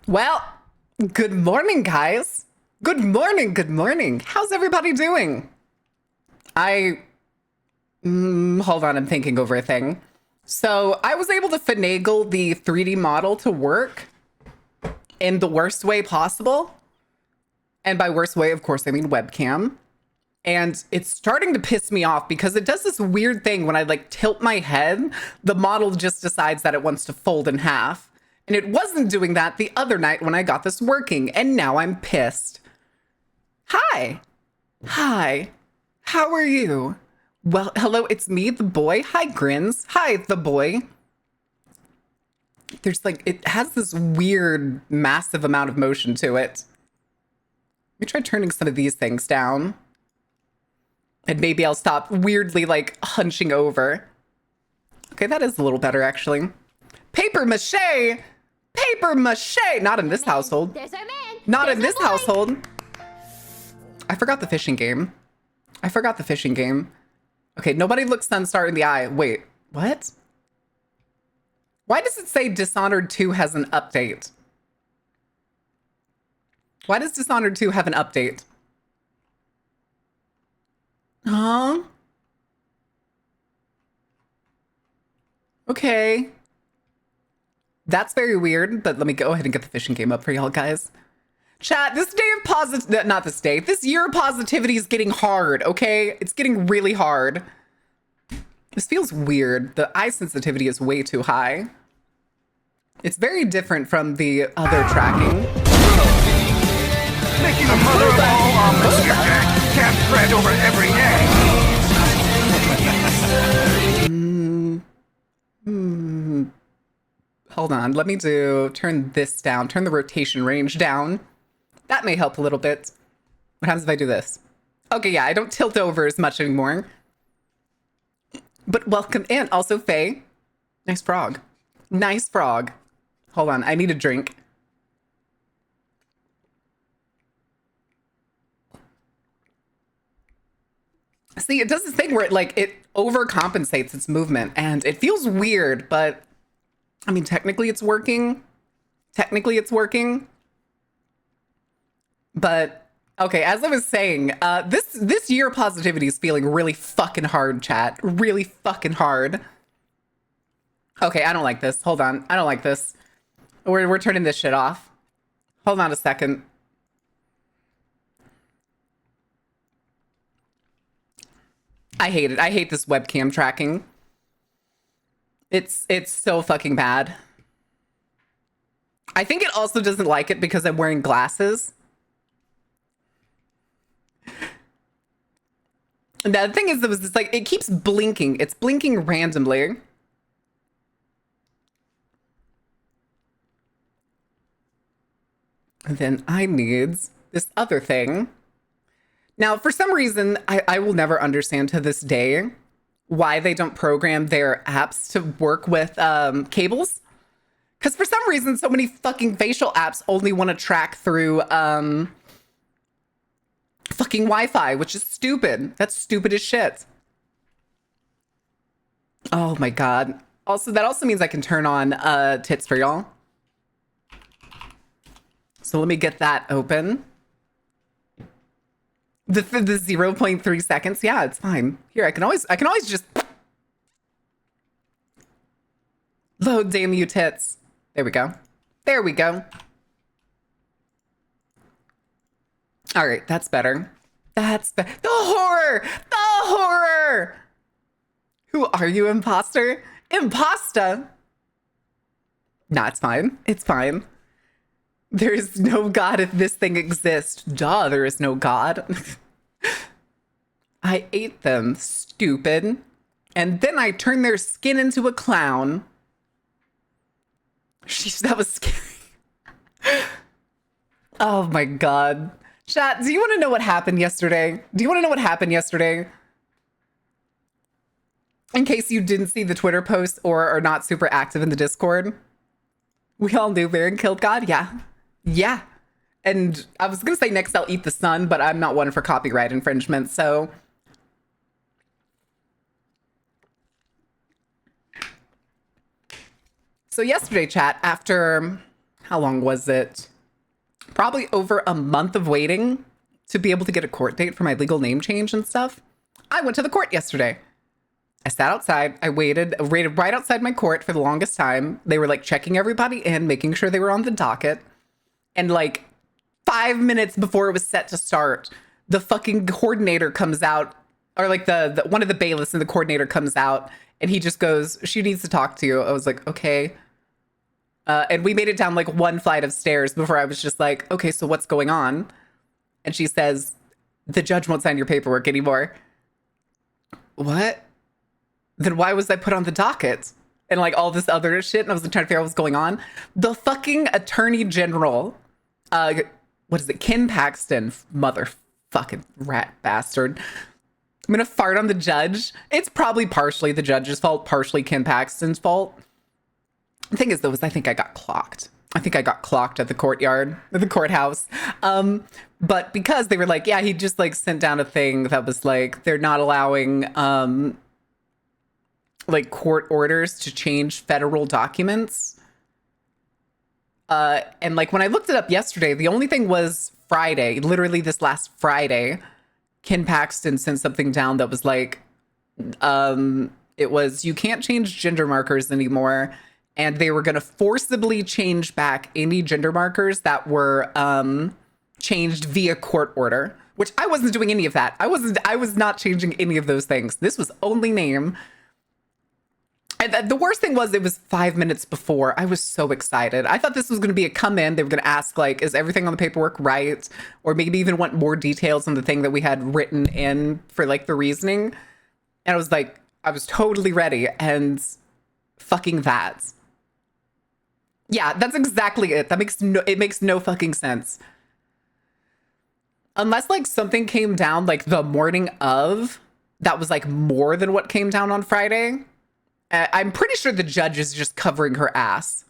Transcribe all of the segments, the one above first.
Well, good morning, guys. Good morning, good morning. How's everybody doing? Hold on, I'm thinking over a thing. So I was able to finagle the 3D model to work in the worst way possible. And by worst way, of course, I mean webcam. And it's starting to piss me off because it does this weird thing when I like tilt my head, the model just decides that it wants to fold in half. And it wasn't doing that the other night when I got this working, and now I'm pissed. Hi. Hi. How are you? Well, hello, it's me, the boy. Hi, Grins. Hi, the boy. There's like, it has this weird, massive amount of motion to it. Let me try turning some of these things down. And maybe I'll stop weirdly like hunching over. Okay, that is a little better actually. Paper mache! Paper mache! Not in this household. There's our man. Not in this household. I forgot the fishing game. I forgot the fishing game. Okay, nobody looks Sunstar in the eye. Wait, what? Why does it say Dishonored 2 has an update? Why does Dishonored 2 have an update? Huh? Okay. That's very weird, but let me go ahead and get the fishing game up for y'all guys. Chat, this day of not this day, this year of positivity is getting hard, okay? It's getting really hard. This feels weird. The eye sensitivity is way too high. It's very different from the other tracking. Making a mother of all omelets here, Jack. Can't spread over every egg. Hold on, let me turn this down, turn the rotation range down. That may help a little bit. What happens if I do this? Okay, yeah, I don't tilt over as much anymore. But welcome in. Also, Faye. Nice frog. Nice frog. Hold on, I need a drink. See, it does this thing where it overcompensates its movement, and it feels weird, but I mean, technically it's working. Technically it's working. But okay, as I was saying, this year positivity is feeling really fucking hard, chat. Really fucking hard. Okay, I don't like this. Hold on. I don't like this. We're turning this shit off. Hold on a second. I hate it. I hate this webcam tracking. It's so fucking bad. I think it also doesn't like it because I'm wearing glasses. And the thing is, it's like, it keeps blinking. It's blinking randomly. And then I need this other thing. Now, for some reason, I will never understand to this day why they don't program their apps to work with cables. Because for some reason, so many fucking facial apps only want to track through fucking Wi-Fi, which is stupid. That's stupid as shit. Oh my God. Also, that also means I can turn on tits for y'all. So let me get that open. The 0.3 seconds. Yeah, it's fine. Here, I can always just load damn you tits. There we go. There we go. All right, that's better. That's the horror. The horror. Who are you, imposter? Imposta. Nah, it's fine. It's fine. There is no God if this thing exists. Duh, there is no God. I ate them, stupid. And then I turned their skin into a clown. Sheesh, that was scary. Oh my God. Chat, do you want to know what happened yesterday? Do you want to know what happened yesterday? In case you didn't see the Twitter post or are not super active in the Discord. We all knew Baron killed God? Yeah. Yeah. And I was going to say next I'll eat the sun, but I'm not one for copyright infringement, so... So yesterday, chat, after how long was it? Probably over a month of waiting to be able to get a court date for my legal name change and stuff. I went to the court yesterday. I sat outside. I waited right outside my court for the longest time. They were like checking everybody in, making sure they were on the docket. And like 5 minutes before it was set to start, the fucking coordinator comes out, or like the one of the bailiffs and the coordinator comes out, and he just goes, "She needs to talk to you." I was like, okay. And we made it down like one flight of stairs before I was just like, okay, so what's going on? And she says, "The judge won't sign your paperwork anymore." What? Then why was I put on the docket? And like all this other shit. And I was like, trying to figure out what's going on. The fucking attorney general, what is it? Ken Paxton, motherfucking rat bastard. I'm going to fart on the judge. It's probably partially the judge's fault, partially Ken Paxton's fault. The thing is, though, is I think I got clocked. I think I got clocked at the courthouse. But because they were like, yeah, he just like sent down a thing that was like, they're not allowing like court orders to change federal documents. And like when I looked it up yesterday, the only thing was Friday, literally this last Friday, Ken Paxton sent something down that was like, it was, you can't change gender markers anymore. And they were going to forcibly change back any gender markers that were changed via court order, which I wasn't doing any of that. I was not changing any of those things. This was only name. And the worst thing was it was 5 minutes before. I was so excited. I thought this was going to be a come in. They were going to ask, like, is everything on the paperwork right? Or maybe even want more details on the thing that we had written in for, like, the reasoning. And I was like, I was totally ready. And fucking that. Yeah, that's exactly it. It makes no fucking sense. Unless, like, something came down, like, the morning of, that was, like, more than what came down on Friday. I'm pretty sure the judge is just covering her ass.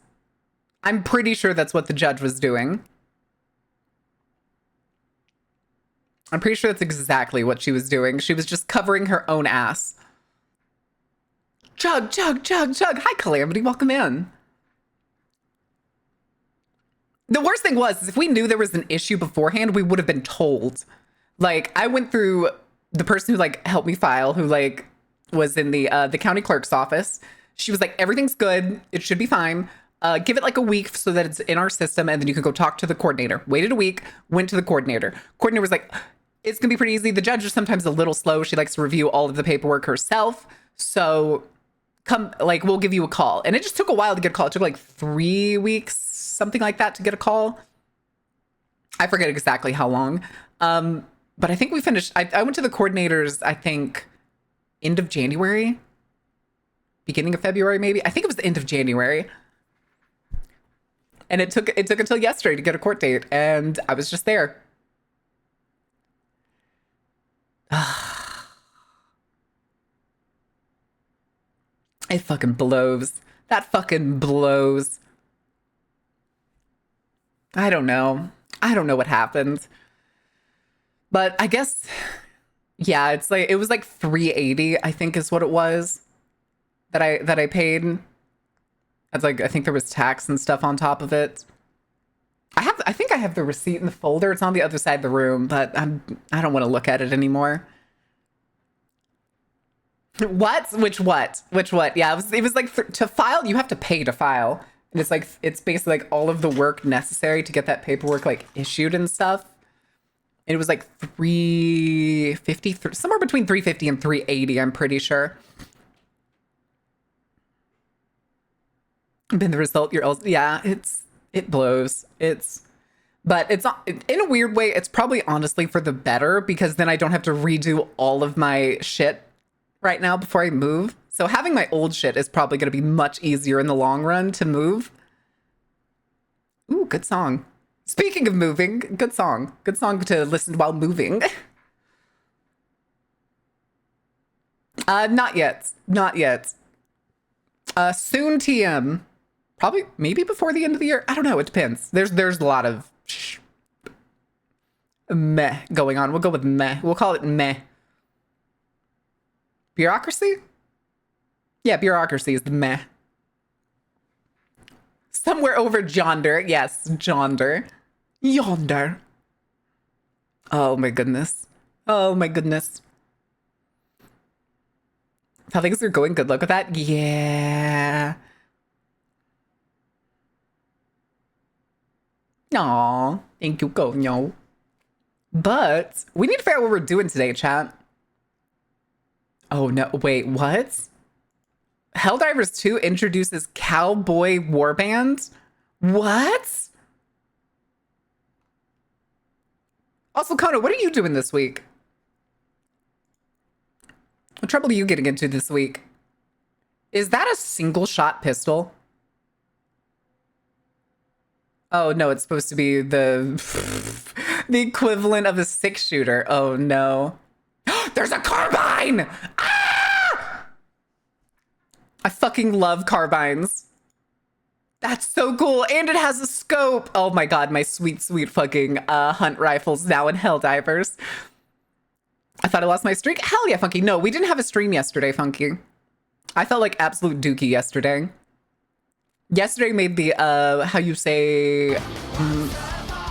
I'm pretty sure that's what the judge was doing. I'm pretty sure that's exactly what she was doing. She was just covering her own ass. Chug, chug, chug, chug. Hi, Calamity. Welcome in. The worst thing was, is if we knew there was an issue beforehand, we would have been told. Like, I went through the person who, like, helped me file, who, like, was in the county clerk's office. She was like, everything's good. It should be fine. Give it like a week so that it's in our system, and then you can go talk to the coordinator. Waited a week, went to the coordinator. Coordinator was like, it's going to be pretty easy. The judge is sometimes a little slow. She likes to review all of the paperwork herself. So come, like, we'll give you a call. And it just took a while to get a call. It took like 3 weeks, something like that, to get a call. I forget exactly how long. But I think we finished. I went to the coordinators, I think, end of January, beginning of February, maybe. I think it was the end of January. And it took until yesterday to get a court date, and I was just there. It fucking blows. That fucking blows. I don't know. I don't know what happened. But I guess, yeah, it's like, it was like $380, I think is what it was that I paid. That's like, I think there was tax and stuff on top of it. I think I have the receipt in the folder. It's on the other side of the room, but I don't want to look at it anymore. What? Which what? Yeah, it was like to file, you have to pay to file. And it's like, it's basically like all of the work necessary to get that paperwork like issued and stuff. And it was like $350, somewhere between $350 and $380, I'm pretty sure. Been the result, yeah, it blows. But it's not, in a weird way, it's probably honestly for the better, because then I don't have to redo all of my shit right now before I move. So having my old shit is probably going to be much easier in the long run to move. Ooh, good song. Speaking of moving, good song. Good song to listen to while moving. Not yet. Soon TM. Probably, maybe before the end of the year. I don't know. It depends. There's a lot of meh going on. We'll go with meh. We'll call it meh. Bureaucracy? Yeah, bureaucracy is the meh. Somewhere over yonder. Yes, yonder. Yonder. Oh my goodness. Oh my goodness. How things are going. Good luck with that. Yeah. Aw. Thank you, Gonyo. But we need to figure out what we're doing today, chat. Oh no, wait, what? Helldivers 2 introduces Cowboy Warband? What? Also, Kona, what are you doing this week? What trouble are you getting into this week? Is that a single shot pistol? Oh no, it's supposed to be the the equivalent of a 6-shooter. Oh no. There's a carbine! Ah! I fucking love carbines. That's so cool. And it has a scope. Oh my god, my sweet, sweet fucking hunt rifles now in Helldivers. I thought I lost my streak. Hell yeah, Funky. No, we didn't have a stream yesterday, Funky. I felt like absolute dookie yesterday. Yesterday made the, how you say,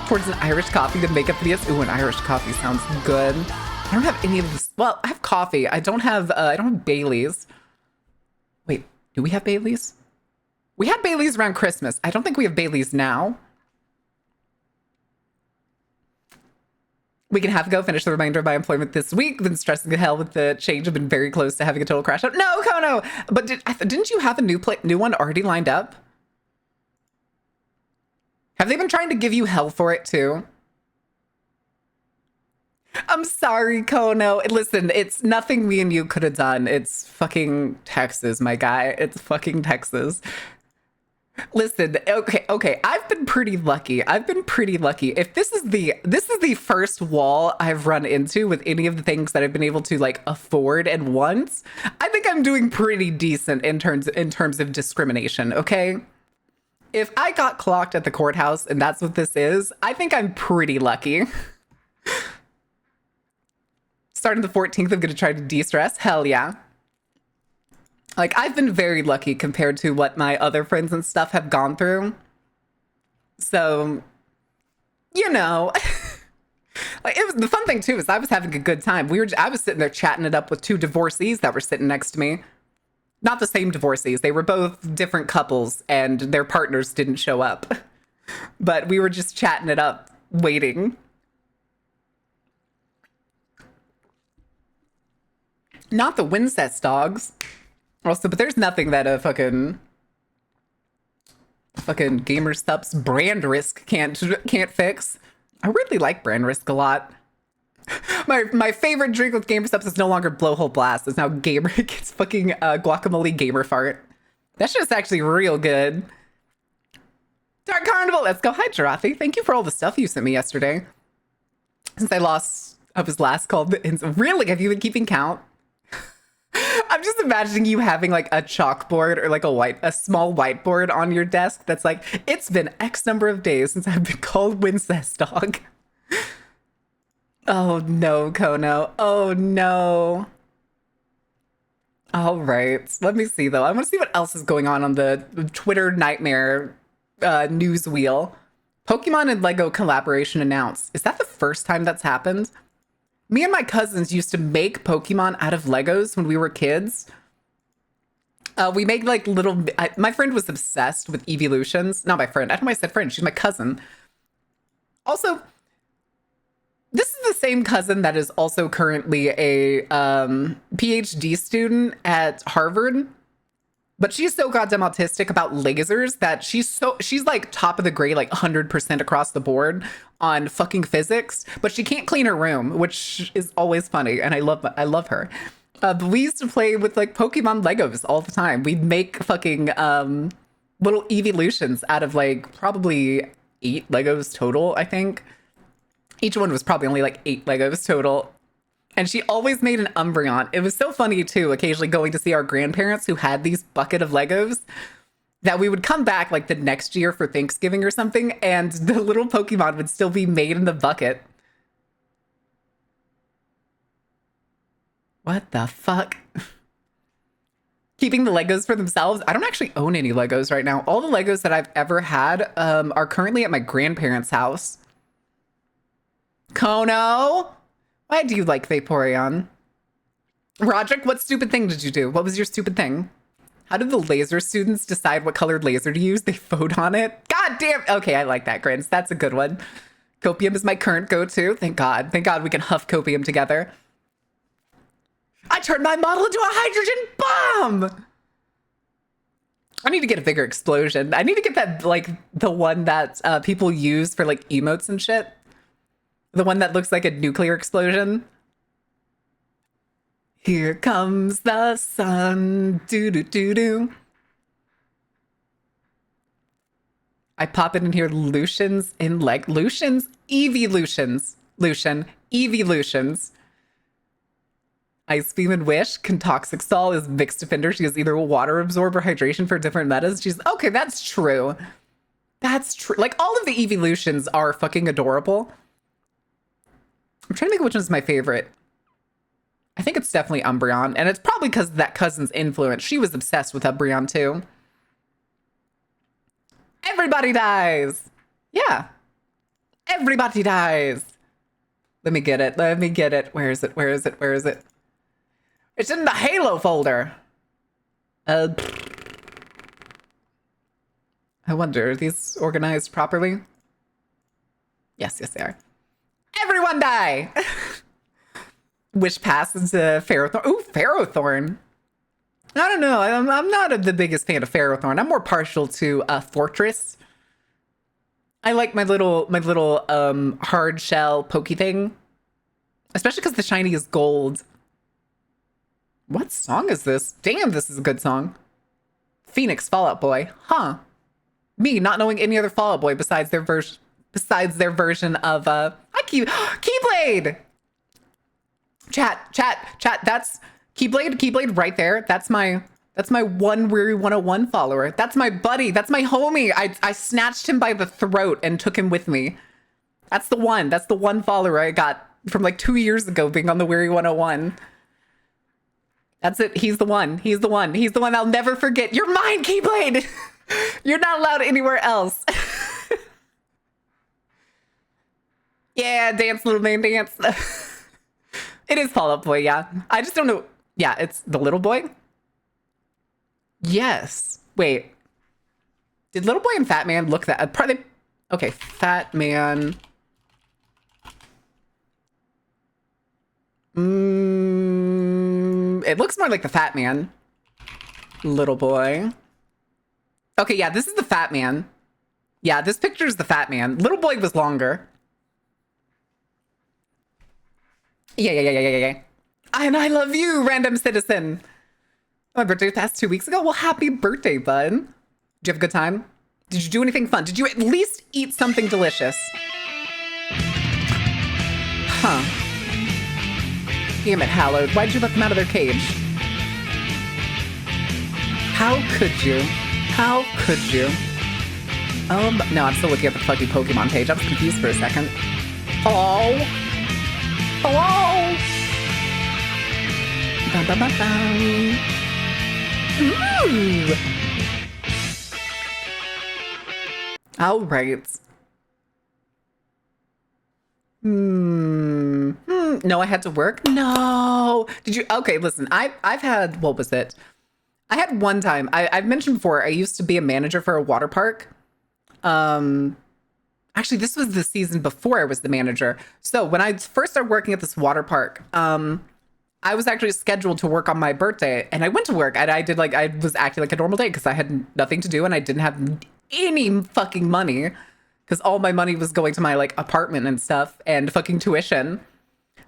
towards an Irish coffee to make up for this. Ooh, an Irish coffee sounds good. I don't have any of this. Well, I have coffee. I don't have Baileys. Wait, do we have Baileys? We had Baileys around Christmas. I don't think we have Baileys now. We can have to go finish the remainder of my employment this week. Been stressing the hell with the change. I've been very close to having a total crash out. No, Kono! But didn't you have a new one already lined up? Have they been trying to give you hell for it too? I'm sorry, Kono. Listen, it's nothing me and you could have done. It's fucking Texas, my guy. It's fucking Texas. Listen, okay. I've been pretty lucky. If this is the first wall I've run into with any of the things that I've been able to like afford and want, I think I'm doing pretty decent in terms of discrimination, okay? If I got clocked at the courthouse and that's what this is, I think I'm pretty lucky. Starting the 14th, I'm gonna try to de-stress. Hell yeah. Like, I've been very lucky compared to what my other friends and stuff have gone through. So, you know, like, it was the fun thing too is I was having a good time. I was sitting there chatting it up with 2 divorcees that were sitting next to me. Not the same divorcees. They were both different couples and their partners didn't show up. But we were just chatting it up, waiting. Not the Wincest dogs. Also, but there's nothing that a fucking GamerSupps brand risk can't fix. I really like brand risk a lot. My favorite drink with GamerSupps is no longer Blowhole Blast. It's now it's fucking guacamole gamer fart. That shit's actually real good. Dark Carnival, let's go. Hi, Jirafi. Thank you for all the stuff you sent me yesterday. Since I was last called. Really? Have you been keeping count? I'm just imagining you having like a chalkboard or like a small whiteboard on your desk that's like, it's been X number of days since I've been called Wincest Dog. Oh no, Kono. Oh no. All right. Let me see though. I want to see what else is going on the Twitter nightmare news wheel. Pokemon and Lego collaboration announced. Is that the first time that's happened? Me and my cousins used to make Pokemon out of Legos when we were kids. We made like my friend was obsessed with evolutions. Not my friend. I don't know why I said friend. She's my cousin. Also, this is the same cousin that is also currently a PhD student at Harvard. But she's so goddamn autistic about lasers that she's like top of the grade, like 100% across the board on fucking physics. But she can't clean her room, which is always funny, and I love her. But we used to play with like Pokemon Legos all the time. We'd make fucking little evolutions out of like probably 8 Legos total, I think. Each one was probably only like 8 Legos total. And she always made an Umbreon. It was so funny, too, occasionally going to see our grandparents who had these bucket of Legos that we would come back like the next year for Thanksgiving or something, and the little Pokemon would still be made in the bucket. What the fuck? Keeping the Legos for themselves. I don't actually own any Legos right now. All the Legos that I've ever had are currently at my grandparents' house. Kono, why do you like Vaporeon? Roderick, what stupid thing did you do? What was your stupid thing? How did the laser students decide what colored laser to use? They vote on it. God damn. Okay, I like that, Grins. That's a good one. Copium is my current go-to. Thank God. Thank God we can huff Copium together. I turned my model into a hydrogen bomb! I need to get a bigger explosion. I need to get that, like, the one that people use for, like, emotes and shit. The one that looks like a nuclear explosion. Here comes the sun. Do-do-do-do. I pop it in here. Lucians in, like, Lucians? Evolutions. Lucian. Evolutions. Ice Beam and Wish, Contoxic Stall is Mixed Defender. She has either a water absorb or hydration for different metas. She's okay, that's true. That's true. Like, all of the evolutions are fucking adorable. I'm trying to think which one's my favorite. I think it's definitely Umbreon, and it's probably because of that cousin's influence. She was obsessed with Umbreon too. Everybody dies. Yeah. Everybody dies. Let me get it. Let me get it. Where is it? Where is it? Where is it? It's in the Halo folder. I wonder, are these organized properly? Yes, yes, they are. Everyone die! Wish passes to Ferrothorn. Ooh, Ferrothorn. I don't know. I'm not the biggest fan of Ferrothorn. I'm more partial to Fortress. I like my little hard shell pokey thing. Especially because the shiny is gold. What song is this? Damn, this is a good song. Phoenix Fallout Boy. Huh. Me not knowing any other Fallout Boy besides their version of Keyblade. Chat, that's Keyblade right there. That's my one Weary 101 follower. That's my buddy. That's my homie. I snatched him by the throat and took him with me. That's the one. That's the one follower I got from like 2 years ago being on the Weary 101. That's it. He's the one. He's the one. He's the one I'll never forget. You're mine, Keyblade. You're not allowed anywhere else. Yeah, dance, little man, dance. It is Fall Out Boy, yeah. I just don't know. Yeah, it's the little boy. Yes. Wait. Did Little Boy and Fat Man look that? Probably. Okay, Fat Man. It looks more like the Fat Man. Little Boy. Okay, yeah, this is the Fat Man. Yeah, this picture is the Fat Man. Little Boy was longer. Yeah. And I love you, random citizen. My birthday passed 2 weeks ago. Well, happy birthday, bud. Did you have a good time? Did you do anything fun? Did you at least eat something delicious? Huh. Damn it, Hallowed. Why'd you let them out of their cage? How could you? How could you? No, I'm still looking at the fucking Pokemon page. I was confused for a second. Hello? Hello? Bum, bum, bum, bum. Ooh. All right. No, I had to work. No. Did you? Okay, listen. I've had, what was it? I had one time. I've mentioned before. I used to be a manager for a water park. Actually, this was the season before I was the manager. So when I first started working at this water park, I was actually scheduled to work on my birthday, and I went to work, and I was acting like a normal day because I had nothing to do and I didn't have any fucking money because all my money was going to my like apartment and stuff and fucking tuition.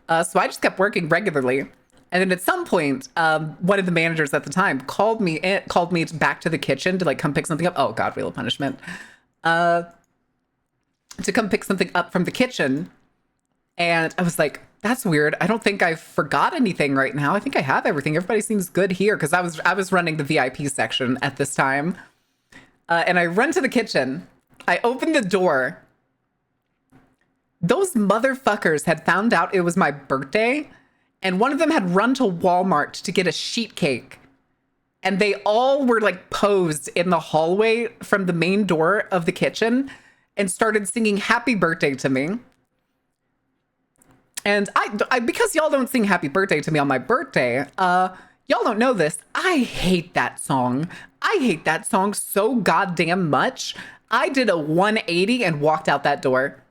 So I just kept working regularly. And then at some point, one of the managers at the time called me back to the kitchen to like come pick something up. Oh God, Wheel of Punishment. To come pick something up from the kitchen. And I was like, that's weird. I don't think I forgot anything right now. I think I have everything. Everybody seems good here because I was running the VIP section at this time. And I run to the kitchen. I open the door. Those motherfuckers had found out it was my birthday. And one of them had run to Walmart to get a sheet cake and they all were like posed in the hallway from the main door of the kitchen and started singing happy birthday to me. And I because y'all don't sing happy birthday to me on my birthday, y'all don't know this. I hate that song. I hate that song so goddamn much. I did a 180 and walked out that door.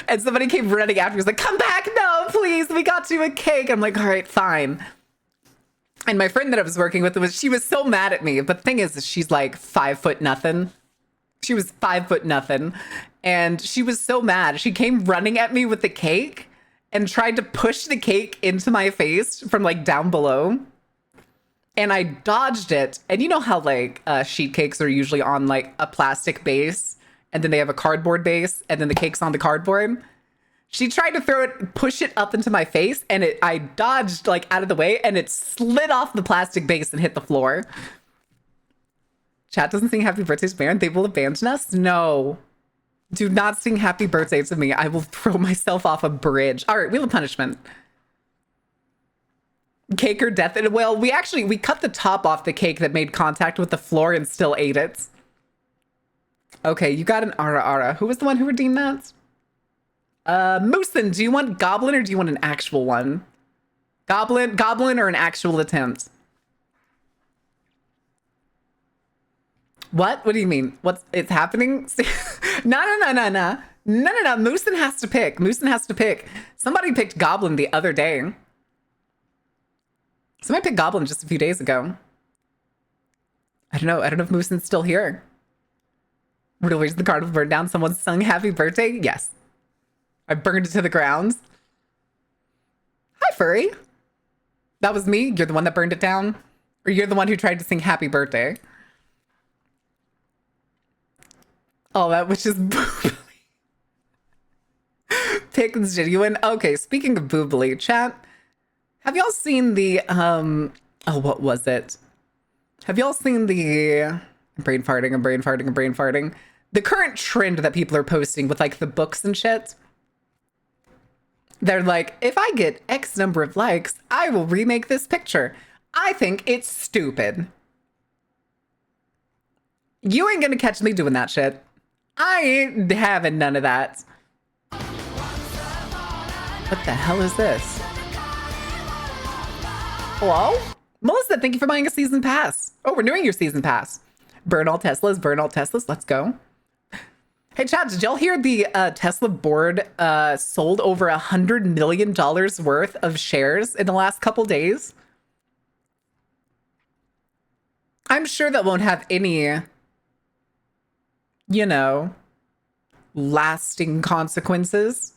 And somebody came running after me, was like, come back, no, please, we got you a cake. I'm like, all right, fine. And my friend that I was working with, she was so mad at me. But the thing is, she's like 5 nothing. She was 5 nothing. And she was so mad. She came running at me with the cake and tried to push the cake into my face from like down below. And I dodged it. And you know how like sheet cakes are usually on like a plastic base, and then they have a cardboard base, and then the cake's on the cardboard? She tried to throw it, push it up into my face, and I dodged like out of the way, and it slid off the plastic base and hit the floor. Chat doesn't sing happy birthday to Baron. They will abandon us? No. Do not sing happy birthday to me. I will throw myself off a bridge. All right, Wheel of Punishment. Cake or death? Well, we cut the top off the cake that made contact with the floor and still ate it. Okay, you got an Ara Ara. Who was the one who redeemed that? Moosin, do you want Goblin or do you want an actual one? Goblin or an actual attempt? What? What do you mean? It's happening? No. Moosin has to pick. Moosin has to pick. Somebody picked Goblin the other day. Somebody picked Goblin just a few days ago. I don't know if Moosin's still here. Riddle reads the carnival burned down. Someone sung happy birthday? Yes. I burned it to the ground. Hi, Furry. That was me? You're the one that burned it down? Or you're the one who tried to sing happy birthday? Oh, that was just boobly. Pick's genuine. Okay, speaking of boobly, chat, have y'all seen the, what was it? Have y'all seen the, I'm brain farting. The current trend that people are posting with like the books and shit. They're like, if I get X number of likes, I will remake this picture. I think it's stupid. You ain't gonna catch me doing that shit. I ain't having none of that. What the hell is this? Hello? Melissa, thank you for buying a season pass. Oh, renewing your season pass. Burn all Teslas. Let's go. Hey, chat, did y'all hear the Tesla board sold over $100 million worth of shares in the last couple days? I'm sure that won't have any, you know, lasting consequences.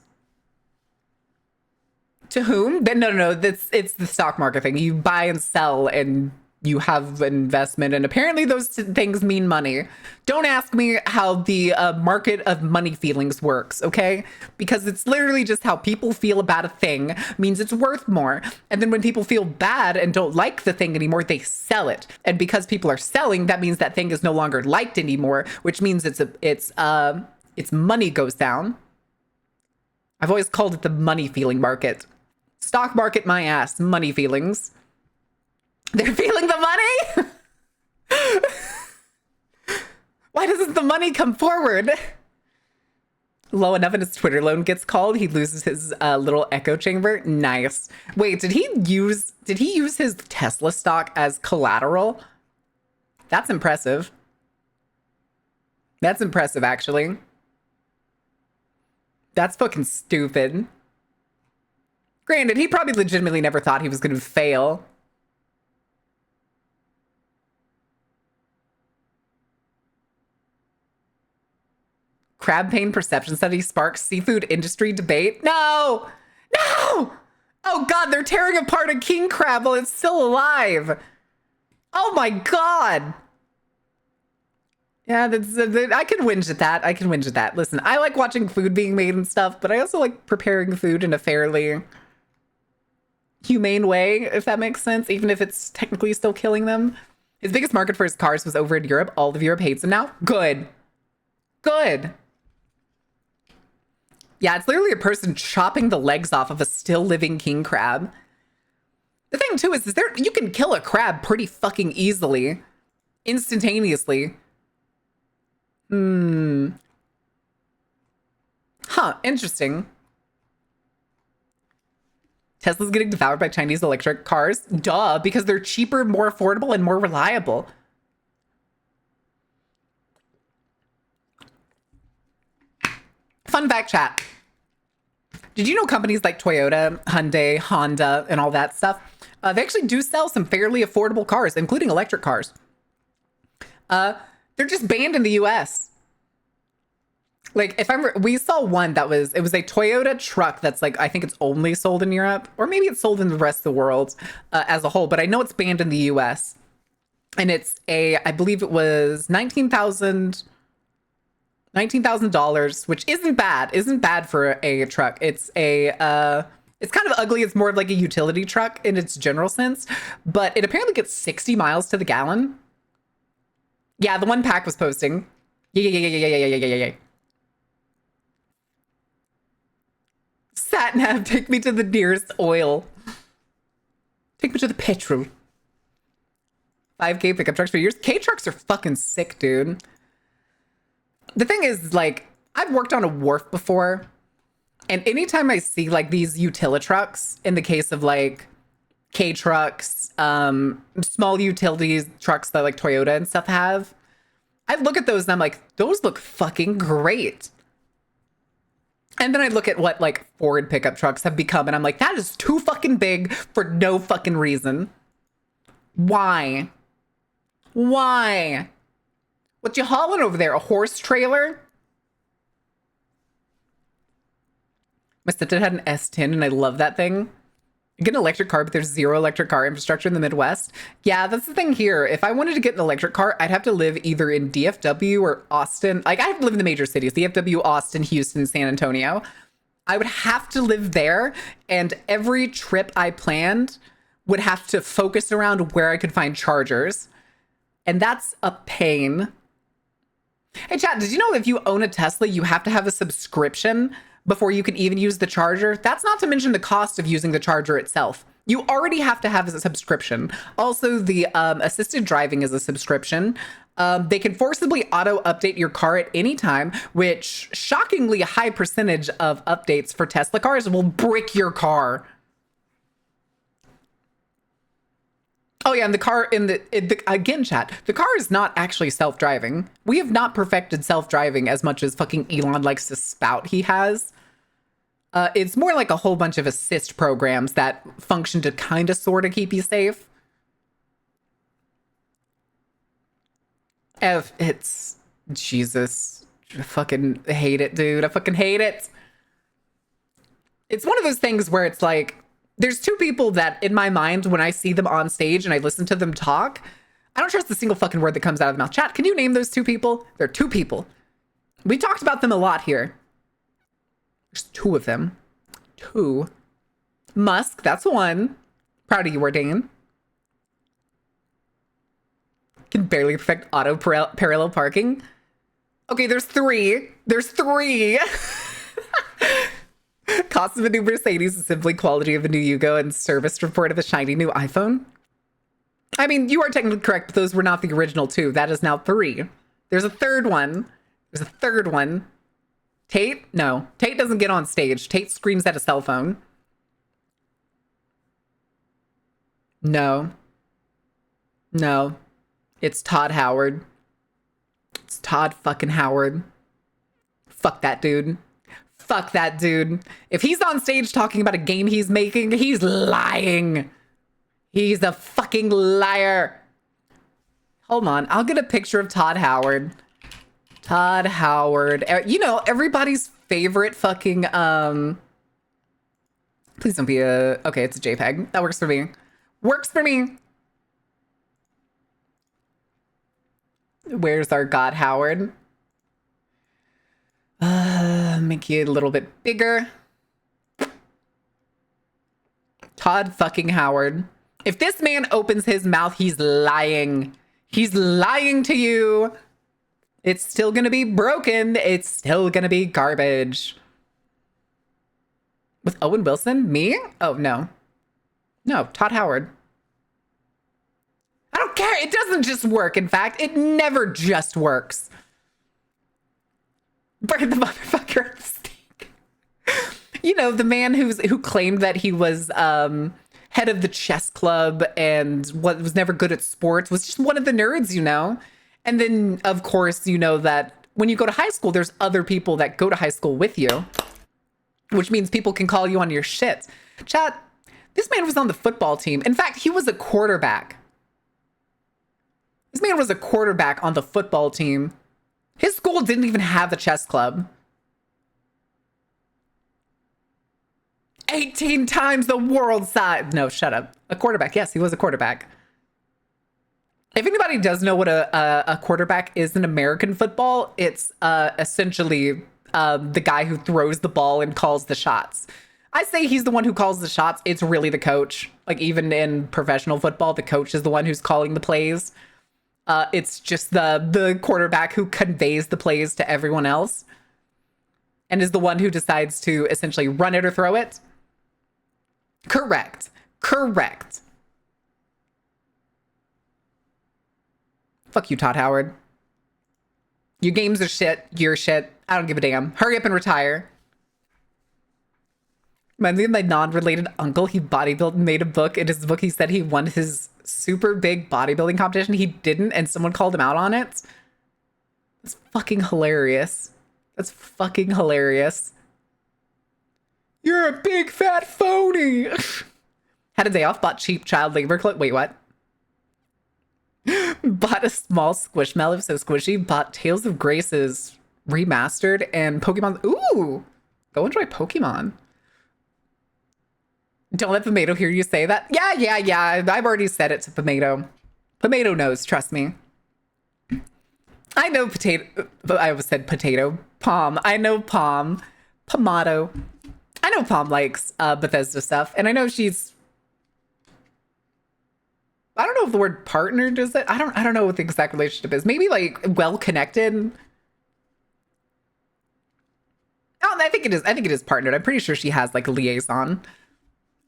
To whom? No. It's the stock market thing. You buy and sell and you have investment, and apparently those things mean money. Don't ask me how the market of money feelings works, okay? Because it's literally just how people feel about a thing means it's worth more. And then when people feel bad and don't like the thing anymore, they sell it. And because people are selling, that means that thing is no longer liked anymore, which means its money goes down. I've always called it the money feeling market. Stock market my ass, money feelings. They're feeling the money? Why doesn't the money come forward? Low enough and his Twitter loan gets called, he loses his little echo chamber. Nice. Wait, did he use his Tesla stock as collateral? That's impressive. That's impressive, actually. That's fucking stupid. Granted, he probably legitimately never thought he was going to fail. Crab pain perception study sparks seafood industry debate. No! Oh god, they're tearing apart a king crab while it's still alive. Oh my god. Yeah, I can whinge at that. Listen, I like watching food being made and stuff, but I also like preparing food in a fairly humane way, if that makes sense, even if it's technically still killing them. His biggest market for his cars was over in Europe. All of Europe hates him now. Good. Yeah, it's literally a person chopping the legs off of a still living king crab. The thing too is there you can kill a crab pretty fucking easily, instantaneously. Huh, interesting. Tesla's getting devoured by Chinese electric cars. Duh, because they're cheaper, more affordable, and more reliable. Fun fact chat. Did you know companies like Toyota, Hyundai, Honda, and all that stuff, they actually do sell some fairly affordable cars, including electric cars. They're just banned in the US. Like, if we saw one that it was a Toyota truck that's like, I think it's only sold in Europe, or maybe it's sold in the rest of the world as a whole, but I know it's banned in the US. And it's I believe it was $19,000, which isn't bad for a truck. It's it's kind of ugly. It's more of like a utility truck in its general sense, but it apparently gets 60 miles to the gallon. Yeah, the one Pack was posting. Yeah. Sat nav, take me to the nearest oil. Take me to the petrol. 5K pickup trucks for years. K trucks are fucking sick, dude. The thing is, like, I've worked on a wharf before, and anytime I see like these utility trucks, in the case of like K trucks, small utilities trucks that like Toyota and stuff have, I look at those and I'm like, those look fucking great. And then I look at what like Ford pickup trucks have become, and I'm like, that is too fucking big for no fucking reason. Why? Why? What you hauling over there? A horse trailer? My stepdad had an S10 and I love that thing. You get an electric car, but there's zero electric car infrastructure in the Midwest. Yeah, that's the thing here. If I wanted to get an electric car, I'd have to live either in DFW or Austin. Like, I have to live in the major cities, DFW, Austin, Houston, San Antonio. I would have to live there, and every trip I planned would have to focus around where I could find chargers. And that's a pain. Hey, chat, did you know if you own a Tesla, you have to have a subscription before you can even use the charger? That's not to mention the cost of using the charger itself. You already have to have a subscription. Also, the assisted driving is a subscription. They can forcibly auto-update your car at any time, which shockingly a high percentage of updates for Tesla cars will brick your car. Oh yeah, and the car again, chat, the car is not actually self-driving. We have not perfected self-driving as much as fucking Elon likes to spout he has. It's more like a whole bunch of assist programs that function to kind of sort of keep you safe. If it's Jesus, I fucking hate it, dude. I fucking hate it. It's one of those things where it's like, there's two people that in my mind, when I see them on stage and I listen to them talk, I don't trust a single fucking word that comes out of the mouth. Chat, can you name those two people? There are two people. We talked about them a lot here. There's two of them. Two. Musk, that's one. Proud of you, Ordain. Can barely perfect auto parallel parking. Okay, there's three. There's three. Cost of a new Mercedes is simply quality of a new Yugo and service report of a shiny new iPhone. I mean, you are technically correct, but those were not the original two. That is now three. There's a third one. There's a third one. Tate? No. Tate doesn't get on stage. Tate screams at a cell phone. No. No. It's Todd Howard. It's Todd fucking Howard. Fuck that dude. Fuck that dude. If he's on stage talking about a game he's making, he's lying. He's a fucking liar. Hold on. I'll get a picture of Todd Howard. Todd Howard. You know, everybody's favorite fucking, please don't be okay, it's a JPEG. That works for me. Works for me. Where's our God Howard? Make you a little bit bigger. Todd fucking Howard. If this man opens his mouth, he's lying. He's lying to you. It's still gonna be broken. It's still gonna be garbage. With Owen Wilson? Me? Oh, no. No, Todd Howard. I don't care. It doesn't just work. In fact, it never just works. Burn the motherfucker at the stake. You know, the man who claimed that he was head of the chess club and was never good at sports was just one of the nerds, you know? And then, of course, you know that when you go to high school, there's other people that go to high school with you, which means people can call you on your shit. Chat, this man was on the football team. In fact, he was a quarterback. This man was a quarterback on the football team. His school didn't even have a chess club. 18 times the world size. No, shut up. A quarterback. Yes, he was a quarterback. If anybody does know what a quarterback is in American football, it's essentially the guy who throws the ball and calls the shots. I say he's the one who calls the shots. It's really the coach. Like, even in professional football, the coach is the one who's calling the plays. It's just the quarterback who conveys the plays to everyone else and is the one who decides to essentially run it or throw it. Correct. Correct. Fuck you, Todd Howard. Your games are shit. You're shit. I don't give a damn. Hurry up and retire. Reminds me of my non-related uncle. He bodybuilt, made a book. In his book, he said he won his super big bodybuilding competition. He didn't, and someone called him out on it. That's fucking hilarious. That's fucking hilarious. You're a big fat phony. Had a day off, bought cheap child labor clothes. Wait, what? Bought a small Squishmallow, so squishy. Bought Tales of Graces remastered and Pokemon. Ooh, go enjoy Pokemon. Don't let Pomato hear you say that. Yeah. I've already said it to Pomato. Pomato knows, trust me. I know potato. I always said potato. Palm. I know Palm. Pomato. I know Palm likes Bethesda stuff, and I know she's. I don't know if the word partner does it. I don't know what the exact relationship is. Maybe like well connected. Oh, I think it is. I think it is partnered. I'm pretty sure she has like a liaison.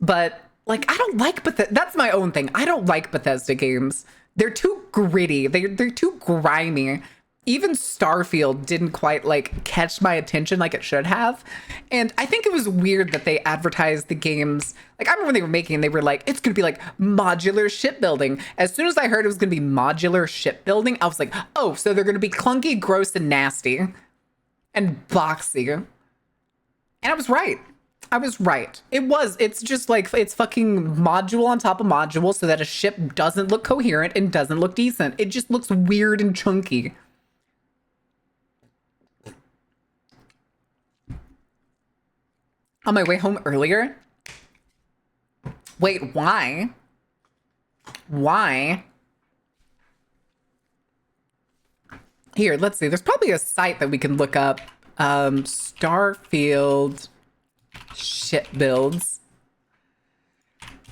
But like, I don't like Bethesda. That's my own thing. I don't like Bethesda games. They're too gritty. They're too grimy. Even Starfield didn't quite like catch my attention like it should have. And I think it was weird that they advertised the games. Like, I remember when they were making, they were like, it's going to be like modular shipbuilding. As soon as I heard it was going to be modular shipbuilding, I was like, oh, so they're going to be clunky, gross, and nasty and boxy. And I was right. I was right. It's just like, it's fucking module on top of module so that a ship doesn't look coherent and doesn't look decent. It just looks weird and chunky. On my way home earlier. Wait, why? Why? Here, let's see. There's probably a site that we can look up. Starfield ship builds.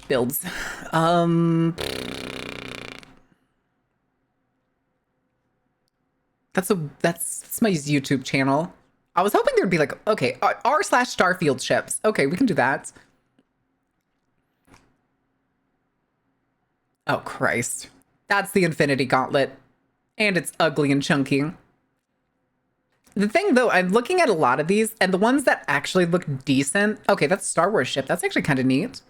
That's my YouTube channel. I was hoping there'd be like, okay, r/Starfield ships. Okay, we can do that. Oh, Christ. That's the Infinity Gauntlet. And it's ugly and chunky. The thing, though, I'm looking at a lot of these, and the ones that actually look decent... Okay, that's Star Wars ship. That's actually kind of neat.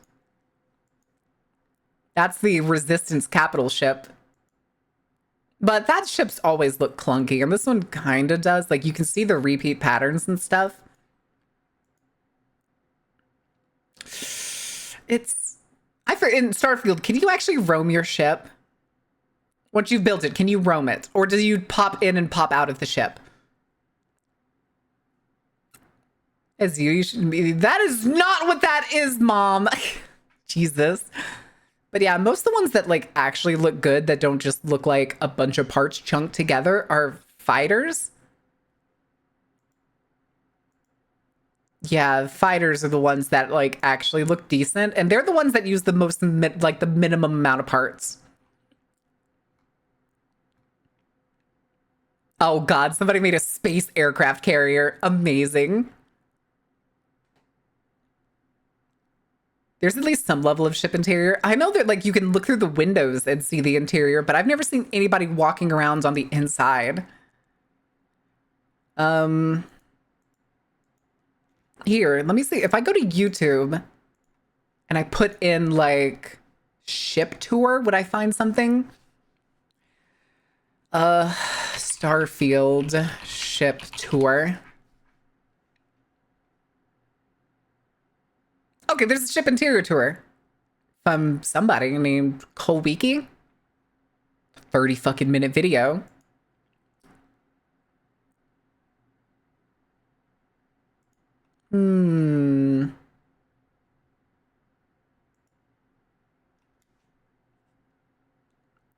That's the Resistance Capital ship. But that ship's always look clunky, and this one kind of does. Like, you can see the repeat patterns and stuff. In Starfield, can you actually roam your ship? Once you've built it, can you roam it? Or do you pop in and pop out of the ship? As you should be. That is not what that is, Mom. Jesus. But yeah, most of the ones that like actually look good that don't just look like a bunch of parts chunked together are fighters. Yeah, fighters are the ones that like actually look decent, and they're the ones that use the most like the minimum amount of parts. Oh God, somebody made a space aircraft carrier. Amazing. There's at least some level of ship interior. I know that like you can look through the windows and see the interior, but I've never seen anybody walking around on the inside. Here, let me see. If I go to YouTube and I put in like ship tour, would I find something? Starfield ship tour. Okay, there's a ship interior tour from somebody named Kolwiki. 30 fucking minute video.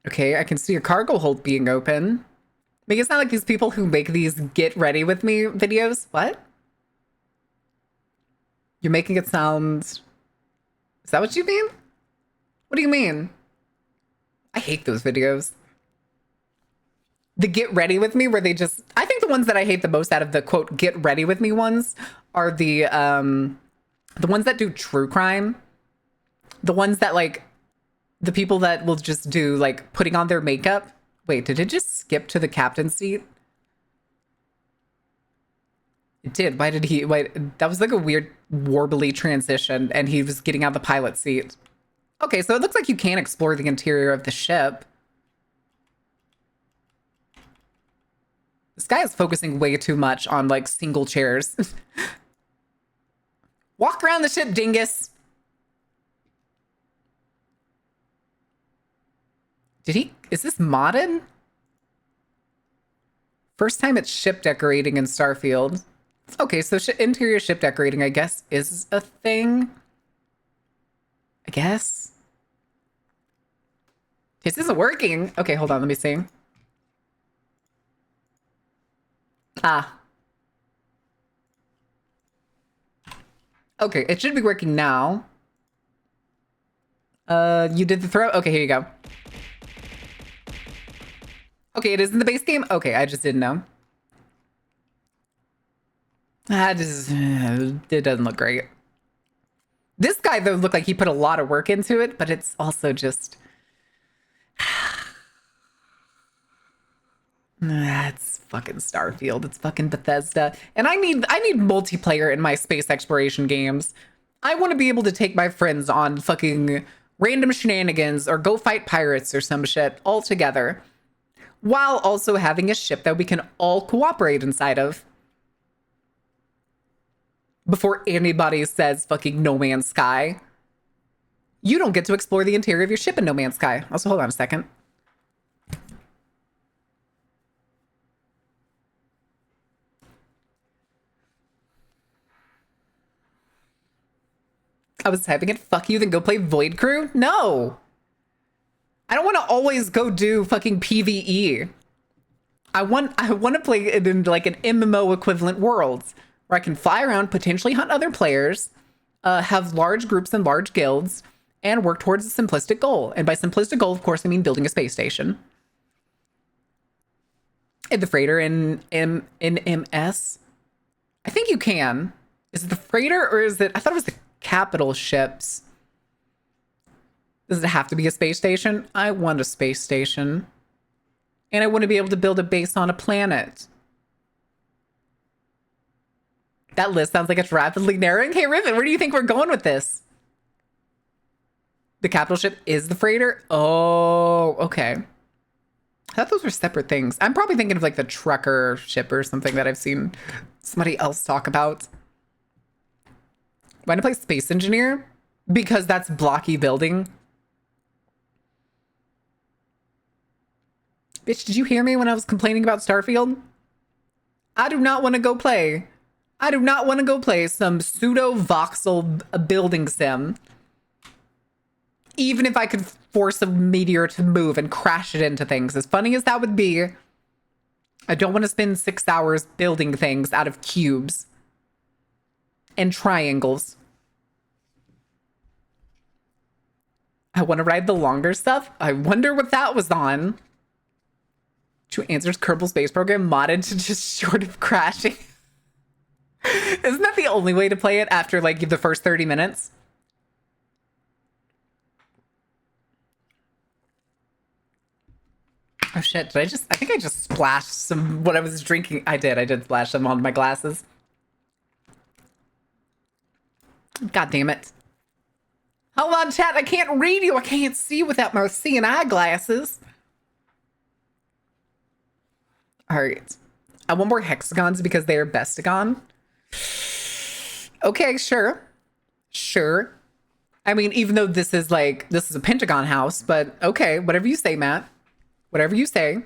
Okay, I can see a cargo hold being open. Make it sound like these people who make these get ready with me videos. What? You're making it sound... Is that what you mean? What do you mean? I hate those videos. The get ready with me where they just... I think the ones that I hate the most out of the, quote, get ready with me ones are the ones that do true crime. The ones that, like, the people that will just do, like, putting on their makeup. Wait, did it just skip to the captain's seat? It did. Why did he... Wait, that was like a weird warbly transition, and he was getting out the pilot seat. Okay, so it looks like you can explore the interior of the ship. This guy is focusing way too much on, like, single chairs. Walk around the ship, dingus. Did he... Is this modded? First time it's ship decorating in Starfield. Okay, so interior ship decorating, I guess, is a thing. I guess. This isn't working. Okay, hold on, let me see. Ah. Okay, it should be working now. You did the throw? Okay, here you go. Okay, it is in the base game? Okay, I just didn't know. It doesn't look great. This guy, though, looked like he put a lot of work into it, but it's also just... It's fucking Starfield. It's fucking Bethesda. And I need multiplayer in my space exploration games. I want to be able to take my friends on fucking random shenanigans or go fight pirates or some shit all together, while also having a ship that we can all cooperate inside of. Before anybody says fucking No Man's Sky. You don't get to explore the interior of your ship in No Man's Sky. Also, hold on a second. I was typing it, fuck you, then go play Void Crew? No! I don't want to always go do fucking PvE. I want to play it in like an MMO equivalent world where I can fly around, potentially hunt other players, have large groups and large guilds, and work towards a simplistic goal. And by simplistic goal, of course, I mean building a space station. In the freighter in MS? I think you can. Is it the freighter or is it... I thought it was the capital ships. Does it have to be a space station? I want a space station. And I want to be able to build a base on a planet. That list sounds like it's rapidly narrowing. Hey, Riven, where do you think we're going with this? The capital ship is the freighter? Oh, okay. I thought those were separate things. I'm probably thinking of like the trucker ship or something that I've seen somebody else talk about. Why not play Space Engineer? Because that's blocky building. Bitch, did you hear me when I was complaining about Starfield? I do not want to go play. I do not want to go play some pseudo-voxel building sim. Even if I could force a meteor to move and crash it into things. As funny as that would be, I don't want to spend 6 hours building things out of cubes and triangles. I want to ride the longer stuff. I wonder what that was on. True Answers Kerbal Space Program modded to just short of crashing. Isn't that the only way to play it after like the first 30 minutes? Oh shit, I think I just splashed some, what I was drinking. I did splash some on my glasses. God damn it. Hold on, chat, I can't read you. I can't see without my seeing eyeglasses. All right. I want more hexagons because they are bestagon. Okay, sure. Sure. I mean, even though this is a pentagon house, but okay, whatever you say, Matt. Whatever you say.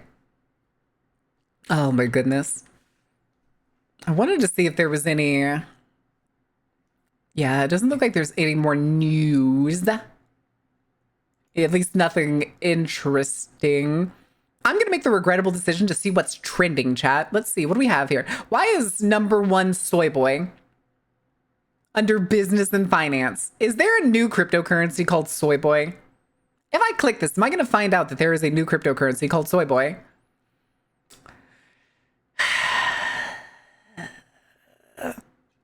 Oh my goodness. I wanted to see if there was any... Yeah, it doesn't look like there's any more news. At least nothing interesting. I'm going to make the regrettable decision to see what's trending, chat. Let's see. What do we have here? Why is #1 soy boy under business and finance? Is there a new cryptocurrency called soy boy? If I click this, am I going to find out that there is a new cryptocurrency called soy boy?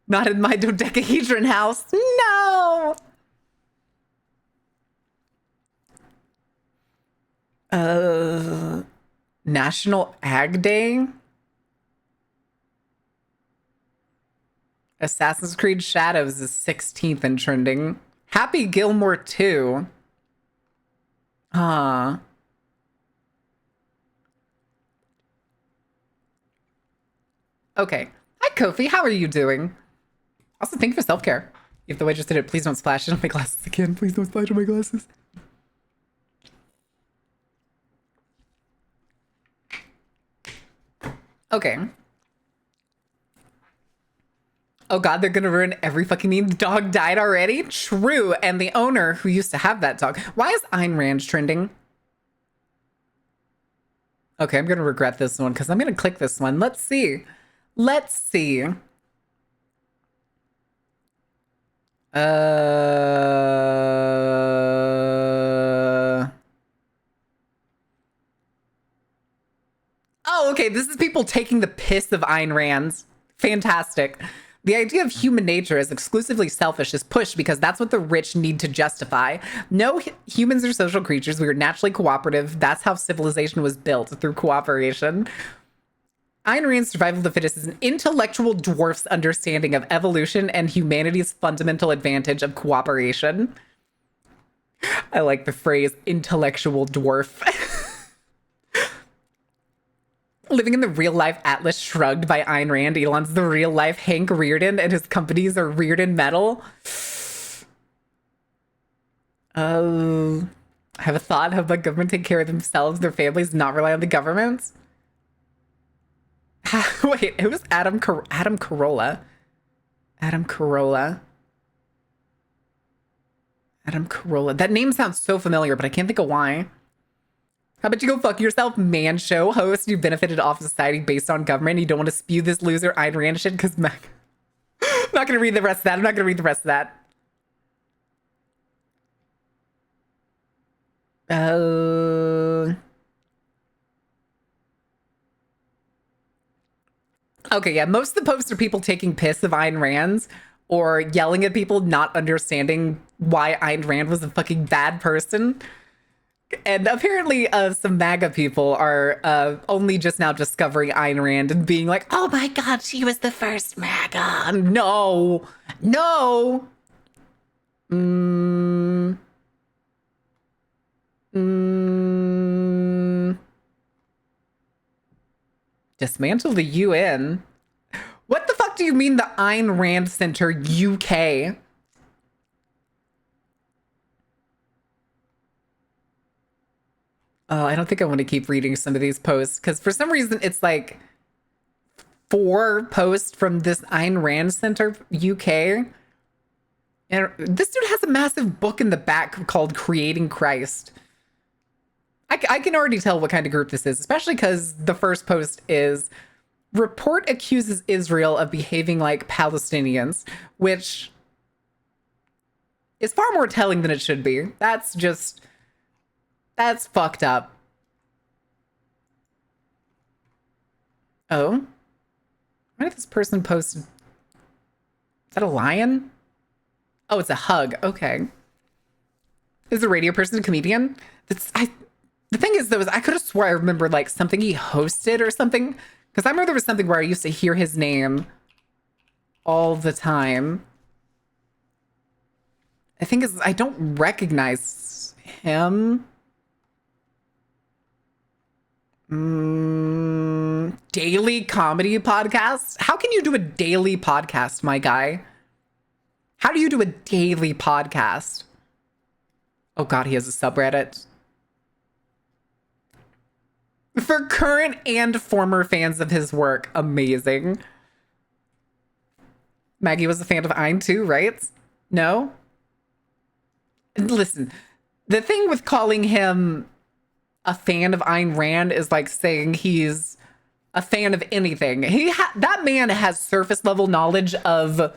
Not in my dodecahedron house. No! National Ag Day? Assassin's Creed Shadows is 16th in trending. Happy Gilmore 2. Okay. Hi, Kofi. How are you doing? Also, thank you for self-care. If the way just did it, please don't splash it on my glasses again. Please don't splash on my glasses. Okay. Oh god, they're gonna ruin every fucking meme. The dog died already? True. And the owner who used to have that dog. Why is Ayn Rand trending? Okay, I'm gonna regret this one because I'm gonna click this one. Let's see. Let's see. Oh, okay. This is people taking the piss of Ayn Rand's. Fantastic. The idea of human nature as exclusively selfish is pushed because that's what the rich need to justify. No, humans are social creatures. We are naturally cooperative. That's how civilization was built, through cooperation. Ayn Rand's survival of the fittest is an intellectual dwarf's understanding of evolution and humanity's fundamental advantage of cooperation. I like the phrase intellectual dwarf. Living in the real-life Atlas Shrugged by Ayn Rand. Elon's the real-life Hank Rearden, and his companies are Rearden Metal. I have a thought. Have the government take care of themselves, their families, not rely on the government? Wait, it was Adam Carolla. Adam Carolla. Adam Carolla. That name sounds so familiar, but I can't think of why. How about you go fuck yourself, man show host? You benefited off of society based on government. You don't want to spew this loser Ayn Rand shit because I'm not going to read the rest of that. I'm not going to read the rest of that. Okay, yeah, most of the posts are people taking piss of Ayn Rand's or yelling at people not understanding why Ayn Rand was a fucking bad person. And apparently some MAGA people are only just now discovering Ayn Rand and being like, oh my god, she was the first MAGA. No. No. Dismantle the UN? What the fuck do you mean the Ayn Rand Center UK? Oh, I don't think I want to keep reading some of these posts because for some reason it's like 4 posts from this Ayn Rand Center UK. And this dude has a massive book in the back called Creating Christ. I can already tell what kind of group this is, especially because the first post is report accuses Israel of behaving like Palestinians, which is far more telling than it should be. That's fucked up. Oh? Why did this person post? Is that a lion? Oh, it's a hug. Okay. Is the radio person a comedian? The thing is, though, is I could have swore I remember like something he hosted or something. Because I remember there was something where I used to hear his name all the time. I think I don't recognize him. Daily comedy podcast? How can you do a daily podcast, my guy? How do you do a daily podcast? Oh god, he has a subreddit. For current and former fans of his work, amazing. Maggie was a fan of Ein too, right? No? Listen, the thing with calling him a fan of Ayn Rand is like saying he's a fan of anything. That man has surface level knowledge of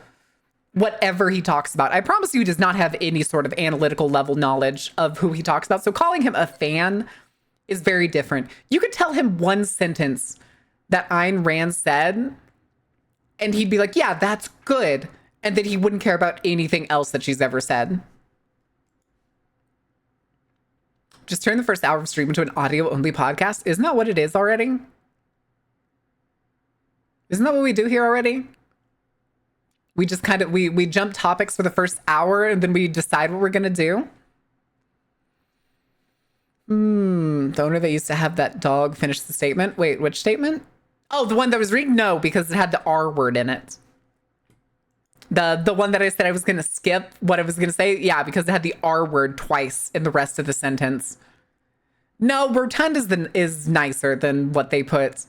whatever he talks about. I promise you he does not have any sort of analytical level knowledge of who he talks about. So calling him a fan is very different. You could tell him one sentence that Ayn Rand said, and he'd be like, yeah, that's good. And then he wouldn't care about anything else that she's ever said. Just turn the first hour of stream into an audio-only podcast. Isn't that what it is already? Isn't that what we do here already? We just kind of, we jump topics for the first hour and then we decide what we're going to do. The owner that used to have that dog finish the statement. Wait, which statement? Oh, the one that was reading? No, because it had the R word in it. The one that I said I was going to skip what I was going to say. Yeah, because it had the R word twice in the rest of the sentence. No, rotund is nicer than what they put.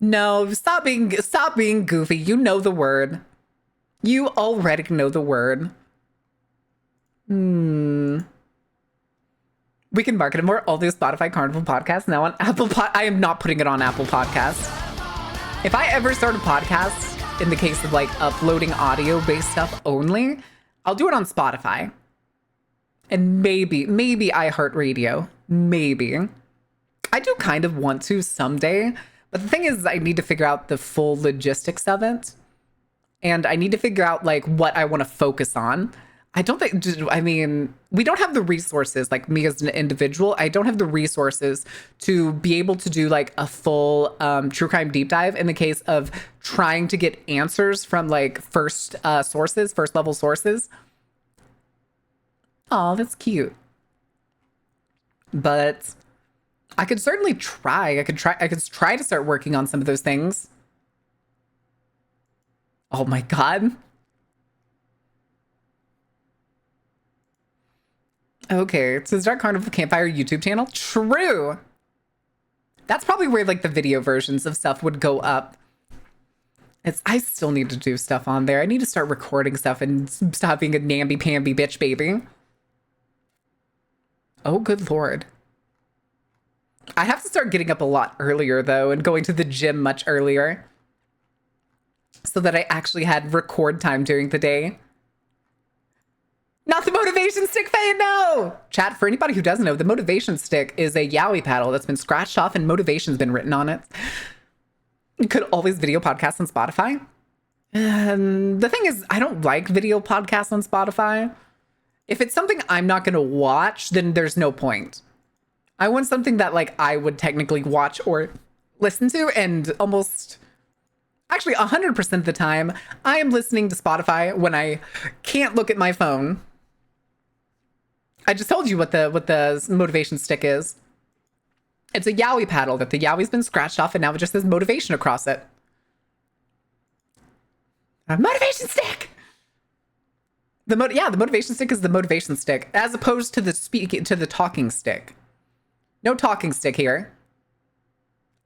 No, stop being goofy. You know the word. You already know the word. We can market it more. All these Spotify Carnival podcasts now on Apple I am not putting it on Apple Podcasts. If I ever start a podcast, in the case of like uploading audio-based stuff only, I'll do it on Spotify. And maybe iHeartRadio. Maybe. I do kind of want to someday. But the thing is, I need to figure out the full logistics of it. And I need to figure out like what I want to focus on. I mean, we don't have the resources, like me as an individual, I don't have the resources to be able to do like a full true crime deep dive in the case of trying to get answers from like first level sources. Oh, that's cute. But I could certainly try. I could try to start working on some of those things. Oh my God. Okay, it says Dark Carnival Campfire YouTube channel. True. That's probably where like the video versions of stuff would go up. I still need to do stuff on there. I need to start recording stuff and stop being a namby-pamby bitch baby. Oh, good Lord. I have to start getting up a lot earlier though and going to the gym much earlier so that I actually had record time during the day. Not the motivation stick, Faye, no! Chat, for anybody who doesn't know, the motivation stick is a Yowie paddle that's been scratched off and motivation's been written on it. You could always video podcasts on Spotify. The thing is, I don't like video podcasts on Spotify. If it's something I'm not going to watch, then there's no point. I want something that like I would technically watch or listen to, and almost... Actually, 100% of the time, I am listening to Spotify when I can't look at my phone. I just told you what the motivation stick is. It's a Yowie paddle that the Yowie's been scratched off and now it just says motivation across it. A motivation stick! The motivation stick is the motivation stick, as opposed to the talking stick. No talking stick here.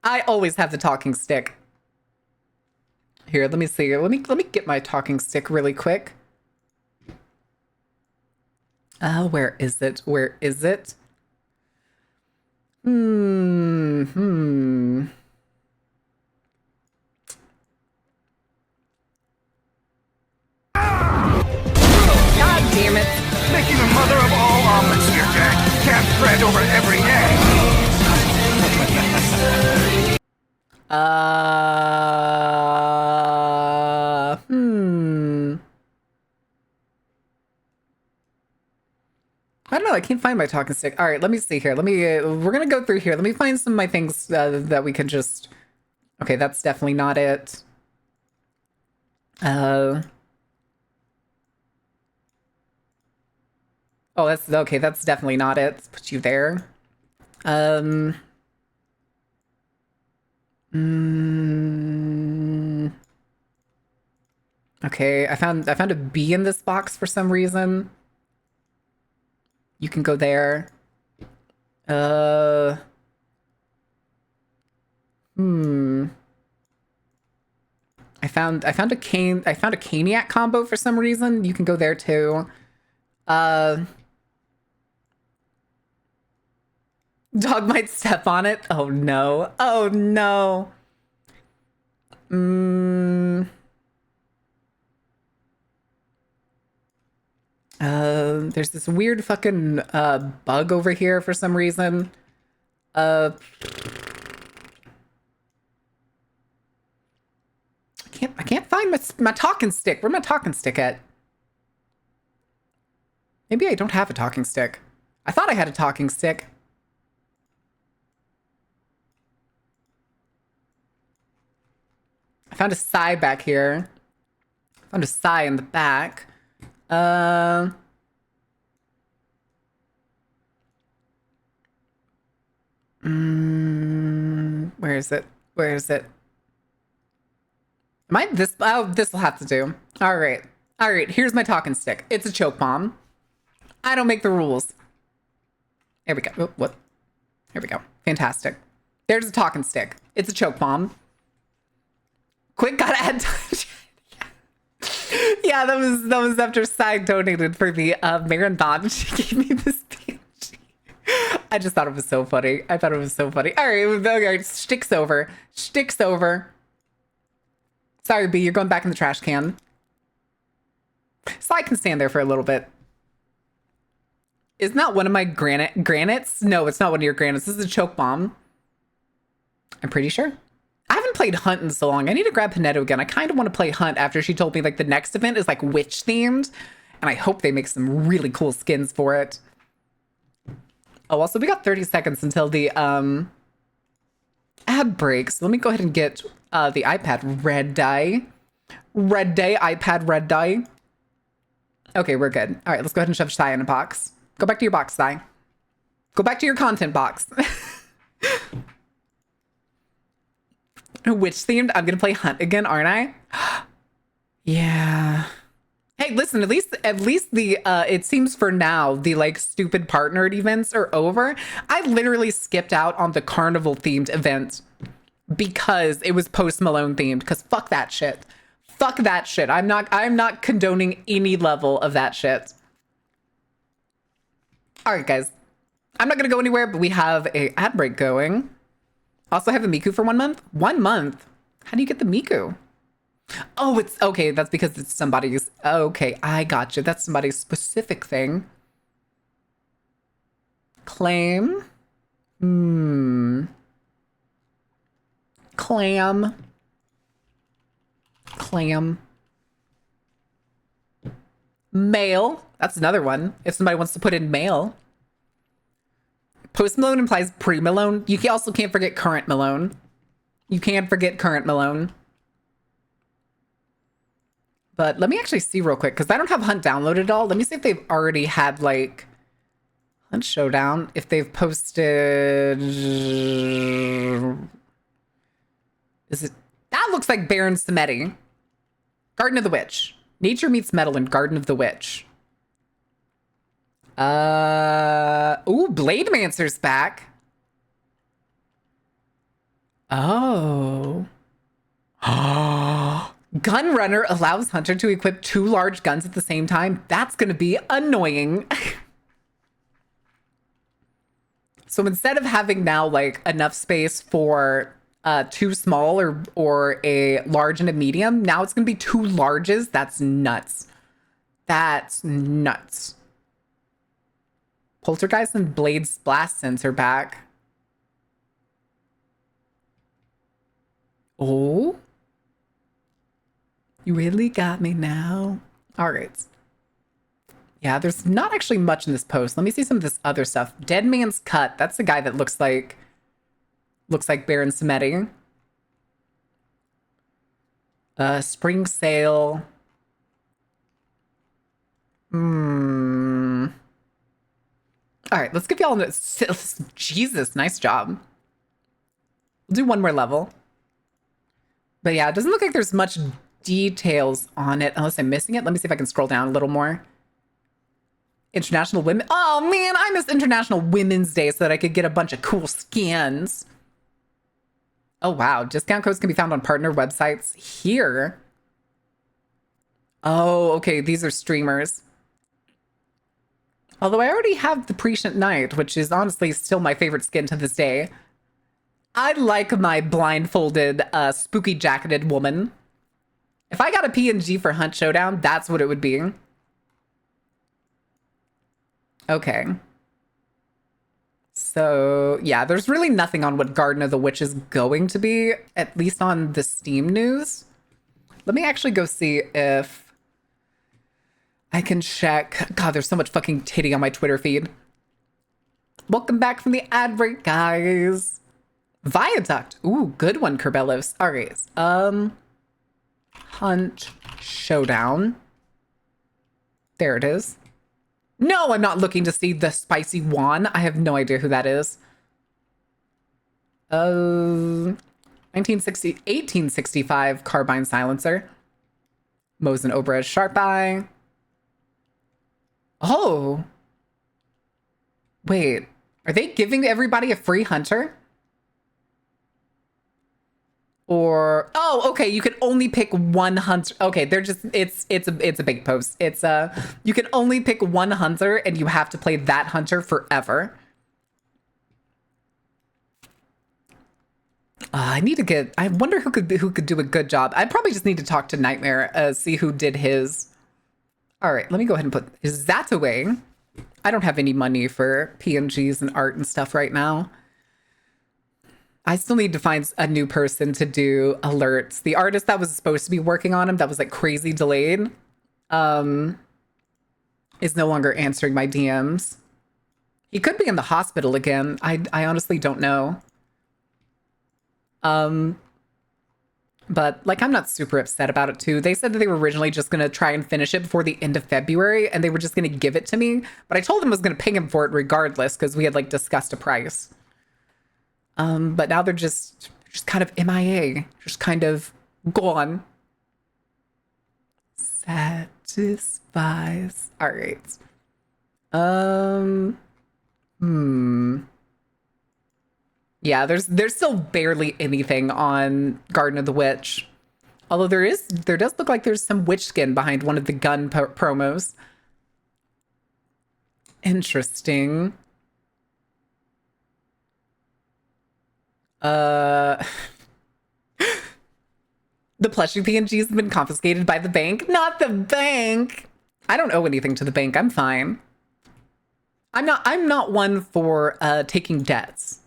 I always have the talking stick. Here, let me see. Let me get my talking stick really quick. Where is it? Where is it? God damn it. Making the mother of all omelets here, Jack. Cast bread over every egg. know. I can't find my talking stick. All right, let me see here. We're going to go through here. Let me find some of my things that we can just... Okay, that's definitely not it. Oh, that's okay. That's definitely not it. Let's put you there. Okay, I found a bee in this box for some reason. You can go there. I found a caniac combo for some reason. You can go there too. Dog might step on it. Oh no. Oh no. There's this weird fucking bug over here for some reason. I can't find my talking stick. Where's my talking stick at? Maybe I don't have a talking stick. I thought I had a talking stick. I found a sigh back here. Found a sigh in the back. Where is it? Where is it? Am I this? Oh, this will have to do. All right. All right. Here's my talking stick. It's a choke bomb. I don't make the rules. There we go. Oh, what? Here we go. Fantastic. There's a talking stick. It's a choke bomb. Quick, gotta add time. Yeah, that was after Sai donated for the marathon. She gave me this PNG. I just thought it was so funny. I thought it was so funny. All right, sticks over. Sticks over. Sorry, B, you're going back in the trash can. Sai can stand there for a little bit. Isn't that one of my granites? No, it's not one of your granites. This is a choke bomb. I'm pretty sure. I haven't played Hunt in so long. I need to grab Panetto again. I kind of want to play Hunt after she told me like the next event is like witch themed. And I hope they make some really cool skins for it. Oh, also we got 30 seconds until the ad break. So let me go ahead and get the iPad red dye. Red day, iPad red dye. Okay, we're good. All right, let's go ahead and shove Sai in a box. Go back to your box, Sai. Go back to your content box. Witch themed? I'm gonna play Hunt again, aren't I? Yeah. Hey, listen, at least the it seems for now the like stupid partnered events are over. I literally skipped out on the carnival themed event because it was Post Malone themed, because fuck that shit. Fuck that shit. I'm not condoning any level of that shit. All right, guys. I'm not gonna go anywhere, but we have a ad break going. Also have a Miku for 1 month? 1 month? How do you get the Miku? Oh, it's okay. That's because it's somebody's. Okay, I gotcha. That's somebody's specific thing. Claim. Clam. Clam. Mail. That's another one. If somebody wants to put in mail. Post Malone implies pre-Malone. You also can't forget current Malone. You can't forget current Malone. But let me actually see real quick, because I don't have Hunt downloaded at all. Let me see if they've already had, like, Hunt Showdown. If they've posted... Is it... That looks like Baron Samedi. Garden of the Witch. Nature meets Metal in Garden of the Witch. Ooh, Blademancer's back. Oh. Gunrunner allows Hunter to equip 2 large guns at the same time. That's gonna be annoying. So instead of having now like enough space for 2 small or a large and a medium, now it's gonna be 2 larges. That's nuts. That's nuts. Poltergeist and Blade's Blast Sense are back. Oh? You really got me now. All right. Yeah, there's not actually much in this post. Let me see some of this other stuff. Dead Man's Cut. That's the guy that looks like Baron Samedi. Spring Sale. All right, let's give y'all Jesus, nice job. We'll do one more level. But yeah, it doesn't look like there's much details on it unless I'm missing it. Let me see if I can scroll down a little more. International Women. Oh man, I miss International Women's Day so that I could get a bunch of cool skins. Oh wow, discount codes can be found on partner websites here. Oh, okay, these are streamers. Although I already have the Prescient Knight, which is honestly still my favorite skin to this day. I like my blindfolded, spooky jacketed woman. If I got a PNG for Hunt Showdown, that's what it would be. Okay. So, yeah, there's really nothing on what Garden of the Witch is going to be, at least on the Steam news. Let me actually go see if I can check. God, there's so much fucking titty on my Twitter feed. Welcome back from the ad break, guys. Viaduct. Ooh, good one, Kerbelos. All right. Hunt Showdown. There it is. No, I'm not looking to see the spicy Juan. I have no idea who that is. 1865 carbine silencer. Mosin Obrez Sharp Eye. Oh. Wait, are they giving everybody a free hunter? Or okay, you can only pick one hunter. Okay, they're just it's a big post. It's you can only pick one hunter and you have to play that hunter forever. I need to get. I wonder who could do a good job. I probably just need to talk to Nightmare, see who did his. All right, let me go ahead and put that away. I don't have any money for PNGs and art and stuff right now. I still need to find a new person to do alerts. The artist that was supposed to be working on him, that was like crazy delayed, is no longer answering my DMs. He could be in the hospital again. I honestly don't know. But like, I'm not super upset about it too. They said that they were originally just going to try and finish it before the end of February and they were just going to give it to me. But I told them I was going to pay him for it regardless because we had like discussed a price. But now they're just kind of MIA, just kind of gone. Satisfies. All right. Yeah, there's still barely anything on Garden of the Witch. Although there does look like there's some witch skin behind one of the gun promos. Interesting. The plushie PNGs have been confiscated by the bank. Not the bank. I don't owe anything to the bank. I'm fine. I'm not one for taking debts.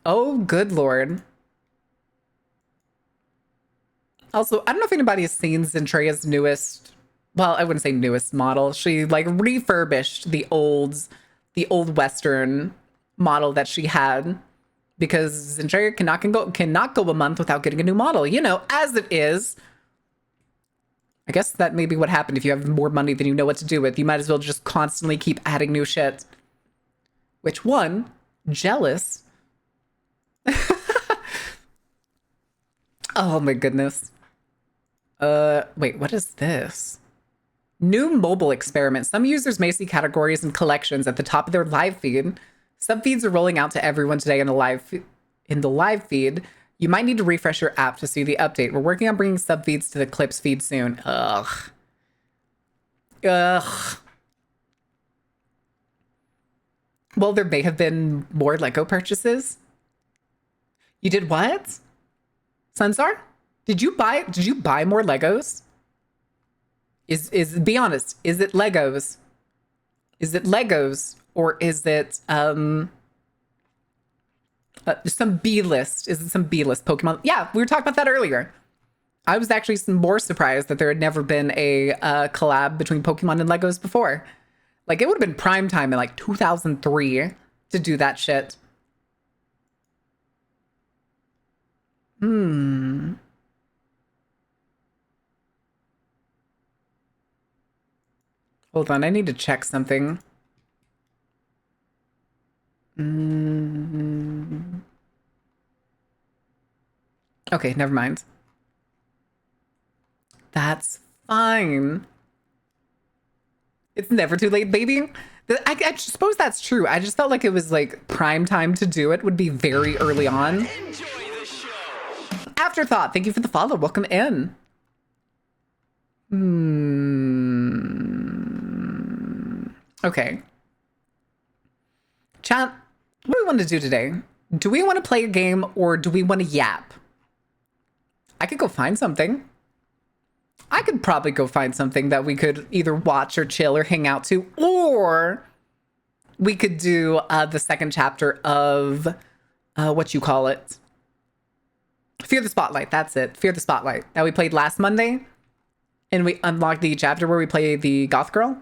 Oh, good Lord. Also, I don't know if anybody has seen Zentrea's newest, well, I wouldn't say newest model. She like refurbished the old Western model that she had because Zentrea cannot go a month without getting a new model, you know, as it is. I guess that may be what happened. If you have more money than you know what to do with, you might as well just constantly keep adding new shit. Which one? Jealous. Oh my goodness. Wait, what is this? New mobile experiment. Some users may see categories and collections at the top of their live feed. Subfeeds are rolling out to everyone today in the live feed. You might need to refresh your app to see the update. We're working on bringing subfeeds to the Clips feed soon. Ugh. Well, there may have been more Lego purchases. You did what? Sunsar? Did you buy more Legos? Be honest, is it Legos? Is it Legos or is it some B-list? Is it some B-list Pokemon? Yeah, we were talking about that earlier. I was actually more surprised that there had never been a collab between Pokemon and Legos before. Like, it would have been prime time in like 2003 to do that shit. Hold on, I need to check something. Okay, never mind. That's fine. It's never too late, baby. I suppose that's true. I just felt like it was like prime time to do it would be very early on. Afterthought, thank you for the follow. Welcome in. Okay. Chat, what do we want to do today? Do we want to play a game or do we want to yap? I could go find something. I could probably go find something that we could either watch or chill or hang out to, or we could do the second chapter of what you call it? Fear the Spotlight. That's it. Fear the Spotlight. That we played last Monday. And we unlocked the chapter where we play the goth girl.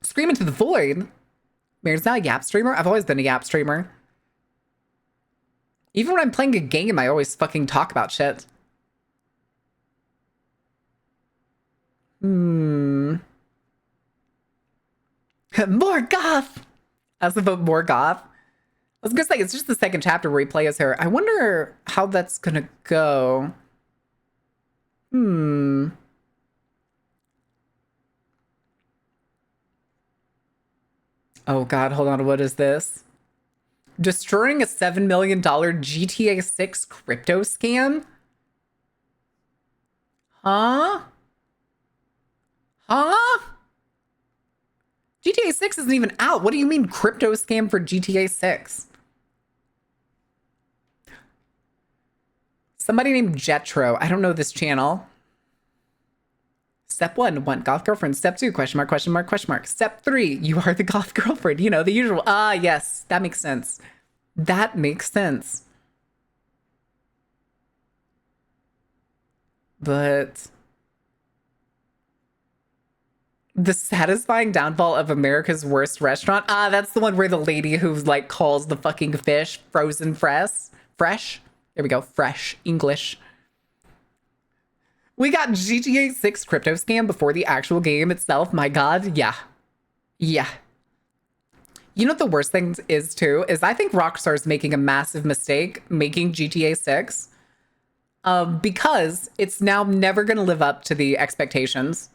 Scream into the void. Mary's not a yap streamer. I've always been a yap streamer. Even when I'm playing a game, I always fucking talk about shit. More goth. I was about more goth. I was gonna say, it's just the second chapter where we play as her. I wonder how that's gonna go. Oh god, hold on. What is this? Destroying a $7 million GTA 6 crypto scam? Huh? GTA 6 isn't even out. What do you mean crypto scam for GTA 6? Somebody named Jetro. I don't know this channel. Step 1, want goth girlfriend. Step 2, question mark, question mark, question mark. Step 3, you are the goth girlfriend. You know, the usual. Ah, yes, that makes sense. That makes sense. But the satisfying downfall of America's worst restaurant. Ah, that's the one where the lady who like calls the fucking fish frozen fresh. There we go. Fresh English. We got GTA 6 crypto scam before the actual game itself. My god, yeah. Yeah. You know what the worst thing is too? Is I think Rockstar's making a massive mistake making GTA 6. Because it's now never going to live up to the expectations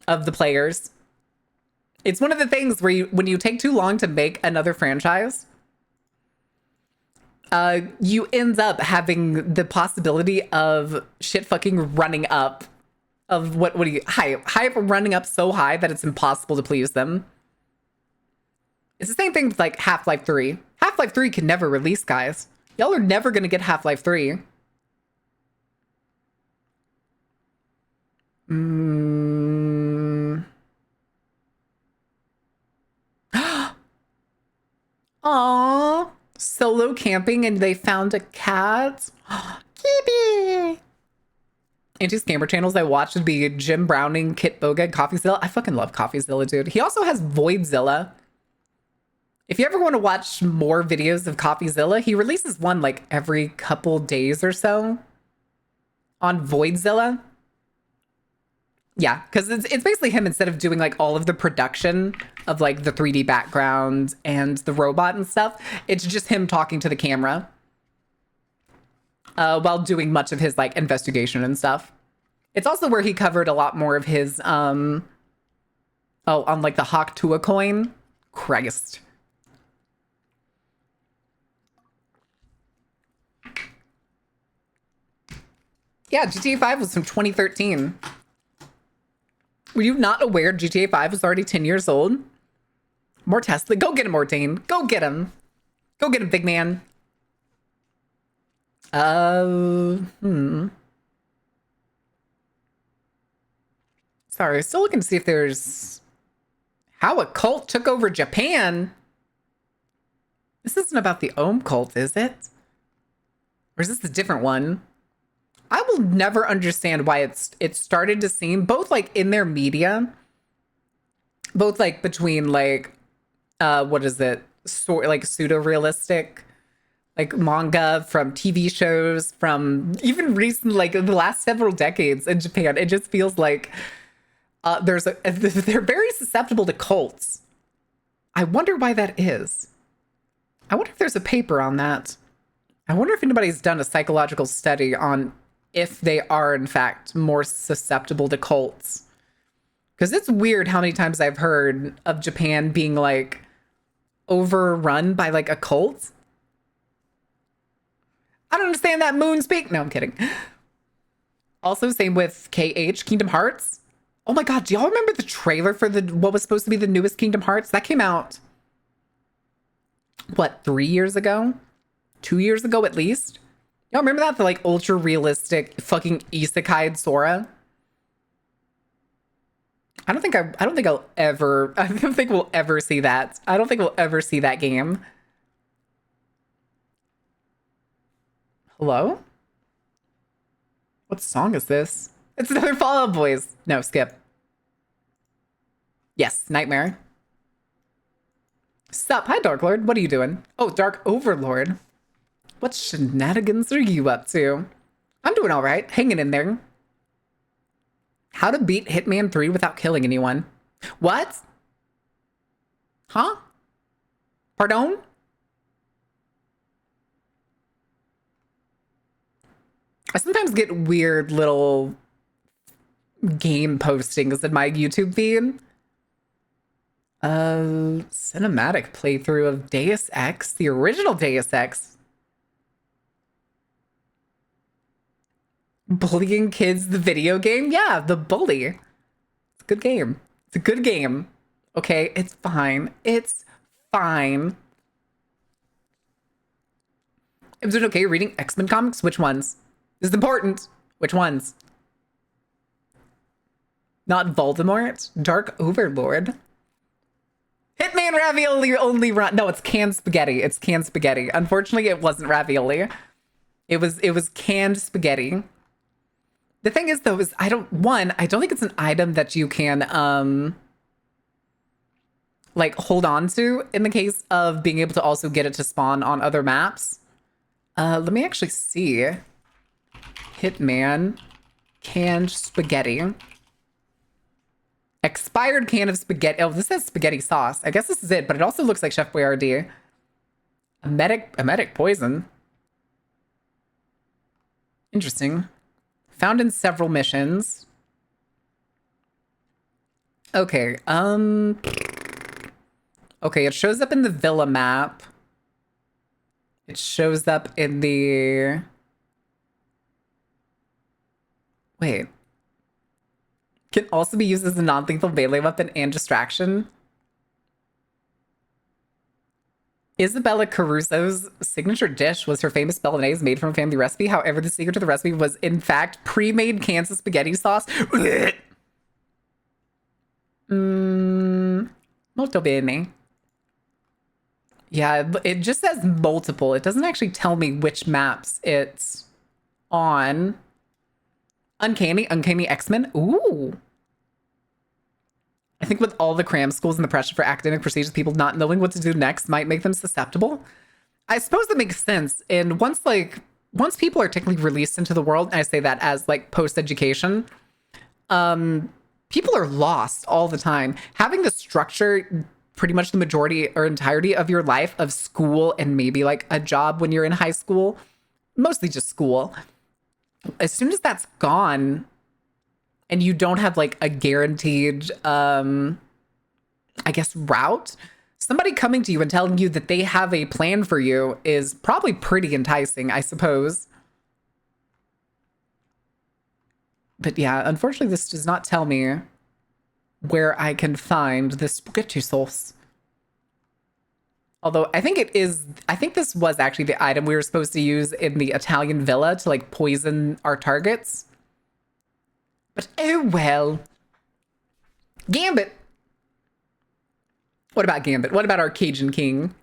of the players. It's one of the things where when you take too long to make another franchise, you end up having the possibility of shit fucking running up. Of what do you hype running up so high that it's impossible to please them. It's the same thing with like Half-Life 3. Half-Life 3 can never release, guys. Y'all are never gonna get Half-Life 3. Aww. Solo camping and they found a cat. Kitty. Anti-scammer channels I watched would be Jim Browning, Kit Boga, Coffeezilla. I fucking love Coffeezilla, dude. He also has Voidzilla. If you ever want to watch more videos of Coffeezilla, he releases one like every couple days or so on Voidzilla. Yeah, because it's basically him instead of doing like all of the production of like the 3D background and the robot and stuff. It's just him talking to the camera while doing much of his like investigation and stuff. It's also where he covered a lot more of his on like the Hawk Tua coin. Christ. Yeah, GTA 5 was from 2013. Were you not aware GTA 5 was already 10 years old? More Tesla. Go get him, Ordain. Go get him. Go get him, big man. Sorry, still looking to see if there's... How a cult took over Japan? This isn't about the Ohm cult, is it? Or is this a different one? I will never understand why it started to seem both like in their media, both like between like what is it? Like pseudo realistic like manga from TV shows from even recent like the last several decades in Japan. It just feels like they're very susceptible to cults. I wonder why that is. I wonder if there's a paper on that. I wonder if anybody's done a psychological study on if they are in fact more susceptible to cults. Because it's weird how many times I've heard of Japan being like overrun by like a cult. I don't understand that moon speak. No, I'm kidding. Also, same with KH, Kingdom Hearts. Oh my god, do y'all remember the trailer for the what was supposed to be the newest Kingdom Hearts? That came out, what, 3 years ago? 2 years ago at least? Y'all remember that? The like ultra realistic fucking isekai Sora? I don't think I'll ever I don't think we'll ever see that. I don't think we'll ever see that game. Hello? What song is this? It's another Fall Out Boys. No, skip. Yes, Nightmare. Sup? Hi, Dark Lord. What are you doing? Oh, Dark Overlord. What shenanigans are you up to? I'm doing all right. Hanging in there. How to beat Hitman 3 without killing anyone. What? Huh? Pardon? I sometimes get weird little game postings in my YouTube feed. Cinematic playthrough of Deus Ex, the original Deus Ex. Bullying kids, the video game? Yeah, The Bully. It's a good game. It's a good game. Okay, it's fine. It's fine. Is it okay reading X-Men comics? Which ones? This is important. Which ones? Not Voldemort? Dark Overlord? Hitman Ravioli only run. No, it's canned spaghetti. It's canned spaghetti. Unfortunately, it wasn't ravioli. It was canned spaghetti. The thing is, though, is I don't think it's an item that you can like hold on to in the case of being able to also get it to spawn on other maps. Let me actually see. Hitman canned spaghetti. Expired can of spaghetti. Oh, this says spaghetti sauce. I guess this is it, but it also looks like Chef Boyardee. Emetic poison. Interesting. Found in several missions. Okay, okay, it shows up in the villa map. It shows up in the... Wait. Can also be used as a non-lethal melee weapon and distraction. Isabella Caruso's signature dish was her famous bolognese made from a family recipe. However, the secret to the recipe was, in fact, pre-made cans of spaghetti sauce. Molto bene. Yeah, it just says multiple. It doesn't actually tell me which maps it's on. Uncanny X-Men. Ooh. I think with all the cram schools and the pressure for academic procedures, people not knowing what to do next might make them susceptible. I suppose that makes sense. And once people are technically released into the world, and I say that as like post-education, people are lost all the time. Having the structure pretty much the majority or entirety of your life of school and maybe like a job when you're in high school, mostly just school. As soon as that's gone and you don't have like a guaranteed, I guess, route, somebody coming to you and telling you that they have a plan for you is probably pretty enticing, I suppose. But yeah, unfortunately, this does not tell me where I can find the spaghetti sauce. Although I think this was actually the item we were supposed to use in the Italian villa to like poison our targets. But oh well. Gambit. What about Gambit? What about our Cajun King?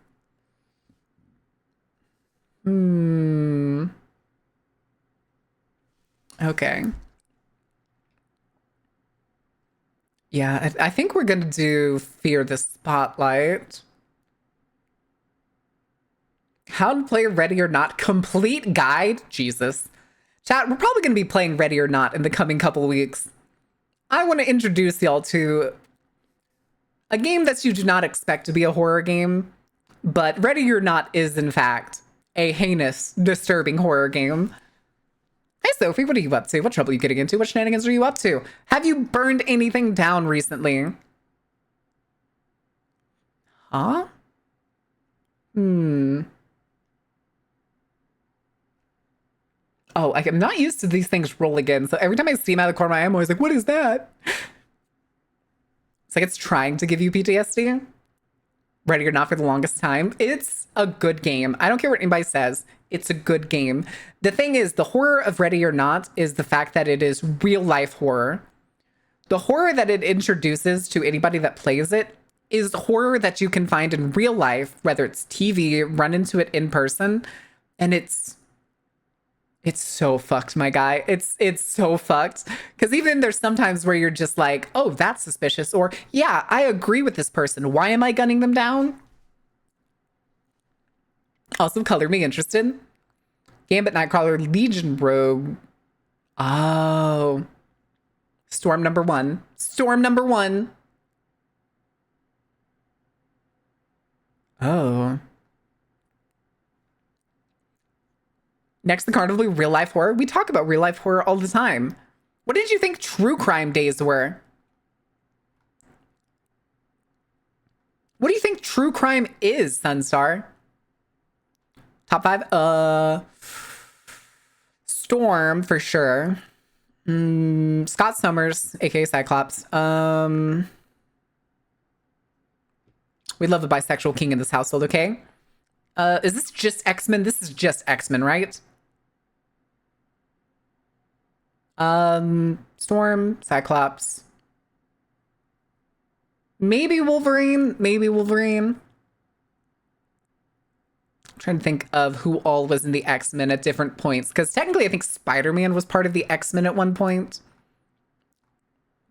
Okay. Yeah, I think we're gonna do Fear the Spotlight. How to play Ready or Not complete guide. Jesus. Chat, we're probably gonna be playing Ready or Not in the coming couple weeks. I want to introduce y'all to a game that you do not expect to be a horror game, but Ready or Not is, in fact, a heinous, disturbing horror game. Hey, Sophie, what are you up to? What trouble are you getting into? What shenanigans are you up to? Have you burned anything down recently? Huh? Hmm. Oh, I'm not used to these things rolling in, so every time I see them out of the corner of my eye, I'm always like, what is that? It's like it's trying to give you PTSD. Ready or Not for the longest time. It's a good game. I don't care what anybody says. It's a good game. The thing is, the horror of Ready or Not is the fact that it is real life horror. The horror that it introduces to anybody that plays it is horror that you can find in real life, whether it's TV, run into it in person, and it's so fucked, my guy. It's so fucked. Because even there's sometimes where you're just like, oh, that's suspicious. Or, yeah, I agree with this person. Why am I gunning them down? Also, color me interested. Gambit, Nightcrawler, Legion, Rogue. Oh. Storm number one. Storm number one. Oh. Next, the Carnival real life horror. We talk about real life horror all the time. What did you think true crime days were? What do you think true crime is, Sunstar? Top 5? Storm, for sure. Scott Summers, aka Cyclops. We love a bisexual king in this household, okay? Is this just X-Men? This is just X-Men, right? Storm, Cyclops. Maybe Wolverine. Maybe Wolverine. I'm trying to think of who all was in the X-Men at different points. Because technically, I think Spider-Man was part of the X-Men at one point.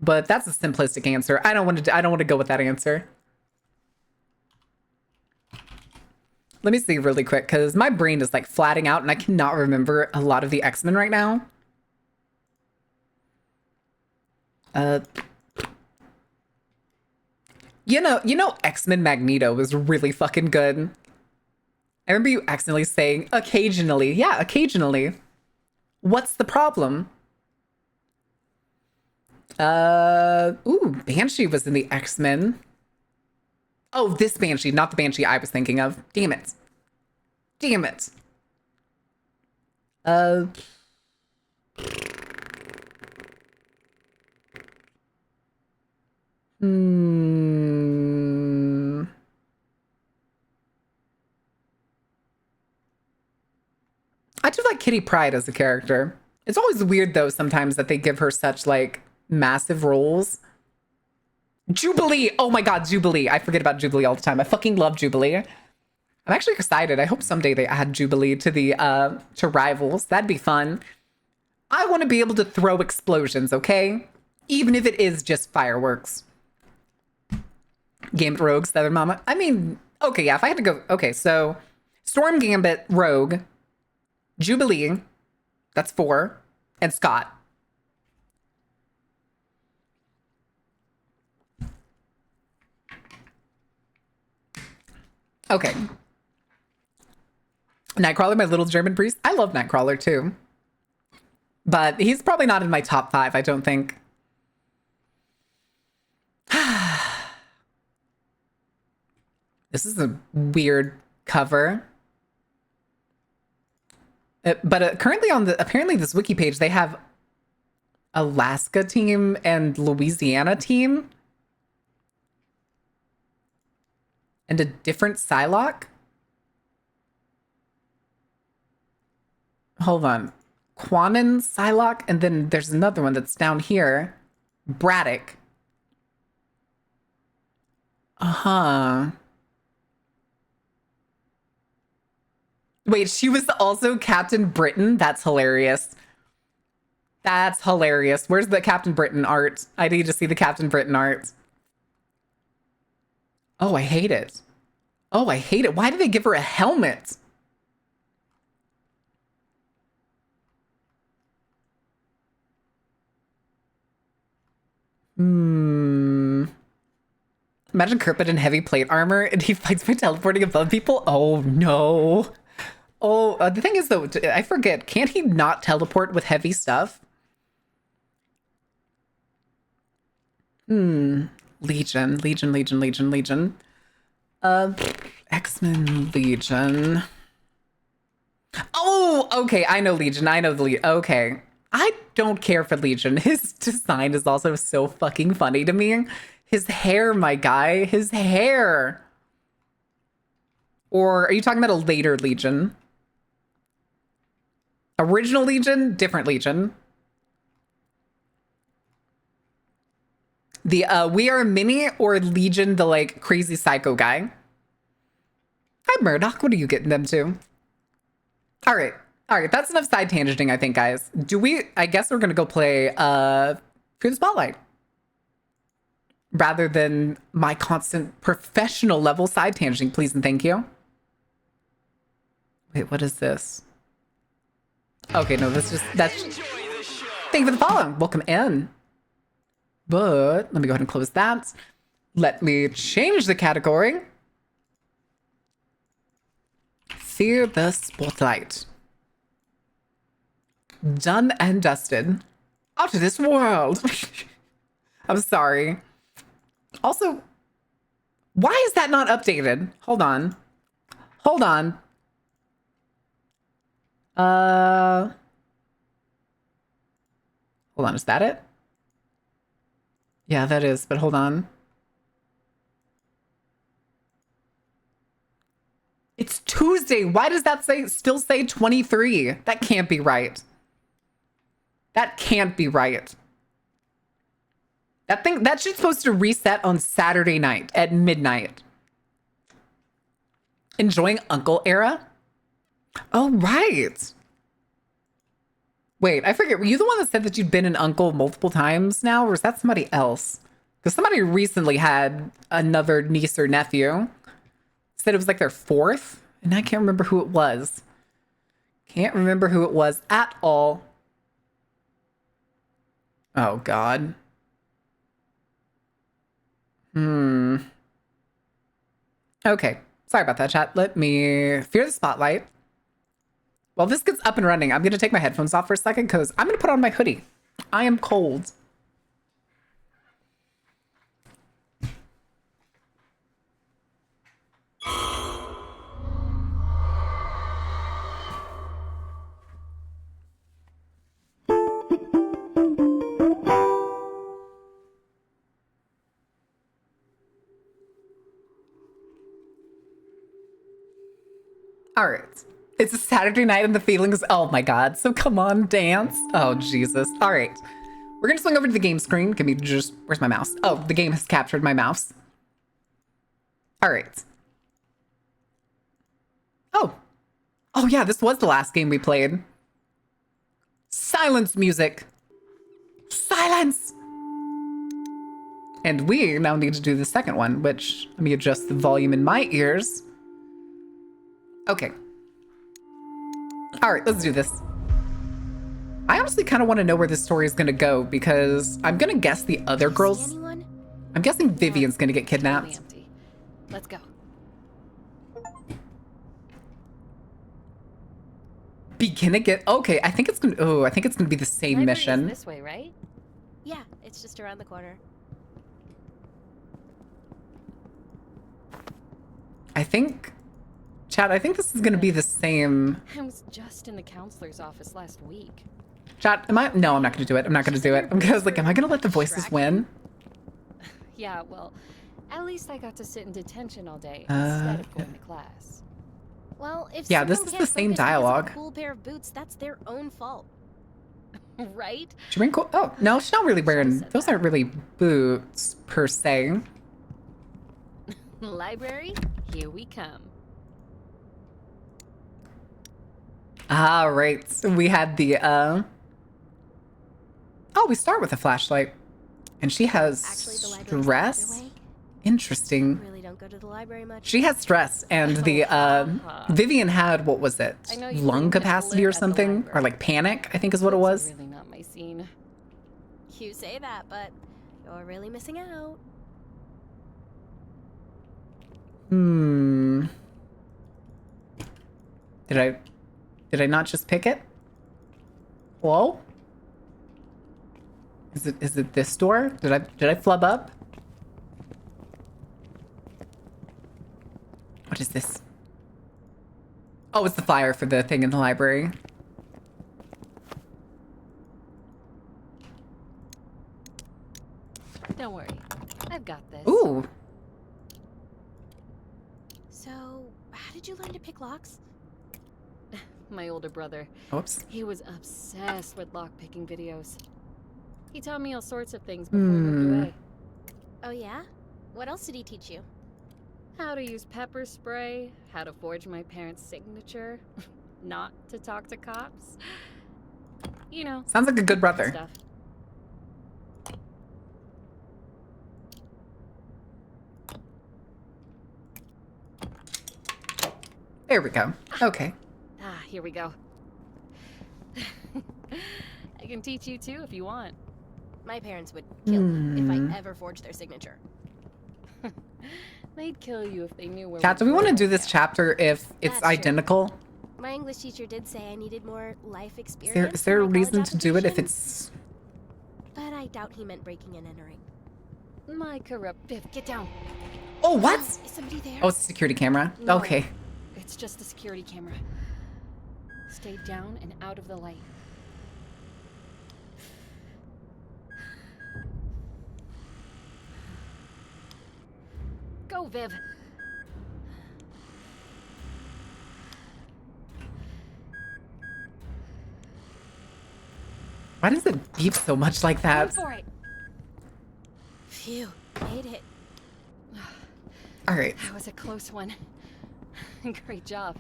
But that's a simplistic answer. I don't want to go with that answer. Let me see really quick, because my brain is like flatting out and I cannot remember a lot of the X-Men right now. You know, X-Men Magneto was really fucking good. I remember you accidentally saying occasionally. Yeah, occasionally. What's the problem? Ooh, Banshee was in the X-Men. Oh, this Banshee, not the Banshee I was thinking of. Damn it. Damn it. I do like Kitty Pryde as a character. It's always weird though sometimes that they give her such like massive roles. Jubilee. Oh my god, Jubilee. I forget about Jubilee all the time. I fucking love Jubilee. I'm actually excited. I hope someday they add Jubilee to the to Rivals. That'd be fun. I want to be able to throw explosions, okay? Even if it is just fireworks. Gambit, Rogue, Southern Mama. I mean, okay, yeah, if I had to go, okay, so Storm, Gambit, Rogue, Jubilee, that's 4, and Scott. Okay. Nightcrawler, my little German priest. I love Nightcrawler too. But he's probably not in my top 5, I don't think. This is a weird cover. But currently on the, apparently this wiki page, they have Alaska team and Louisiana team. And a different Psylocke. Hold on. Quanon, Psylocke, and then there's another one that's down here. Braddock. Uh-huh. Wait, she was also Captain Britain? That's hilarious. That's hilarious. Where's the Captain Britain art? I need to see the Captain Britain art. Oh, I hate it. Oh, I hate it. Why did they give her a helmet? Imagine Kirpit in heavy plate armor and he fights by teleporting above people. Oh, no. Oh, the thing is, though, I forget. Can't he not teleport with heavy stuff? Legion. X-Men Legion. Oh, okay. I know Legion. I know the Legion. Okay. I don't care for Legion. His design is also so fucking funny to me. His hair, my guy. His hair. Or are you talking about a later Legion? Original Legion? Different Legion. The We Are Mini or Legion, the like crazy psycho guy? Hi, Murdoch. What are you getting them to? All right. All right. That's enough side tangenting, I think, guys. I guess we're going to go play Fear the Spotlight. Rather than my constant professional level side tangenting, please and thank you. Wait, what is this? Okay, no, that's. Thank you for the follow. Welcome in. But let me go ahead and close that. Let me change the category. Fear the Spotlight. Done and dusted. Out of this world. I'm sorry. Also, why is that not updated? Hold on. Hold on. Hold on, is that it? Yeah, that is, but hold on. It's Tuesday. Why does that still say 23? That can't be right. That can't be right. That shit's supposed to reset on Saturday night at midnight. Enjoying Uncle era? Oh, right. Wait, I forget. Were you the one that said that you'd been an uncle multiple times now? Or is that somebody else? Because somebody recently had another niece or nephew. Said it was like their fourth. And I can't remember who it was. Can't remember who it was at all. Oh, God. Okay. Sorry about that, chat. Let me fear the spotlight. While this gets up and running, I'm going to take my headphones off for a second because I'm going to put on my hoodie. I am cold. All right. It's a Saturday night and the feelings. Oh my God. So come on, dance. Oh, Jesus. All right. We're going to swing over to the game screen. Give me just, where's my mouse? Oh, the game has captured my mouse. All right. Oh. Oh yeah, this was the last game we played. Silence music. Silence. And we now need to do the second one, which let me adjust the volume in my ears. Okay. All right, let's do this. I honestly kind of want to know where this story is going to go because I'm going to guess the other girls. I'm guessing Vivian's going to get kidnapped. Let's go. Begin again. Okay, I think it's going to. Oh, I think it's going to be the same mission. This way, right? Yeah, it's just around the corner. I think. Chat, I think this is going to be the same. I was just in the counselor's office last week. Chat, am I? No, I'm not going to do it. I'm not going to do it. I was like, am I going to let the voices win? Yeah, well, at least I got to sit in detention all day instead of going to class. Well, if yeah, this is the same dialogue. A cool pair of boots, that's their own fault, right? She wearing cool? Oh no, she's not really wearing. Those aren't really boots per se. Library, here we come. All right, so we had the Oh, we start with a flashlight. And she has Actually, the library's the stress? other way. Interesting. Really don't go to the library much. She has stress, and the Vivian had, what was it? I know you Lung wouldn't capacity live or at the something? Or library. like panic, I think is what it was. It's really not my scene. You say that, but you're really missing out. Hmm. Did I not just pick it? Hello? Is it this door? Did I flub up? What is this? Oh, it's the flyer for the thing in the library. Don't worry. I've got this. Ooh. So, how did you learn to pick locks? My older brother. Oops. He was obsessed with lockpicking videos. He taught me all sorts of things before he moved away. Oh yeah? What else did he teach you? How to use pepper spray, how to forge my parents' signature, not to talk to cops. You know. Sounds like a good brother. Stuff. There we go. Okay. Ah, here we go. I can teach you too if you want. My parents would kill me if I ever forged their signature. They'd kill you if they knew where. Kat, do we want to do this chapter if it's That's true. identical? My English teacher did say I needed more life experience. Is there a for my reason college to do it if application, it's... But I doubt he meant breaking and entering. My corrupt Biff, get down. Oh, what? Is somebody there? Oh, it's a security camera. No. Okay. It's just the security camera. Stay down and out of the light. Go, Viv. Why does it beep so much like Go that? for it. Phew, made it. All right. That was a close one. Great job.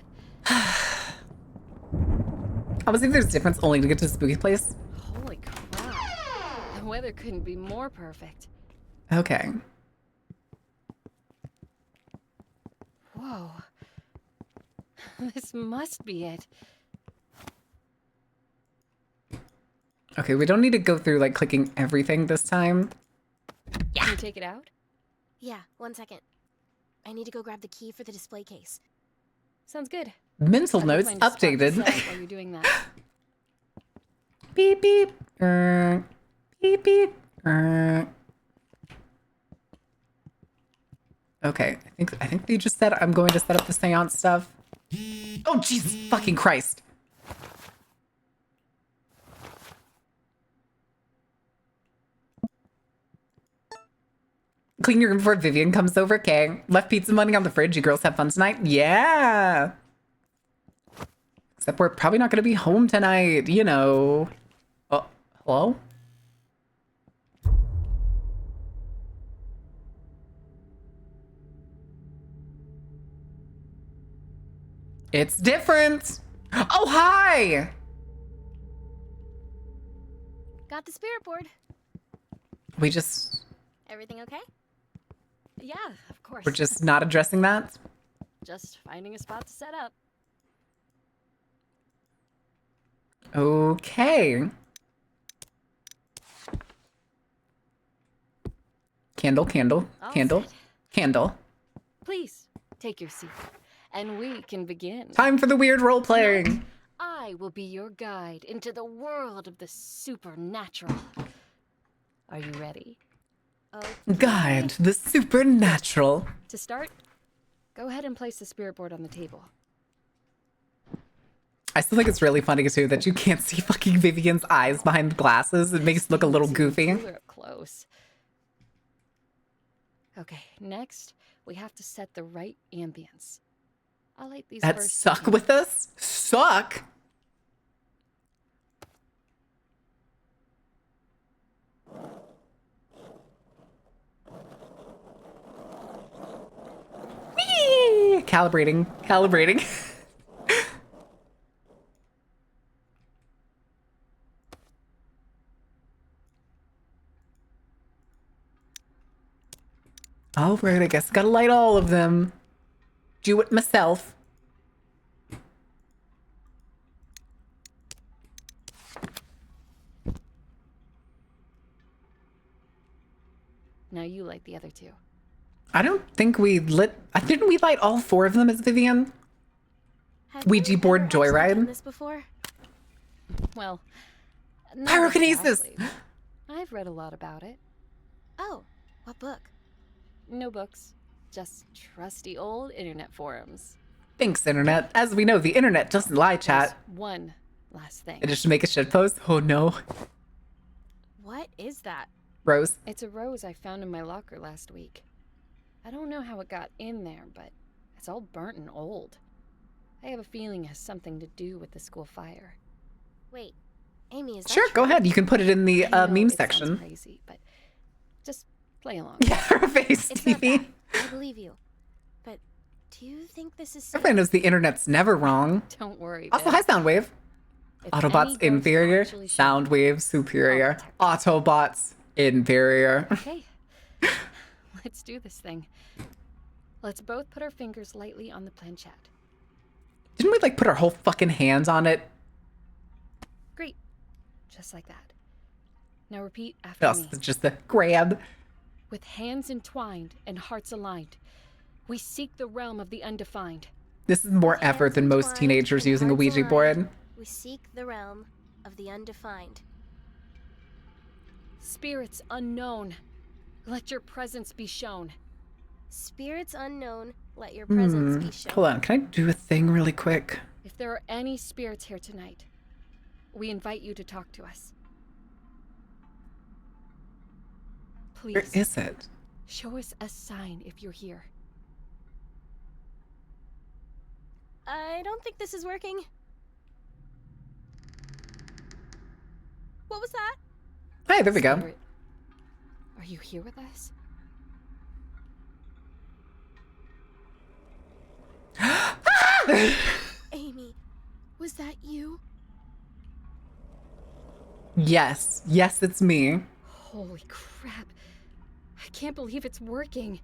Obviously, there's difference only to get to Spooky Place. Holy crap. The weather couldn't be more perfect. Okay. Whoa. This must be it. Okay, we don't need to go through like clicking everything this time. Can you take it out? Yeah, 1 second. I need to go grab the key for the display case. Sounds good. Mental I can notes find a spot to updated. set while you're doing that. Beep beep. Beep beep. Okay, I think they just said I'm going to set up the seance stuff. Oh Jesus fucking Christ. Clean your room before Vivian comes over, okay? Left pizza money on the fridge. You girls have fun tonight? Yeah. Except we're probably not going to be home tonight, you know. Oh, hello? It's different. Oh, hi. Got the spirit board. We just, Everything okay? Yeah, of course. we're just not addressing that. Just finding a spot to set up. Okay. Candle, candle, All candle, set. candle. Please, take your seat. And we can begin. Time for the weird role playing. I will be your guide into the world of the supernatural. Are you ready? Guide the supernatural. To start, go ahead and place the spirit board on the table. I still think it's really funny too that you can't see fucking Vivian's eyes behind the glasses. It makes it look a little goofy. Cooler up close. Okay, next we have to set the right ambience. I'll light these That first suck two with us? Suck? Whee! Calibrating, calibrating. All right, I guess gotta light all of them. Do it myself. Now you light the other two. I don't think we lit. Didn't we light all 4 of them as Vivian? Have Ouija you board ever actually joyride? done this before? Well, not Pyrokinesis! exactly. I've read a lot about it. Oh, what book? No books, just trusty old internet forums. Thanks, internet. As we know, the internet doesn't lie, chat. There's one last thing. And just to make a shit post? Oh no. What is that? Rose. It's a rose I found in my locker last week. I don't know how it got in there, but it's all burnt and old. I have a feeling it has something to do with the school fire. Wait, Amy, is that Sure, true? go ahead. You can put it in the I know meme it sounds section. crazy, but just play along. Yeah, her face, It's not TV. that. I believe you. But do you think this is safe? Everybody knows the internet's never wrong. Don't worry. Also, Viv. hi, Soundwave. If Autobots any ghost inferior, actually show up- Soundwave superior, I'll protect Autobots inferior. Okay, let's do this thing. Let's both put our fingers lightly on the planchette. Didn't we like put our whole fucking hands on it? Great. Just like that. Now repeat after Else me. it's just the grab. With hands entwined and hearts aligned, we seek the realm of the undefined. This is more With effort hands than most entwined teenagers and using a hearts Ouija aligned, board. We seek the realm of the undefined. Spirits unknown, let your presence be shown. Spirits unknown, let your presence be shown. Hold on, can I do a thing really quick? If there are any spirits here tonight, we invite you to talk to us. Where Please, is it? show us a sign if you're here. I don't think this is working. What was that? Hey, there we go. Spirit, are you here with us? Amy, was that you? Yes, yes, it's me. Holy crap. I can't believe it's working.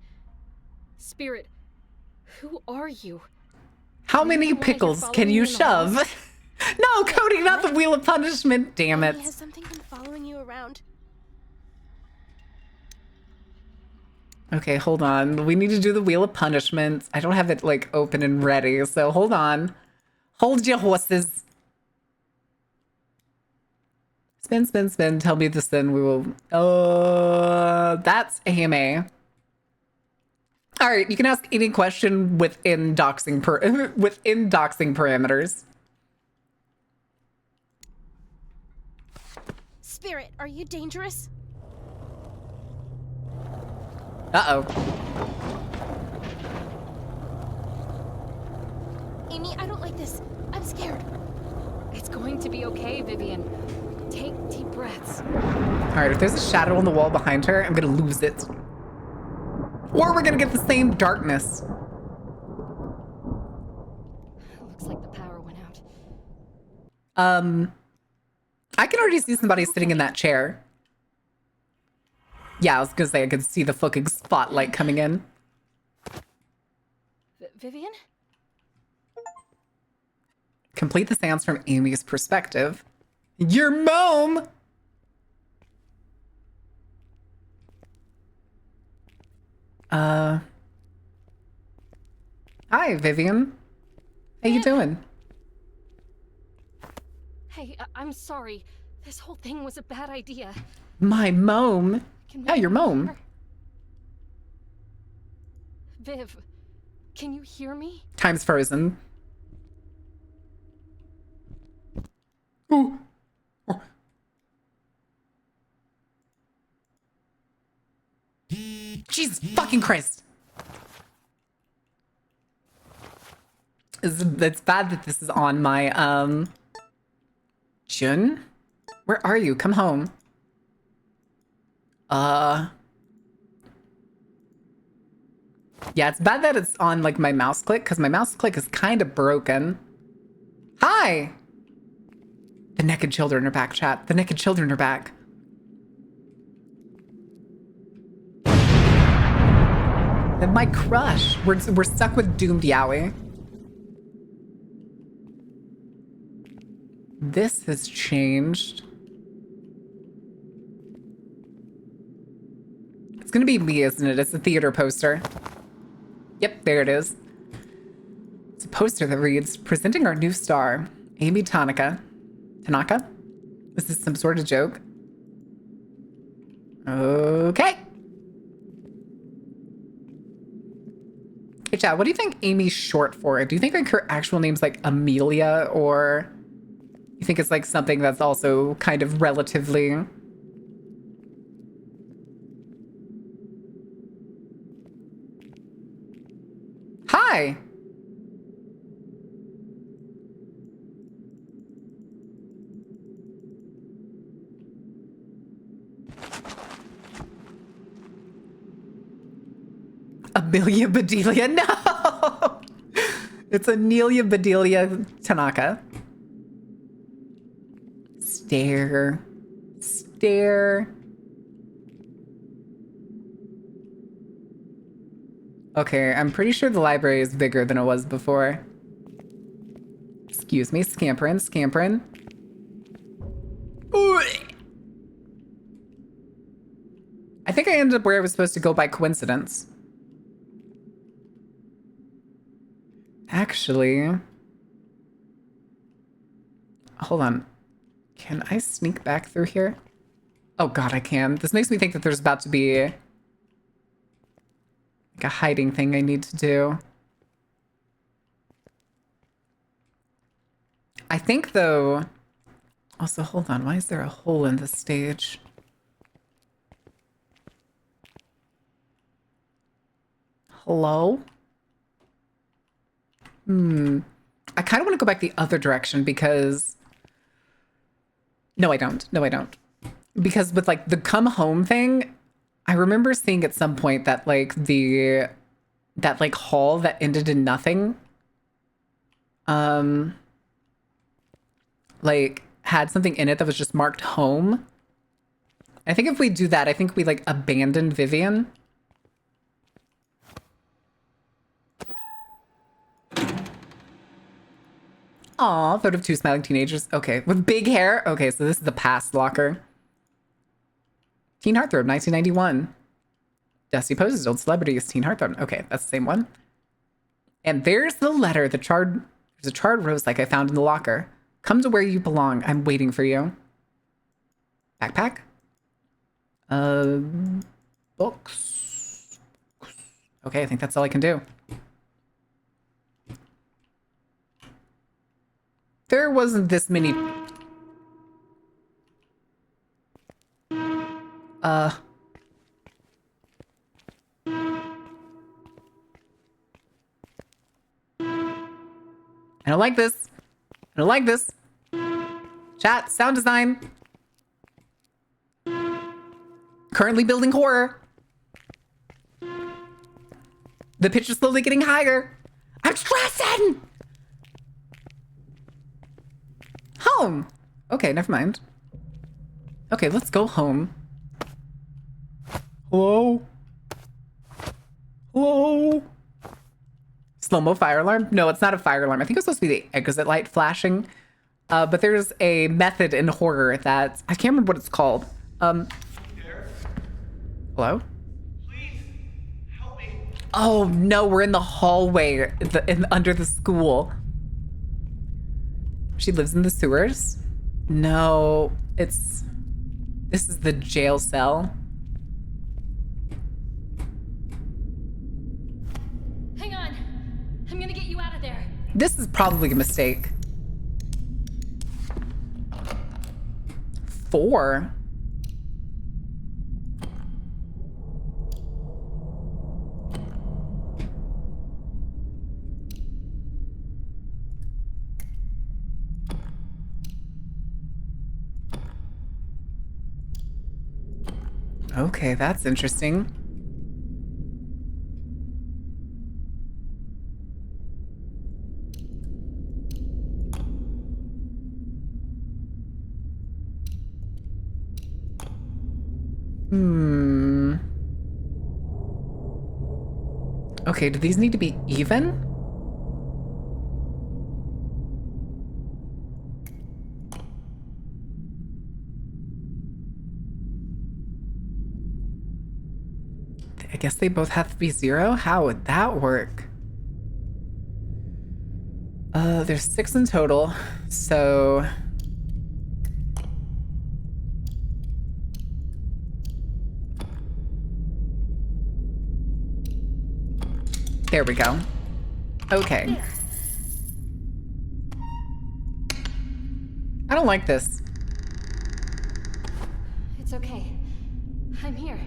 Spirit, who are you? How You many the one you're pickles can following you in the shove? halls? No, Cody, not the wheel of punishment. Damn it. Amy, has something been following you around? Okay, hold on. We need to do the wheel of punishment. I don't have it like open and ready, so hold on. Hold your horses. Spin, spin, spin. Tell me the spin. We will. That's AMA. All right, you can ask any question within doxing within doxing parameters. Spirit, are you dangerous? Uh-oh. Amy, I don't like this. I'm scared. It's going to be okay, Vivian. Take deep breaths. All right, if there's a shadow on the wall behind her, I'm gonna lose it. Or we're gonna get the same darkness. Looks like the power went out. I can already see somebody sitting in that chair. Yeah, I was gonna say I could see the fucking spotlight coming in. Vivian? Complete the sounds from Amy's perspective. Your mom! Hi, Vivian. How you doing? Hey, I'm sorry. This whole thing was a bad idea. My mom. Can Yeah, we your move mom. her? Viv, can you hear me? Time's frozen. Ooh. Jesus fucking Christ. It's bad that this is on my, Jun? Where are you? Come home. Yeah, it's bad that it's on, like, my mouse click, because my mouse click is kind of broken. Hi! The naked children are back, chat. The naked children are back. My crush. We're stuck with doomed Yowie. This has changed. It's gonna be me, isn't it? It's a theater poster. Yep, there it is. It's a poster that reads, presenting our new star, Amy Tanaka. Tanaka? Is this some sort of joke? Okay. Hey, Chad, what do you think Amy's short for? Do you think like her actual name's like Amelia, or you think it's like something that's also kind of relatively... Hi! Amelia Bedelia? No! It's Amelia Bedelia Tanaka. Stare. Stare. Okay, I'm pretty sure the library is bigger than it was before. Excuse me, scampering, scampering. Ooh. I think I ended up where I was supposed to go by coincidence. Actually, hold on. Can I sneak back through here? Oh god, I can. This makes me think that there's about to be like a hiding thing I need to do. I think though... Also, hold on. Why is there a hole in this stage? Hello? I kind of want to go back the other direction because... No, I don't. No, I don't. Because with like the come home thing, I remember seeing at some point that like that like hall that ended in nothing, like had something in it that was just marked home. I think if we do that, I think we like abandon Vivian. Aw, photo of two smiling teenagers. Okay, with big hair. Okay, so this is the past locker. Teen Heartthrob, 1991. Dusty poses, old celebrities, Teen Heartthrob. Okay, that's the same one. And there's the letter, there's a charred rose like I found in the locker. Come to where you belong. I'm waiting for you. Backpack? Books. Okay, I think that's all I can do. There wasn't this many... I don't like this. I don't like this. Chat, sound design. Currently building horror. The pitch is slowly getting higher. I'm stressing! Home. Okay, never mind. Okay, let's go home. Hello? Hello? Slow-mo fire alarm? No, it's not a fire alarm. I think it's supposed to be the exit light flashing. But there's a method in horror that... I can't remember what it's called. Hello? Please, help me. Oh, no, we're in the hallway under the school. She lives in the sewers? No, it's... This is the jail cell. Hang on. I'm gonna get you out of there. This is probably a mistake. 4? Okay, that's interesting. Okay, do these need to be even? I guess they both have to be 0? How would that work? There's 6 in total, so... There we go. Okay. I don't like this. It's okay. I'm here.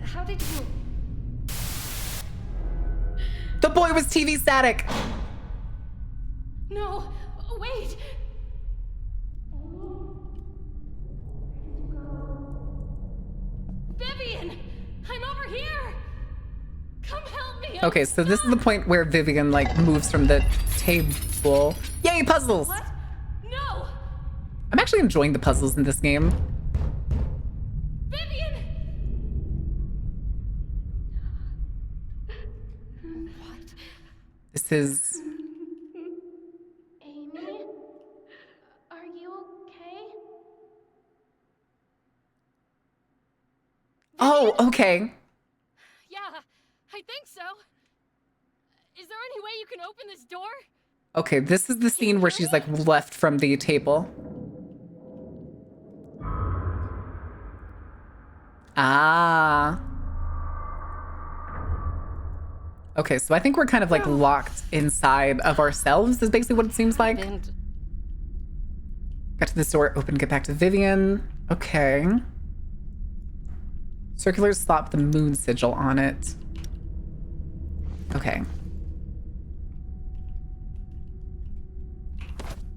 How did you... The boy was TV static! No! Wait! Vivian! I'm over here! Come help me! Okay, so this is the point where Vivian, like, moves from the table. Yay, puzzles! What? No! I'm actually enjoying the puzzles in this game. Vivian! What? This is... Amy? Are you okay? Oh, okay. Yeah, I think so. Is there any way you can open this door? Okay, this is the scene where she's, like, left from the table. Ah. Okay, so I think we're kind of, like, locked inside of ourselves, is basically what it seems like. And Got to this door, open, get back to Vivian. Okay. Circular slot with the moon sigil on it. Okay.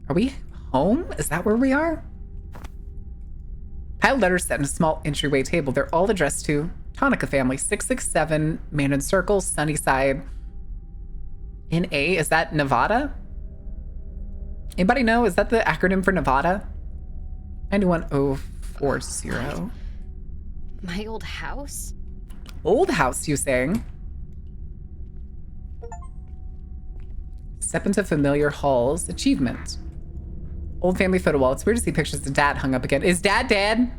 Are we home? Is that where we are? Pile letters set in a small entryway table. They're all addressed to Tonica family, 667, Mandan Circle, Sunnyside. In A, is that Nevada? Anybody know? Is that the acronym for Nevada? 91040. my old house? Old house, you saying? Step into familiar halls. Achievement. Old family photo wall. It's weird to see pictures of Dad hung up again. Is Dad dead?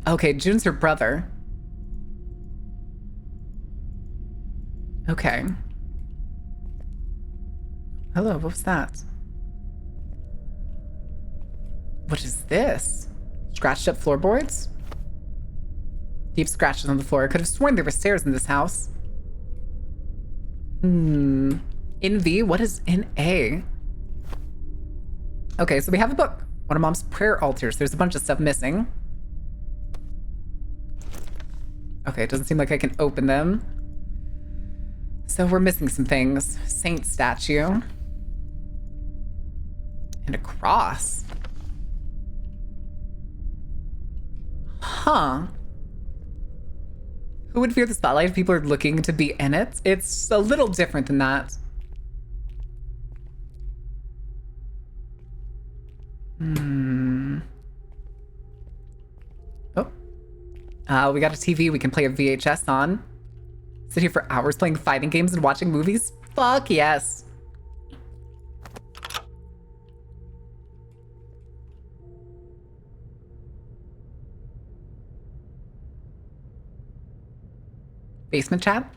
Okay, June's her brother. Okay. Hello, what was that? What is this? Scratched up floorboards? Deep scratches on the floor. I could have sworn there were stairs in this house. In V, what is in A? Okay, so we have a book. One of Mom's prayer altars. There's a bunch of stuff missing. Okay, it doesn't seem like I can open them. So we're missing some things. Saint statue. And a cross. Huh. Who would fear the spotlight if people are looking to be in it? It's a little different than that. Oh. We got a TV we can play a VHS on. Sit here for hours playing fighting games and watching movies? Fuck yes. Basement chat?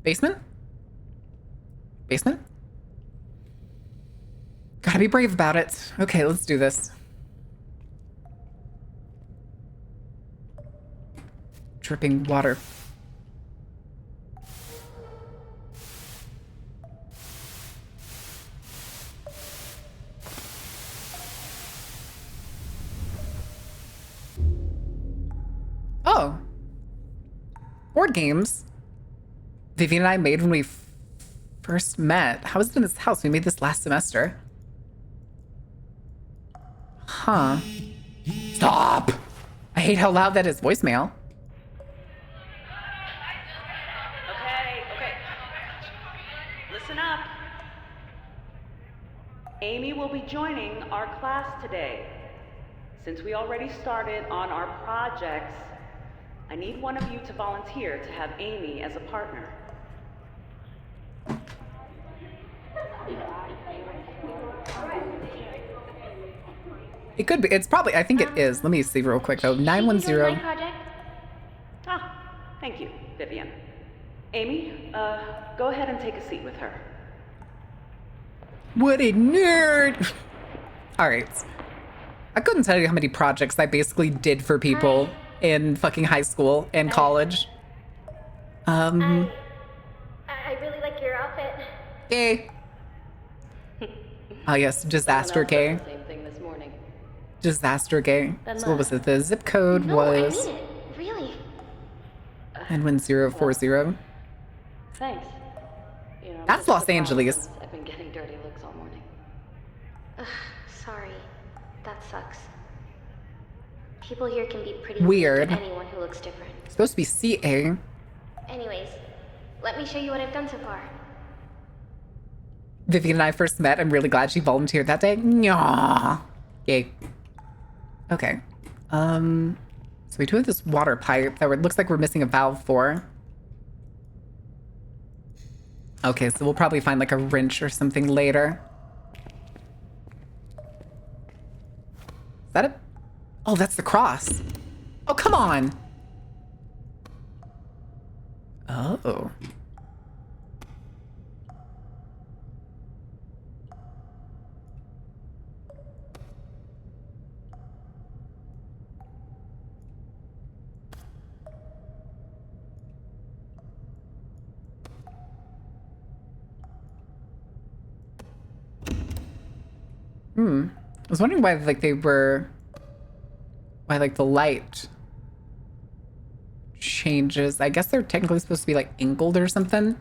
Basement? Basement? Gotta be brave about it. Okay, let's do this. Dripping water. Oh. Board games. Vivian and I made when we first met. How is it in this house? We made this last semester. Huh. Stop! I hate how loud that is. Voicemail. Okay. Listen up. Amy will be joining our class today. Since we already started on our projects, I need one of you to volunteer to have Amy as a partner. It could be. It's probably, I think it is. Let me see real quick though. She's doing my 910. project. Ah, thank you, Vivian. Amy, go ahead and take a seat with her. What a nerd. All right. I couldn't tell you how many projects I basically did for people in fucking high school and college. I really like your outfit. Gay. Oh yes, disaster gay. Same thing this morning. Disaster gay. So what was it? The zip code No, was I mean it. Really. 91040. Thanks. You know, That's just the Los Angeles. problems. I've been getting dirty looks all morning. Ugh, sorry. That sucks. People here can be pretty Weird. mean to anyone who looks different. Supposed to be CA. Anyways, let me show you what I've done so far. Vivian and I first met. I'm really glad she volunteered that day. Nyah. Yay. Okay. So we do have this water pipe that it looks like we're missing a valve for. Okay, so we'll probably find like a wrench or something later. Is that it? Oh, that's the cross. Oh, come on. Oh. I was wondering why, like, why, like, the light changes. I guess they're technically supposed to be, like, angled or something.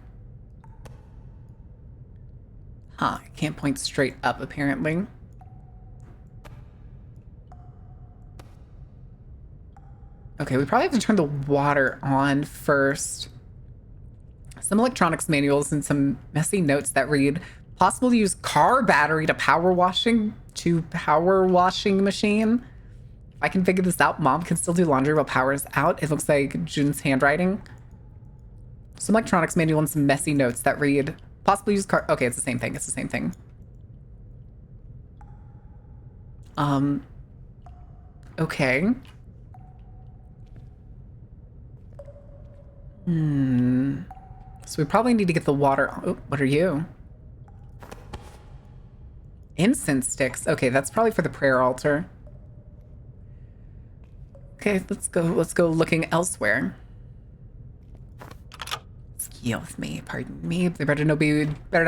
Huh, I can't point straight up, apparently. Okay, we probably have to turn the water on first. Some electronics manuals and some messy notes that read, possible to use car battery to power washing machine. If I can figure this out, mom can still do laundry while power's out. It looks like June's handwriting. Some electronics manual and some messy notes that read, possibly use car. Okay, it's the same thing. It's the same thing. Okay. So we probably need to get the water. Oh, what are you? Incense sticks. Okay, that's probably for the prayer altar. Okay, let's go looking elsewhere. Excuse me, pardon me. There better not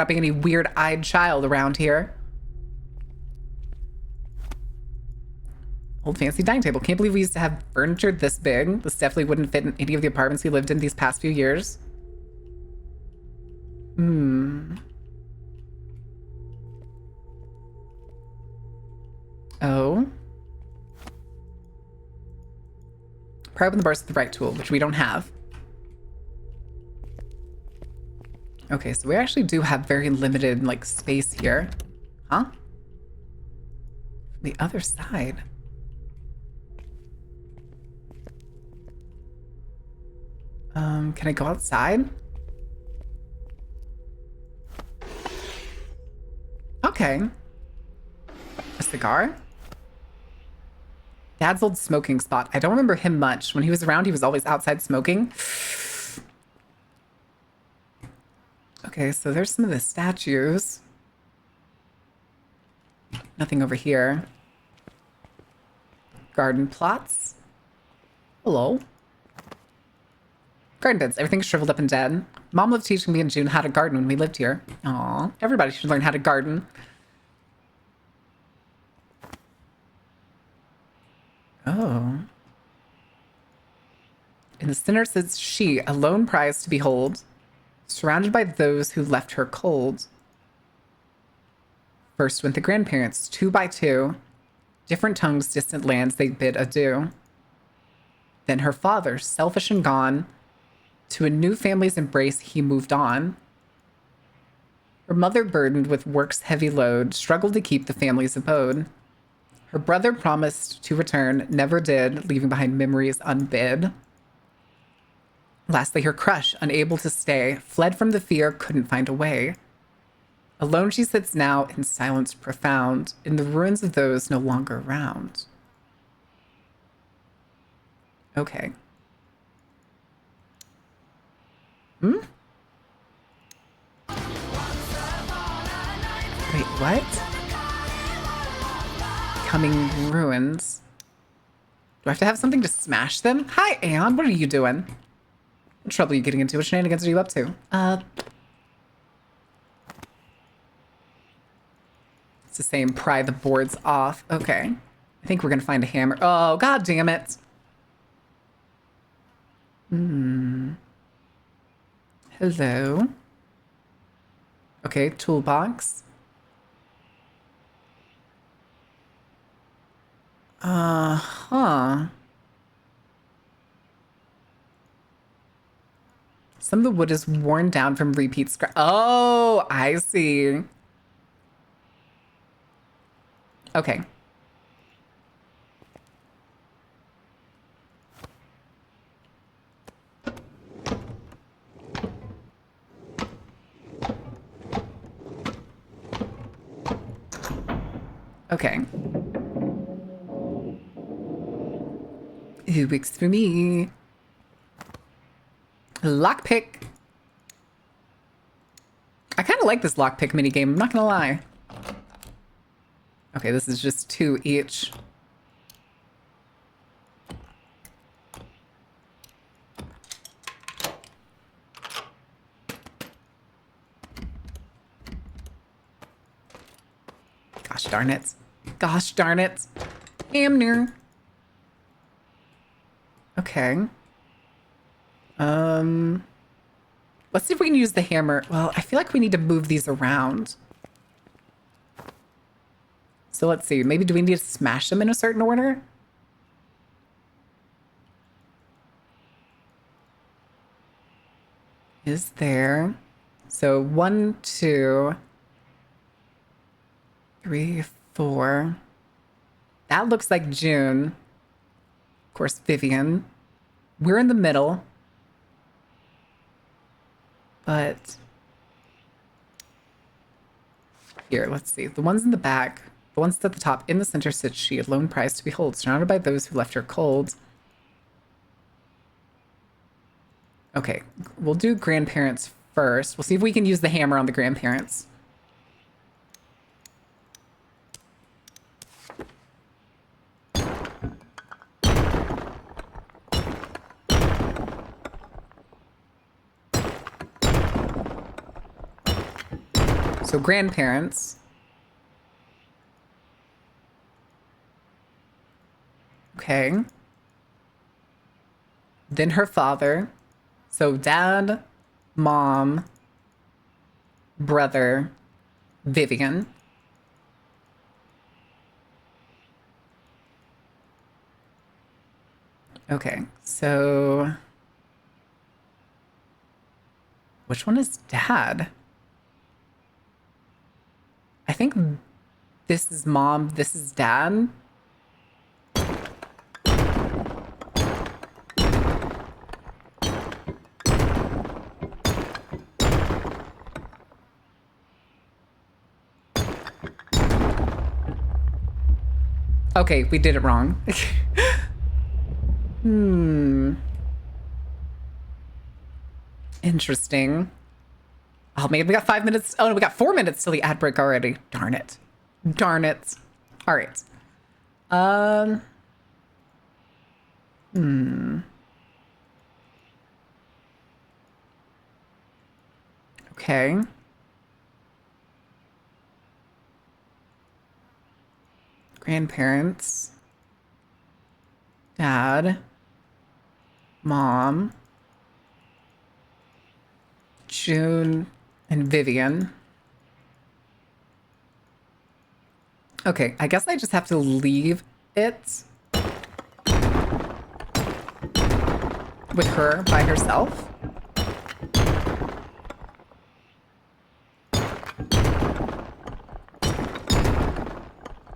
be any weird-eyed child around here. Old fancy dining table. Can't believe we used to have furniture this big. This definitely wouldn't fit in any of the apartments we lived in these past few years. Oh. Pry open the bars with the right tool, which we don't have. Okay, so we actually do have very limited, like, space here. Huh? The other side. Can I go outside? Okay. A cigar? Dad's old smoking spot. I don't remember him much. When he was around, he was always outside smoking. Okay, so there's some of the statues. Nothing over here. Garden plots. Hello. Garden beds. Everything's shriveled up and dead. Mom loved teaching me and June how to garden when we lived here. Aw, everybody should learn how to garden. Oh. In the center sits she, a lone prize to behold, surrounded by those who left her cold. First went the grandparents, 2 by 2, different tongues, distant lands, they bid adieu. Then her father, selfish and gone, to a new family's embrace he moved on. Her mother, burdened with work's heavy load, struggled to keep the family's abode. Her brother promised to return, never did, leaving behind memories unbid. Lastly, her crush, unable to stay, fled from the fear, couldn't find a way. Alone she sits now in silence profound, in the ruins of those no longer around. Okay. Hmm? Wait, what? Coming ruins. Do I have to have something to smash them? Hi, Aeon. What are you doing? What trouble are you getting into? What shenanigans are you up to? It's the same. Pry the boards off. Okay. I think we're gonna find a hammer. Oh, god damn it. Hello. Okay, toolbox. Uh-huh. Some of the wood is worn down from repeat scrap. Oh, I see. Okay. Okay. Who works for me? Lockpick. I kind of like this lockpick minigame, I'm not gonna lie. Okay, this is just 2 each. Gosh darn it. Gosh darn it. Damn near. Okay. Let's see if we can use the hammer. Well, I feel like we need to move these around. So let's see. Maybe do we need to smash them in a certain order? Is there? So 1, 2, 3, 4. That looks like June. Of course, Vivian. We're in the middle. But here, let's see. The ones in the back, the ones at the top, in the center sits she, a lone prize to behold, surrounded by those who left her cold. Okay, we'll do grandparents first. We'll see if we can use the hammer on the grandparents. So grandparents. Okay. Then her father. So dad, mom, brother, Vivian. Okay, so which one is dad? I think this is mom, this is dad. Okay, we did it wrong. Interesting. Oh man, we got 5 minutes. Oh no, we got 4 minutes till the ad break already. Darn it. Darn it. All right. Okay. Grandparents. Dad. Mom. June and Vivian. Okay, I guess I just have to leave it with her by herself.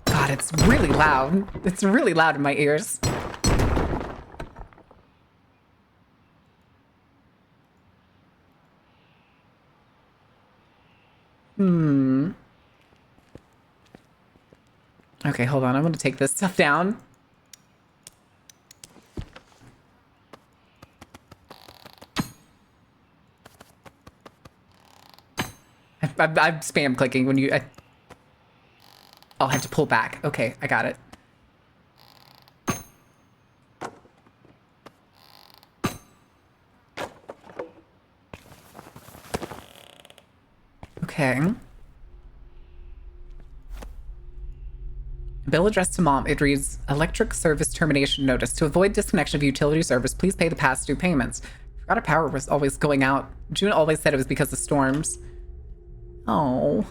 God, it's really loud. It's really loud in my ears. Okay, hold on. I'm going to take this stuff down. I'm spam clicking when you... I'll have to pull back. Okay, I got it. Okay. Bill addressed to mom. It reads, electric service termination notice. To avoid disconnection of utility service, please pay the past due payments. Forgot our power was always going out. June always said it was because of storms. Oh.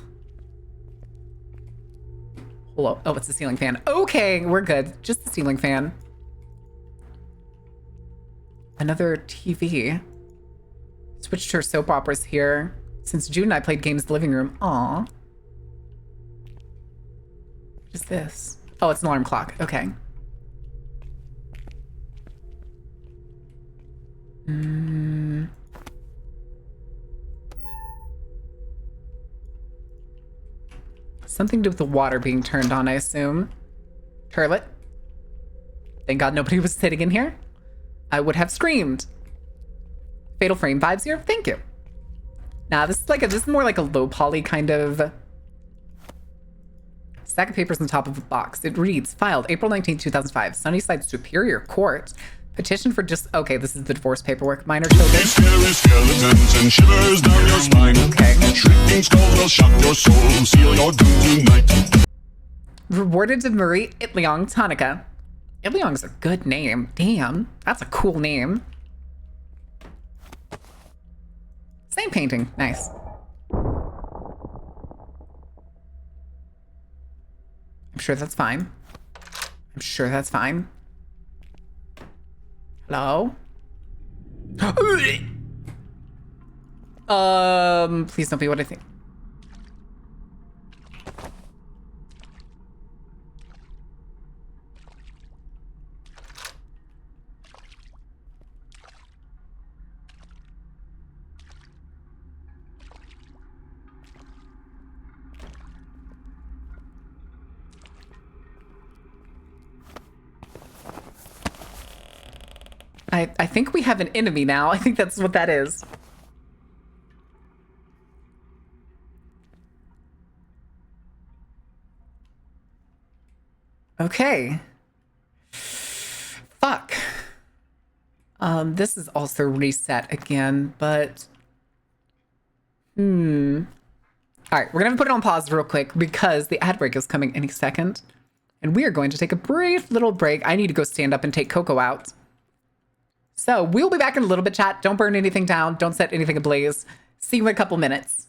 Hold on. Oh, it's the ceiling fan. Okay, we're good. Just the ceiling fan. Another TV. Switched her soap operas here. Since June and I played games in the living room. Aw. What is this? Oh, it's an alarm clock. Okay. Something to do with the water being turned on, I assume. Turlet. Thank God nobody was sitting in here. I would have screamed. Fatal Frame vibes here. Thank you. Nah, this is more like a low poly kind of stack of papers on the top of a box. It reads, filed April 19th, 2005, Sunnyside Superior Court. Petition for just... Okay, this is the divorce paperwork. Minor children. Scary skeletons and shivers down your spine. Okay. Shrieking skulls will shock your soul, seal your doom tonight. Rewarded to Marie Itliong Tonica. Itliong's a good name. Damn, that's a cool name. Same painting. Nice. I'm sure that's fine. I'm sure that's fine. Hello? Please don't be what I think. I think we have an enemy now. I think that's what that is. Okay. Fuck. This is also reset again, but... All right, we're gonna put it on pause real quick because the ad break is coming any second. And we are going to take a brief little break. I need to go stand up and take Coco out. So we'll be back in a little bit, chat. Don't burn anything down. Don't set anything ablaze. See you in a couple minutes.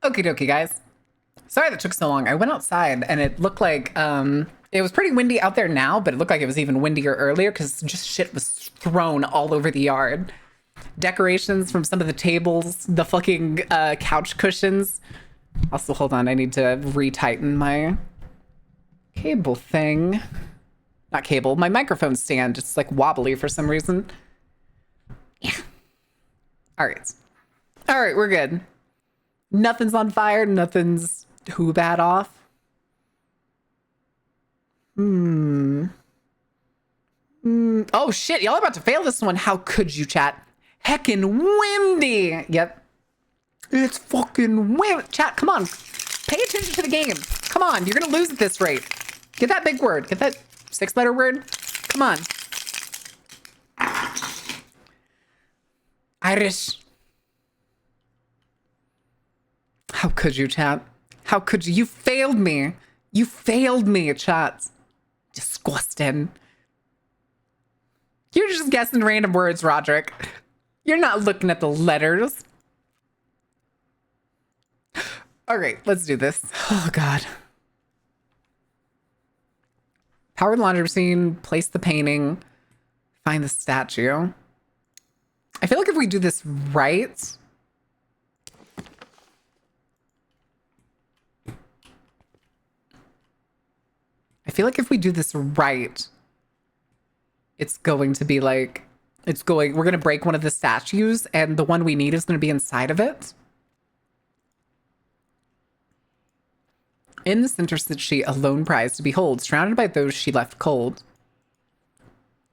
Okie dokie, guys. Sorry that took so long. I went outside and it looked like it was pretty windy out there now, but it looked like it was even windier earlier because just shit was thrown all over the yard. Decorations from some of the tables, the fucking couch cushions. Also, hold on, I need to retighten my cable thing. Not cable, my microphone stand. It's like wobbly for some reason. Yeah. All right. All right, we're good. Nothing's on fire. Nothing's too bad off. Oh shit, y'all are about to fail this one. How could you, chat? Heckin' windy. Yep. It's fucking windy. Chat, come on. Pay attention to the game. Come on, you're gonna lose at this rate. Get that big word. Get that 6-letter word. Come on. Irish. How could you, chat? How could you? You failed me. You failed me, chat. Disgusting. You're just guessing random words, Roderick. You're not looking at the letters. All right, let's do this. Oh, God. Power the laundry machine, place the painting, find the statue. I feel like if we do this right... I feel like if we do this right, it's going to be like, we're going to break one of the statues and the one we need is going to be inside of it. In the center sits she, a lone prize to behold, surrounded by those she left cold.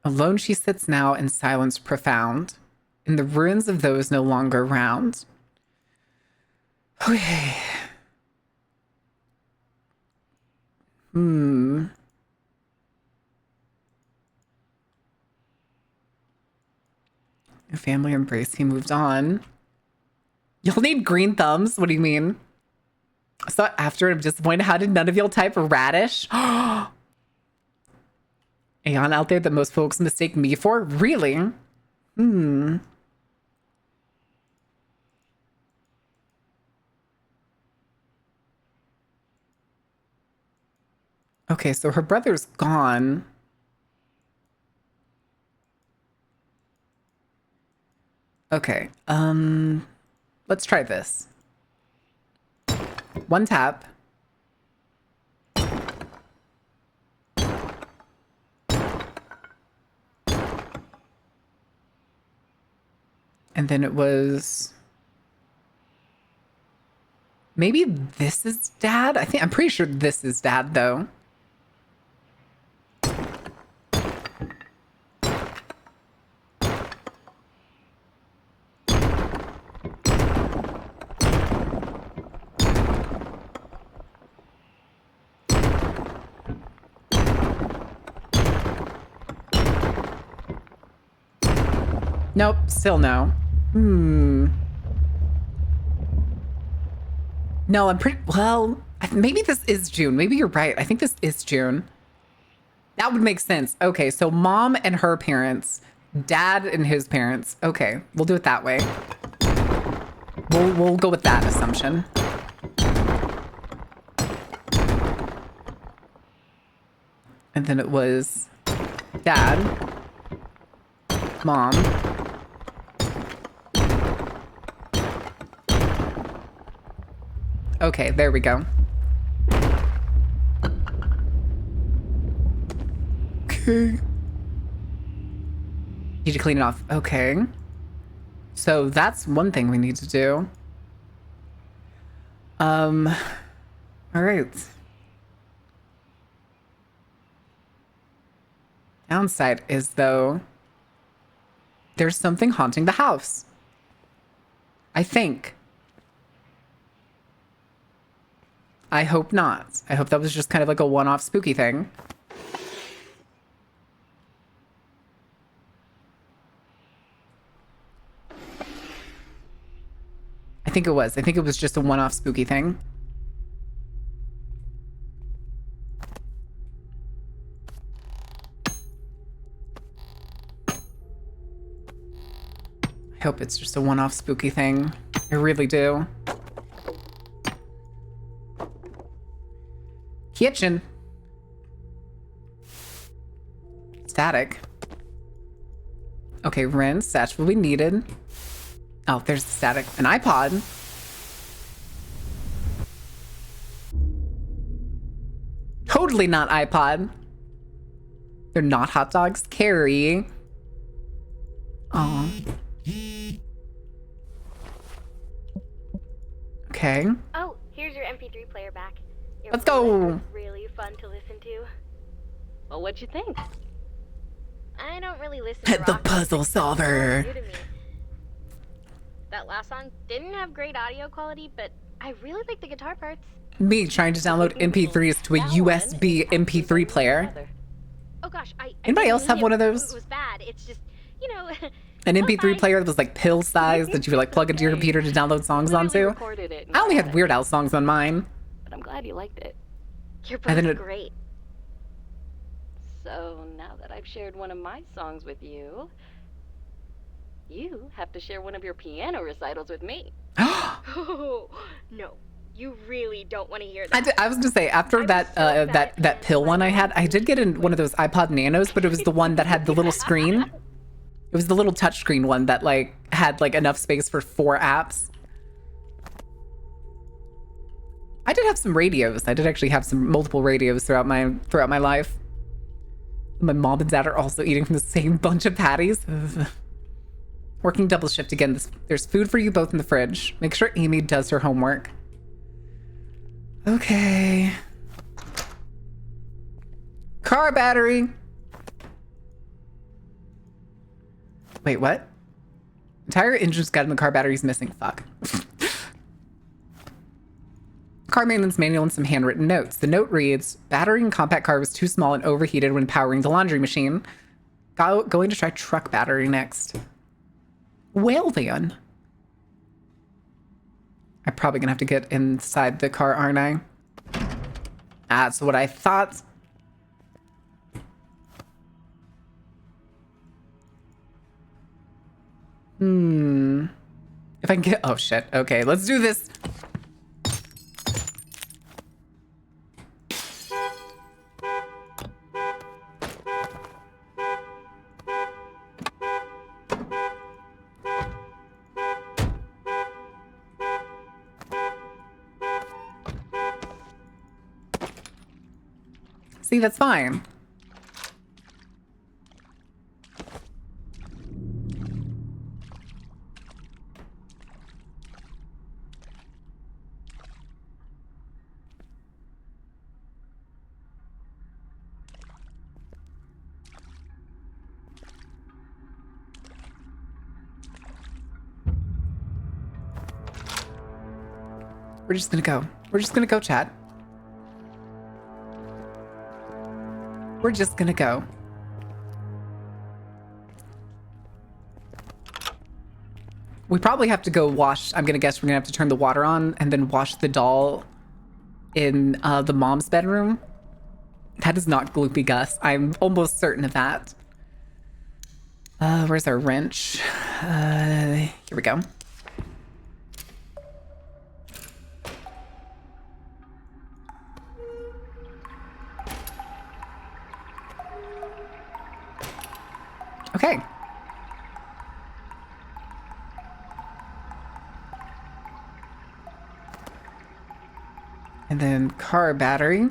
Alone she sits now in silence profound, in the ruins of those no longer round. Okay. Family embrace, he moved on. You'll need green thumbs? What do you mean? So after, I'm disappointed. How did none of y'all type radish? Aeon out there that most folks mistake me for? Really? Okay, so her brother's gone. Okay, let's try this. One tap. And then it was... Maybe this is Dad? I'm pretty sure this is Dad, though. Nope, still no. No, I'm pretty... Well, maybe this is June. Maybe you're right. I think this is June. That would make sense. Okay, so mom and her parents, dad and his parents. Okay, we'll do it that way. We'll go with that assumption. And then it was dad, mom, okay, there we go. Okay. Need to clean it off. Okay. So that's one thing we need to do. All right. Downside is, though, there's something haunting the house. I think. I hope not. I hope that was just kind of like a one-off spooky thing. I think it was. I think it was just a one-off spooky thing. I hope it's just a one-off spooky thing. I really do. Kitchen. Static. Okay, rinse. That's what we needed. Oh, there's the static. An iPod. Totally not iPod. They're not hot dogs. Carrie. Aw. Okay. Oh, here's your MP3 player back. It Let's really go. was really fun to listen to. Well, what'd you think? I don't really listen to The rock puzzle music, so it's all solver. new to me. That last song didn't have great audio quality, but I really like the guitar parts. Me trying to download MP3s to a That USB one is MP3 player. absolutely Oh gosh, I Anybody didn't else have mean one of it those? was bad. It's just, you know. An it was MP3 fine. player that was like pill size that you would like plug into your computer to download songs Clearly onto. recorded it and I only got had it, Weird Al songs on mine. but I'm glad you liked it. Your And then part's it- great. So now that I've shared one of my songs with you, you have to share one of your piano recitals with me. Oh, no. You really don't want to hear that. I was gonna say after I was that so bad that at that pill piano one I had, lessons. I did get in one of those iPod Nanos, but it was the one that had the little screen. It was the little touchscreen one that like had like enough space for 4 apps. I did have some radios. I did actually have some multiple radios throughout my life. My mom and dad are also eating from the same bunch of patties. Ugh. Working double shift again. There's food for you both in the fridge. Make sure Amy does her homework. Okay. Car battery. Wait, what? Entire engine's got in the car battery's missing. Fuck. Car maintenance manual and some handwritten notes. The note reads, battery in compact car was too small and overheated when powering the laundry machine. Going to try truck battery next. Well then. I'm probably gonna have to get inside the car, aren't I? That's what I thought. If I can get, oh shit. Okay, let's do this. See, that's fine. We're just gonna go. We're just gonna go, chat. We're just gonna go. We probably have to go wash. I'm gonna guess we're gonna have to turn the water on and then wash the doll in the mom's bedroom. That is not Gloopy Gus. I'm almost certain of that. Where's our wrench? Here we go. Okay. And then car battery.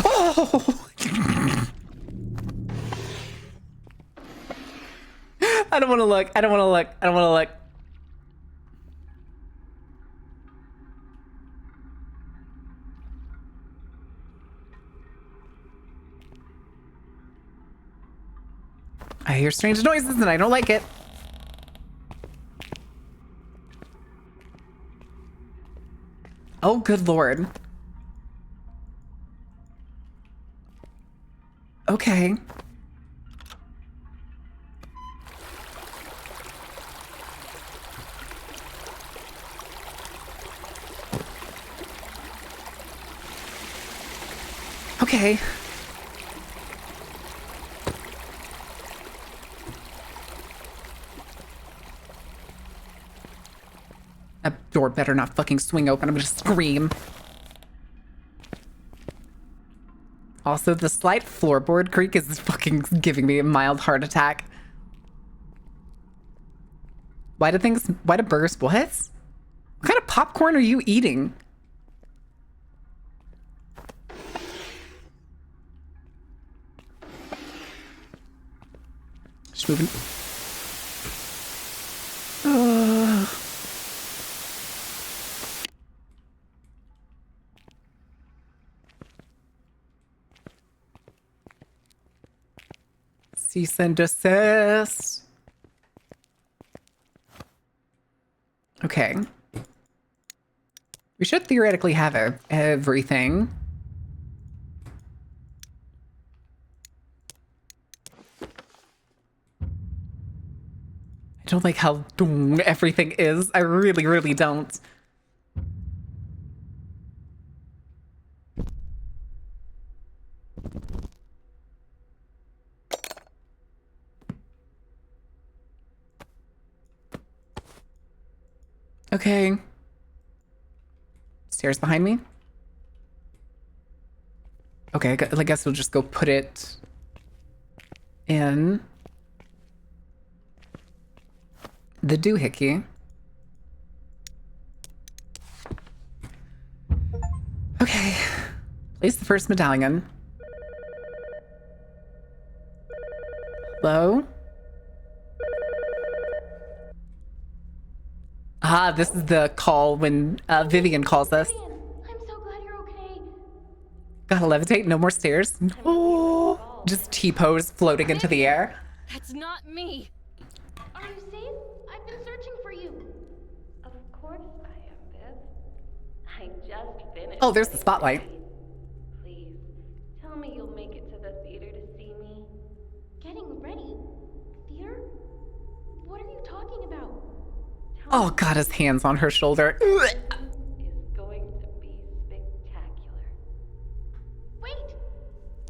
Oh! I don't want to look. I don't want to look. I don't want to look. I hear strange noises and I don't like it. Oh, good lord. Okay. Okay. That door better not fucking swing open. I'm gonna scream. Also, the slight floorboard creak is fucking giving me a mild heart attack. Why do burgers, what? What kind of popcorn are you eating? Just moving. Cease and desist. Okay. We should theoretically have everything. I don't like how everything is. I really, really don't. Okay. Stairs behind me? Okay, I guess we'll just go put it in the doohickey. Okay. Place the first medallion. Hello? Ah, this is the call when Vivian calls us. Vivian, I'm so glad you're okay. Gotta levitate, no more stairs. Oh, just T-pose floating into the air. That's not me. Are you safe? I've been searching for you. Of course I am, Viv. I just finished. Oh, there's the spotlight. Please, tell me you'll make it to the theater to see me. Getting ready? Theater? What are you talking about? Oh, God, his hand's on her shoulder. Is going to be spectacular. Wait!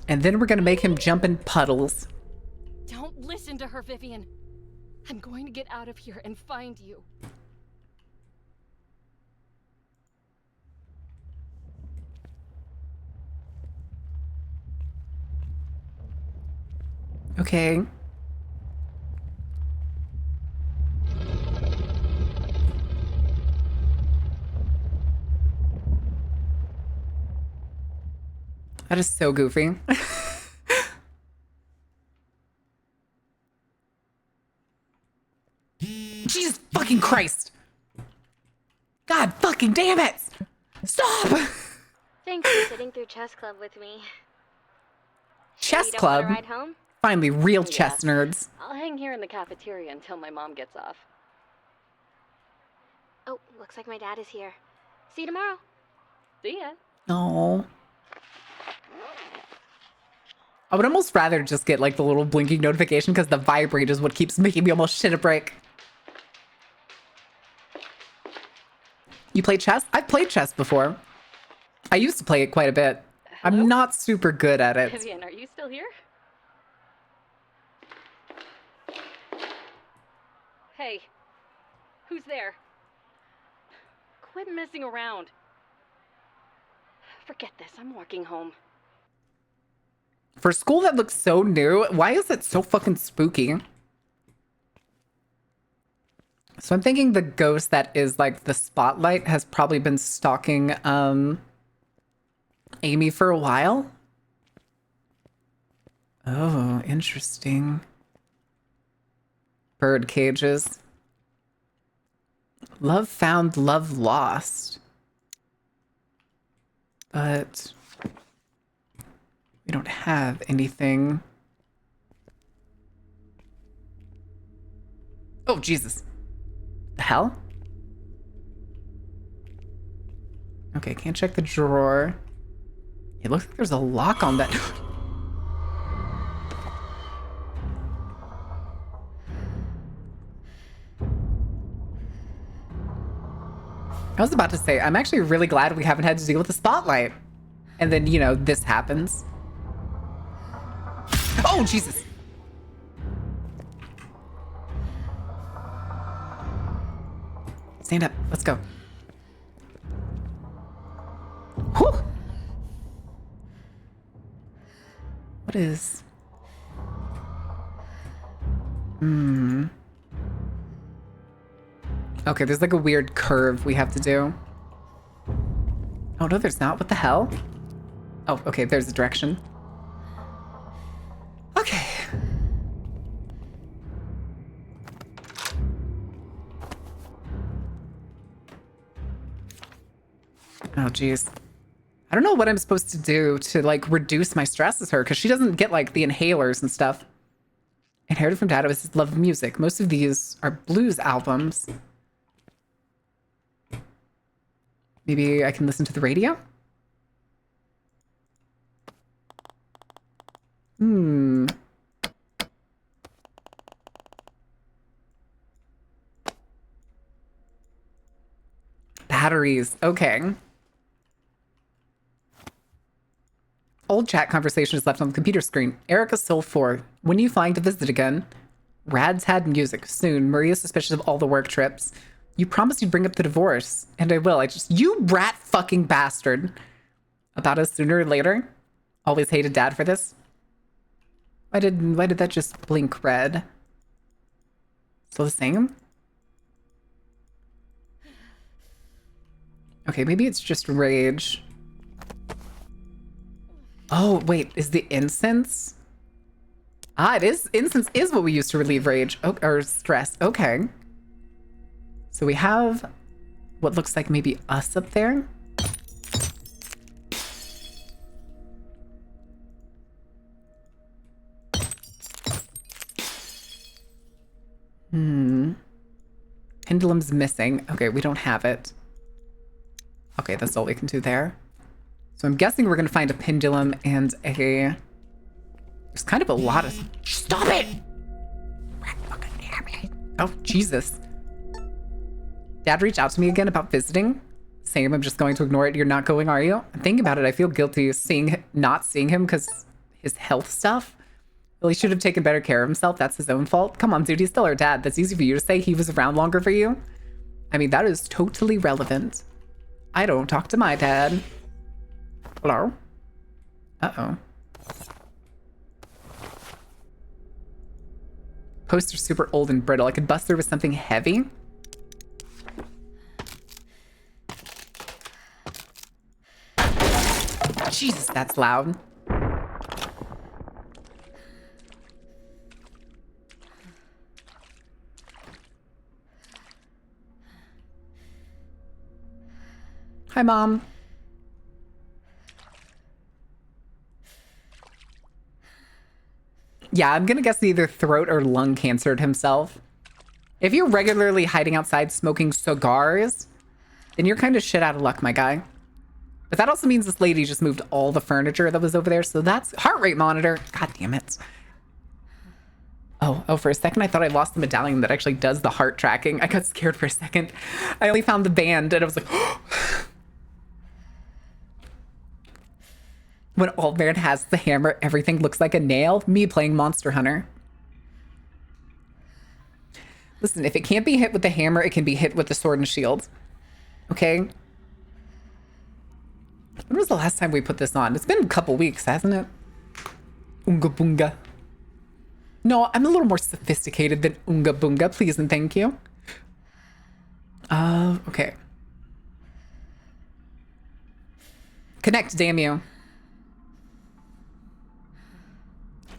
And then we're gonna make him jump in puddles. Don't listen to her, Vivian. I'm going to get out of here and find you. Okay. That is so goofy. Jesus fucking Christ. God fucking damn it. Stop. Thanks for sitting through chess club with me. Chess You don't club. want to ride home? Finally, real chess nerds. I'll hang here in the cafeteria until my mom gets off. Oh, looks like my dad is here. See you tomorrow. See ya. Oh. I would almost rather just get like the little blinking notification because the vibrate is what keeps making me almost shit a brick. You play chess? I've played chess before. I used to play it quite a bit. Hello? I'm not super good at it. Vivian, are you still here? Hey, who's there? Quit messing around. Forget this, I'm walking home. For school that looks so new, why is it so fucking spooky? So I'm thinking the ghost that is like the spotlight has probably been stalking Amy for a while. Oh, interesting. Bird cages. Love found, love lost. But we don't have anything Oh, Jesus. The hell? Okay, can't check the drawer. It looks like there's a lock on that. I was about to say, I'm actually really glad we haven't had to deal with the spotlight. And then, you know, this happens. Oh, Jesus. Stand up. Let's go. Whew. What is... Okay, there's like a weird curve we have to do. Oh, no, there's not. What the hell? Oh, okay, there's a direction. Okay. Oh, geez. I don't know what I'm supposed to do to, like, reduce my stress as her, because she doesn't get, like, the inhalers and stuff. Inherited from Dad was his love of music. Most of these are blues albums. Maybe I can listen to the radio? Batteries. Okay. Old chat conversation is left on the computer screen. Erica Soul 4. When are you flying to visit again? Rad's had music. Soon. Maria's suspicious of all the work trips. You promised you'd bring up the divorce. And I will. You rat fucking bastard. About us sooner or later. Always hated Dad for this. Why did that just blink red? Still the same? Okay, maybe it's just rage. Oh, wait, is the incense? Ah, it is. Incense is what we use to relieve rage. Oh, or stress. Okay. So we have what looks like maybe us up there. Pendulum's missing. Okay, we don't have it. Okay, that's all we can do there. So I'm guessing we're going to find a pendulum and a... There's kind of a lot of... Stop it! Oh, Jesus. Dad reached out to me again about visiting. Same, I'm just going to ignore it. You're not going, are you? I'm thinking about it. I feel guilty not seeing him because his health stuff. Well, he should have taken better care of himself. That's his own fault. Come on, dude. He's still our dad. That's easy for you to say. He was around longer for you. I mean, that is totally relevant. I don't talk to my dad. Hello? Uh-oh. Poster's super old and brittle. I could bust through with something heavy. Jesus, that's loud. Hi, Mom. Yeah, I'm gonna guess either throat or lung cancered himself. If you're regularly hiding outside smoking cigars, then you're kind of shit out of luck, my guy. But that also means this lady just moved all the furniture that was over there, so that's heart rate monitor. God damn it. Oh, for a second I thought I lost the medallion that actually does the heart tracking. I got scared for a second. I only found the band and I was like, when Old Man has the hammer, everything looks like a nail. Me playing Monster Hunter. Listen, if it can't be hit with the hammer, it can be hit with the sword and shield. Okay? When was the last time we put this on? It's been a couple weeks, hasn't it? Oonga boonga. No, I'm a little more sophisticated than Oonga boonga, please and thank you. Okay. Connect, damn you.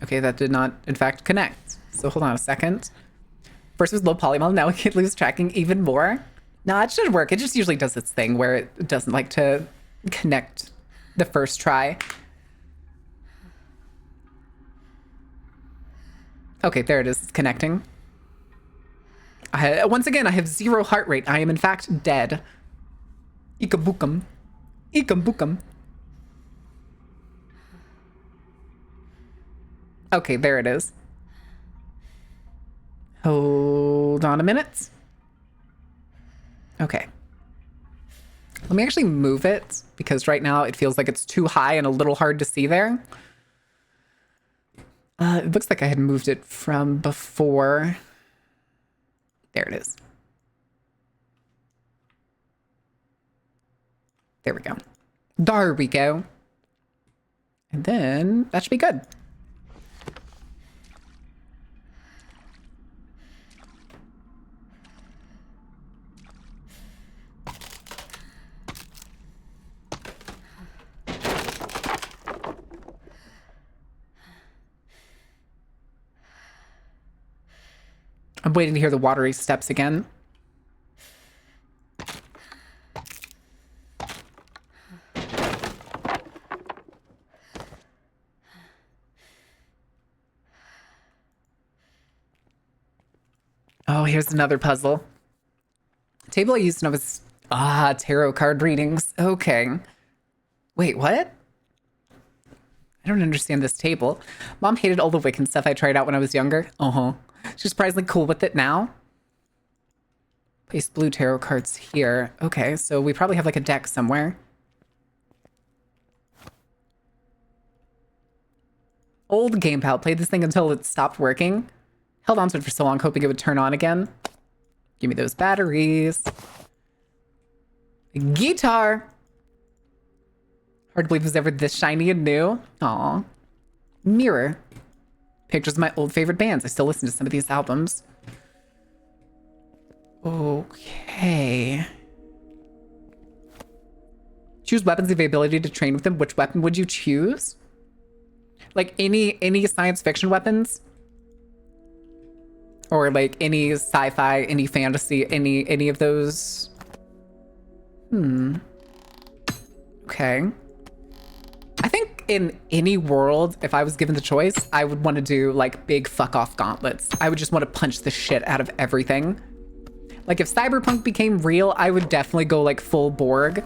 Okay, that did not, in fact, connect. So hold on a second. First was low polymel, now we can lose tracking even more. No, it should work. It just usually does its thing where it doesn't like to connect the first try. Okay, there it is. It's connecting. Once again, I have 0 heart rate. I am in fact dead. Ikabukum. Ikabukum. Okay, there it is. Hold on a minute. Okay. Let me actually move it because right now it feels like it's too high and a little hard to see there. It looks like I had moved it from before. There it is. There we go. There we go. And then that should be good. I'm waiting to hear the watery steps again. Oh, here's another puzzle. Table I used when I was... tarot card readings. Okay. Wait, what? I don't understand this table. Mom hated all the Wiccan stuff I tried out when I was younger. Uh-huh. She's surprisingly cool with it now. Place blue tarot cards here. Okay, so we probably have like a deck somewhere. Old game pal. Played this thing until it stopped working. Held on to it for so long, hoping it would turn on again. Give me those batteries. Guitar. Hard to believe it was ever this shiny and new. Aw. Mirror. Pictures of my old favorite bands. I still listen to some of these albums. Okay. Choose weapons with the ability to train with them. Which weapon would you choose? Like any science fiction weapons? Or like any sci-fi, any fantasy, any of those? Okay. I think in any world, if I was given the choice, I would want to do like big fuck off gauntlets. I would just want to punch the shit out of everything. Like if cyberpunk became real, I would definitely go like full Borg.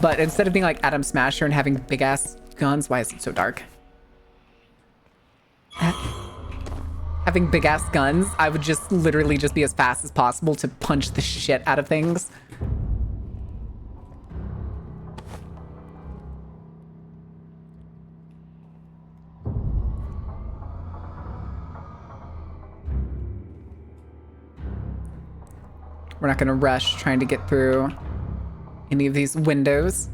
But instead of being like Atom Smasher and having big ass guns, why is it so dark? Having big ass guns, I would just literally just be as fast as possible to punch the shit out of things. We're not gonna rush trying to get through any of these windows.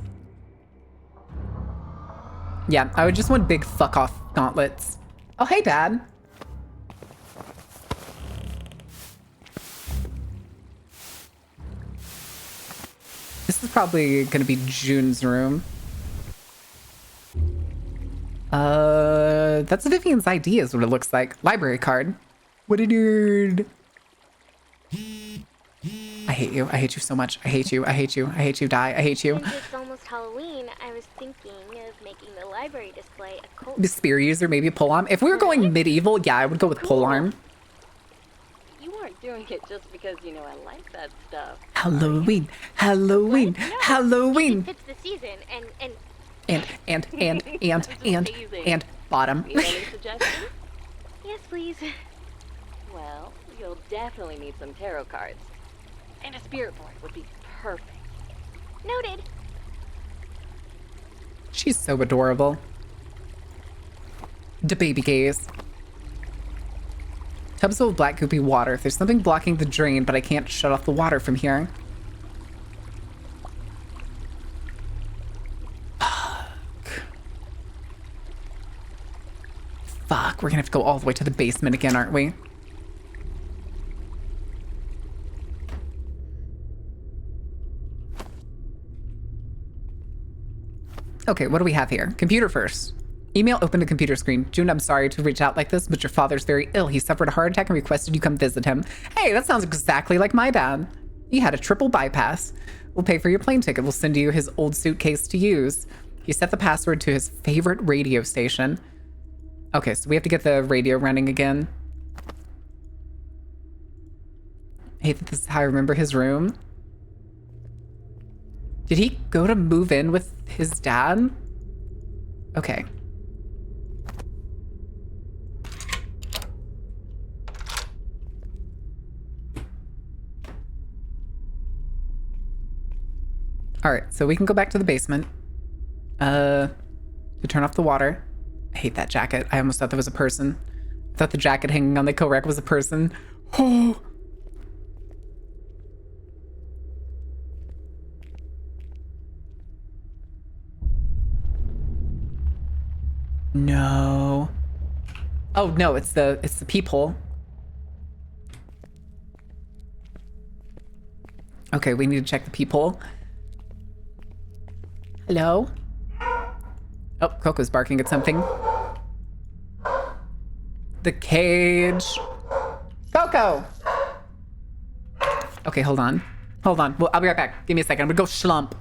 Yeah, I would just want big fuck off gauntlets. Oh, hey, Dad. This is probably gonna be June's room. That's Vivian's ID is what it looks like. Library card. What a nerd. I hate you. I hate you so much. I hate you. I hate you. I hate you. Die. I hate you. Since it's almost Halloween, I was thinking of making the library display a cult. The spear user, maybe a polearm. If we were going medieval, yeah, I would go with polearm. You weren't doing it just because, you know, I like that stuff. Halloween. Halloween. No, Halloween. It fits the season, and And bottom. You have any suggestions? yes, please. Well, you'll definitely need some tarot cards. And a spirit board would be perfect. Noted. She's so adorable. Da baby gaze. Tubs full of black goopy water. There's something blocking the drain, but I can't shut off the water from here. Fuck, we're gonna have to go all the way to the basement again, aren't we? Okay, what do we have here? Computer first. Email open to computer screen. June, I'm sorry to reach out like this, but your father's very ill. He suffered a heart attack and requested you come visit him. Hey, that sounds exactly like my dad. He had a triple bypass. We'll pay for your plane ticket. We'll send you his old suitcase to use. He set the password to his favorite radio station. Okay, so we have to get the radio running again. I hate that this is how I remember his room. Did he go to move in with his dad? Okay. All right, so we can go back to the basement. To turn off the water. I hate that jacket. I almost thought that was a person. I thought the jacket hanging on the co-wreck was a person. Oh. No. Oh no, it's the peephole. Okay, we need to check the peephole. Hello? Oh, Coco's barking at something. The cage. Coco! Okay, hold on. Hold on. Well, I'll be right back. Give me a second. I'm gonna go schlump.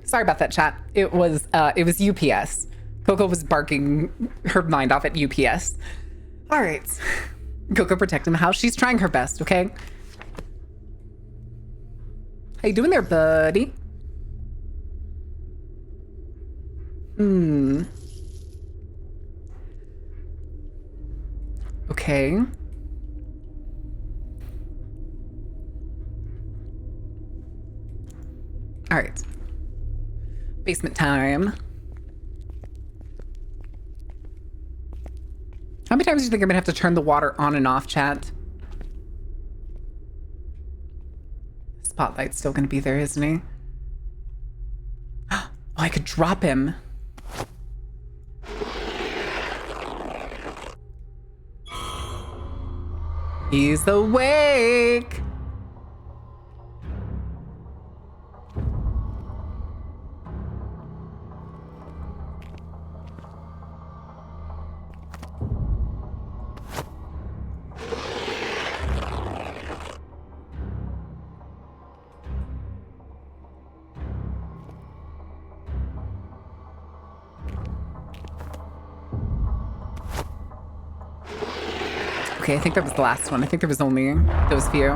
Sorry about that, chat. It was UPS. Coco was barking her mind off at UPS. All right. Coco protect him house. She's trying her best, okay? How you doing there, buddy? Okay. All right. Basement time. How many times do you think I'm gonna have to turn the water on and off, chat? Spotlight's still gonna be there, isn't he? Oh, I could drop him. He's awake. Okay, I think that was the last one. I think there was only those few.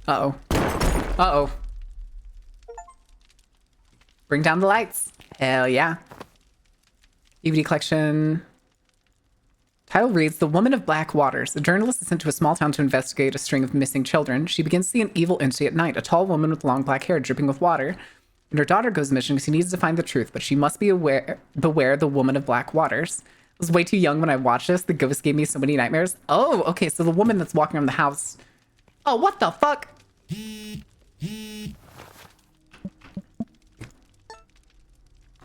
Uh-oh. Uh-oh. Bring down the lights. Hell yeah. DVD collection. Title reads, The Woman of Black Waters. A journalist is sent to a small town to investigate a string of missing children. She begins to see an evil entity at night, a tall woman with long black hair dripping with water. And her daughter goes missing because she needs to find the truth, but she must beware the Woman of Black Waters. I was way too young when I watched this. The ghost gave me so many nightmares. Oh, okay, so the woman that's walking around the house. Oh, what the fuck?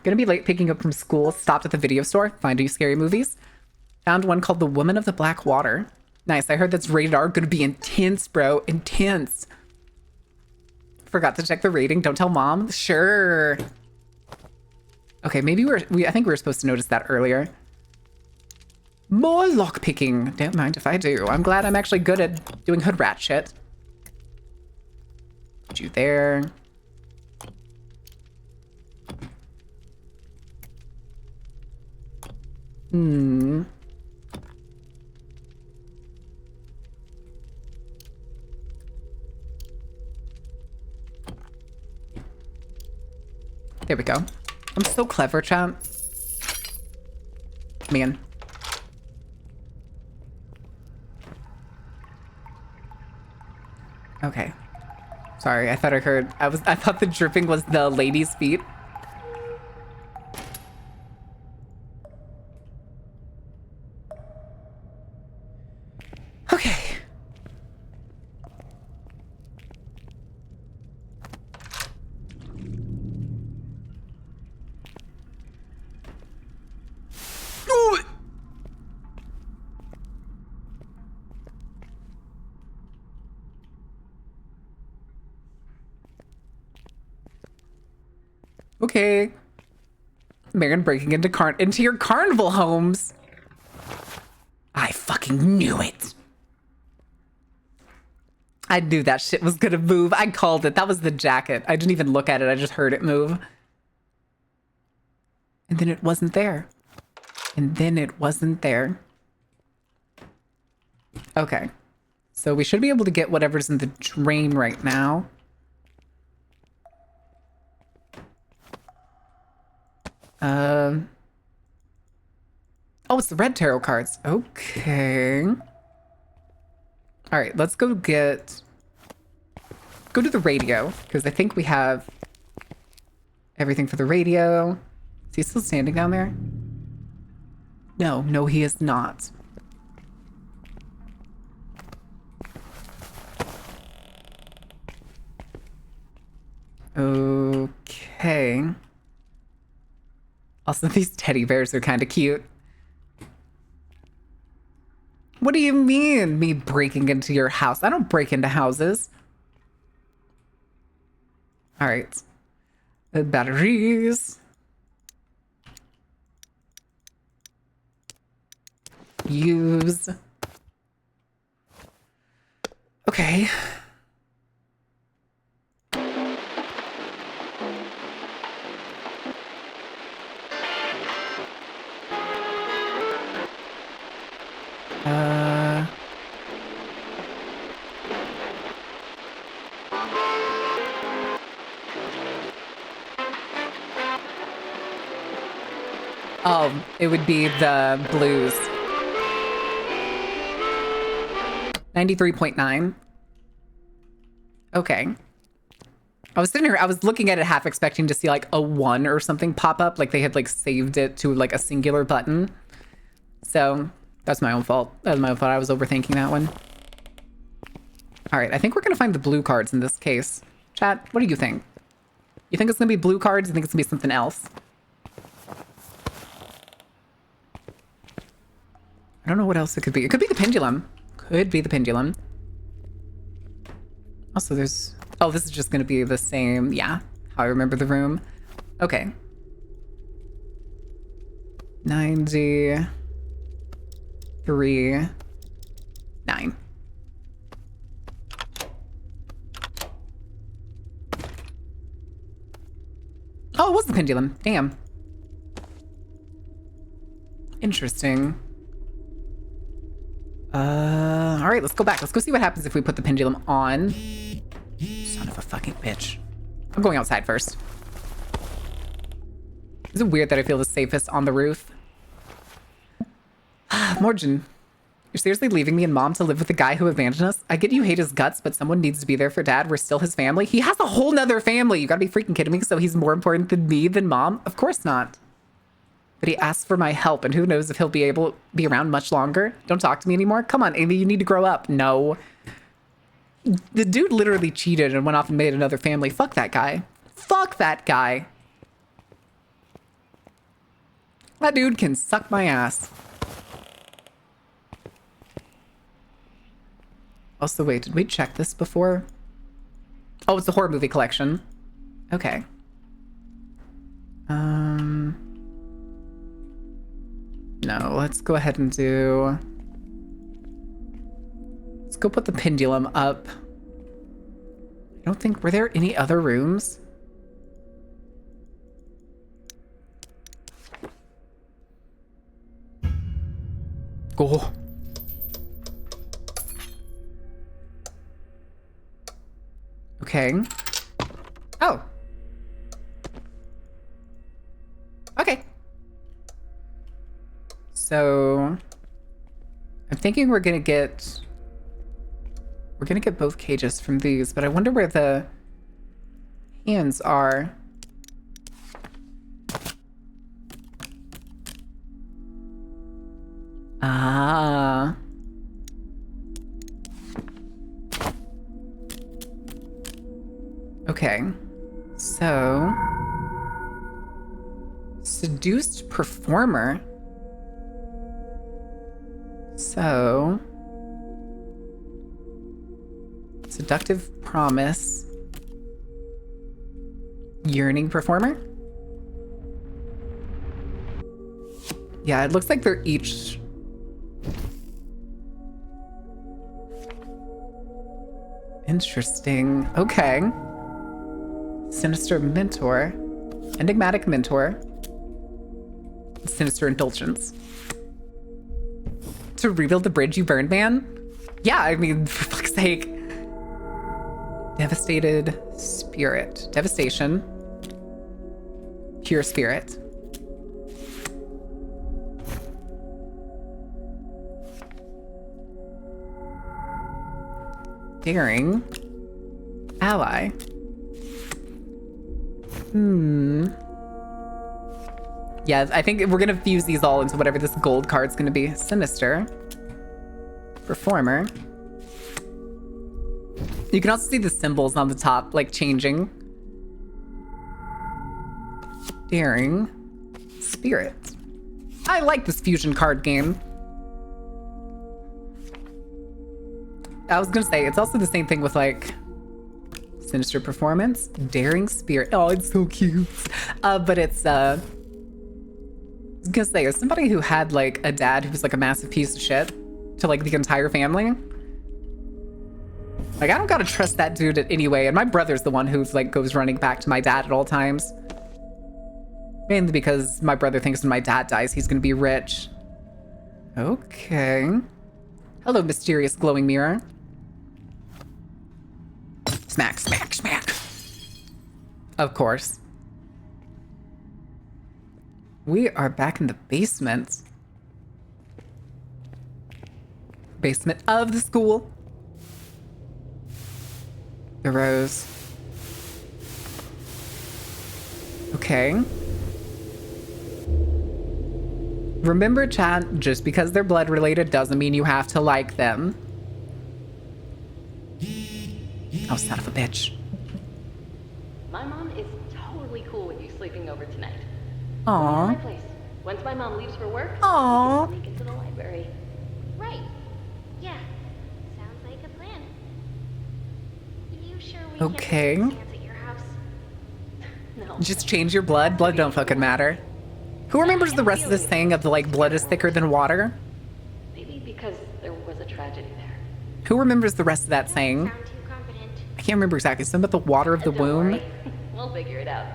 Gonna be late picking up from school. Stopped at the video store. Finding scary movies. Found one called The Woman of the Black Water. Nice. I heard that's rated R. Gonna be intense, bro. Intense. Forgot to check the rating. Don't tell mom. Sure. Okay, maybe I think we were supposed to notice that earlier. More lockpicking. Don't mind if I do. I'm glad I'm actually good at doing hood rat shit. Put you there. There we go. I'm so clever, champ. Man. Okay. Sorry, I thought I thought the dripping was the lady's feet. Okay. Ooh. Okay. Megan breaking into your carnival homes. I fucking knew it. I knew that shit was gonna move. I called it. That was the jacket. I didn't even look at it. I just heard it move. And then it wasn't there. And then it wasn't there. Okay. So we should be able to get whatever's in the drain right now. Oh, it's the red tarot cards. Okay. All right, let's go to the radio, because I think we have everything for the radio. Is he still standing down there? No, he is not. Okay. Also, these teddy bears are kind of cute. What do you mean, me breaking into your house? I don't break into houses. All right. The batteries. Use. Okay. Oh, it would be the blues. 93.9. Okay. I was sitting here, I was looking at it half expecting to see like a 1 or something pop up, like they had like saved it to like a singular button. So that's my own fault. That was my own fault. I was overthinking that one. All right, I think we're gonna find the blue cards in this case. Chat, what do you think? You think it's gonna be blue cards? You think it's gonna be something else? I don't know what else it could be. It could be the pendulum. Could be the pendulum. Also, there's... Oh, this is just going to be the same... Yeah, how I remember the room. Okay. 93... 9. Oh, it was the pendulum. Damn. Interesting. All right, let's go back. Let's go see what happens if we put the pendulum on. Son of a fucking bitch. I'm going outside first. Is it weird that I feel the safest on the roof? Morgan, you're seriously leaving me and mom to live with the guy who abandoned us? I get you hate his guts, but someone needs to be there for dad. We're still his family. He has a whole nother family. You gotta be freaking kidding me. So he's more important than me than mom? Of course not. But he asked for my help, and who knows if he'll be able to be around much longer. Don't talk to me anymore. Come on, Amy, you need to grow up. No. The dude literally cheated and went off and made another family. Fuck that guy. Fuck that guy. That dude can suck my ass. Also, wait, did we check this before? Oh, it's the horror movie collection. Okay. No, let's go ahead and do... Let's go put the pendulum up. I don't think... Were there any other rooms? Oh. Okay. Oh. So I'm thinking we're gonna get both cages from these, but I wonder where the hands are. Ah. Okay. So seduced performer. So seductive promise. Yearning performer? Yeah, it looks like they're each... Interesting. Okay. Sinister mentor. Enigmatic mentor. Sinister indulgence. To rebuild the bridge you burned, man? Yeah, I mean, for fuck's sake. Devastated spirit. Devastation. Pure spirit. Daring. Ally. Yeah, I think we're gonna fuse these all into whatever this gold card's gonna be. Sinister. Performer. You can also see the symbols on the top, like, changing. Daring. Spirit. I like this fusion card game. I was gonna say, it's also the same thing with, like, Sinister Performance. Daring Spirit. Oh, it's so cute. But it's, I was gonna say, as somebody who had, like, a dad who was, like, a massive piece of shit to, like, the entire family, like, I don't gotta trust that dude anyway. And my brother's the one who's, like, goes running back to my dad at all times. Mainly because my brother thinks when my dad dies, he's gonna be rich. Okay. Hello, mysterious glowing mirror. Smack, smack, smack. Of course. We are back in the basement. Basement of the school. The rose. Okay. Remember, chat, just because they're blood related doesn't mean you have to like them. Oh, son of a bitch. My mom is totally cool with you sleeping over tonight. Aww. My place. Once my mom leaves for work, Aww. we can sneak into the library. Right. Yeah. Sounds like a plan. You sure we Okay. can't dance at your house? No. Just change your blood. Blood don't fucking matter. Who remembers the rest of this saying of the, like, blood is thicker than water? Maybe because there was a tragedy there. Who remembers the rest of that saying? Sound too confident. I can't remember exactly. Something about the water of the Don't womb. worry. We'll figure it out.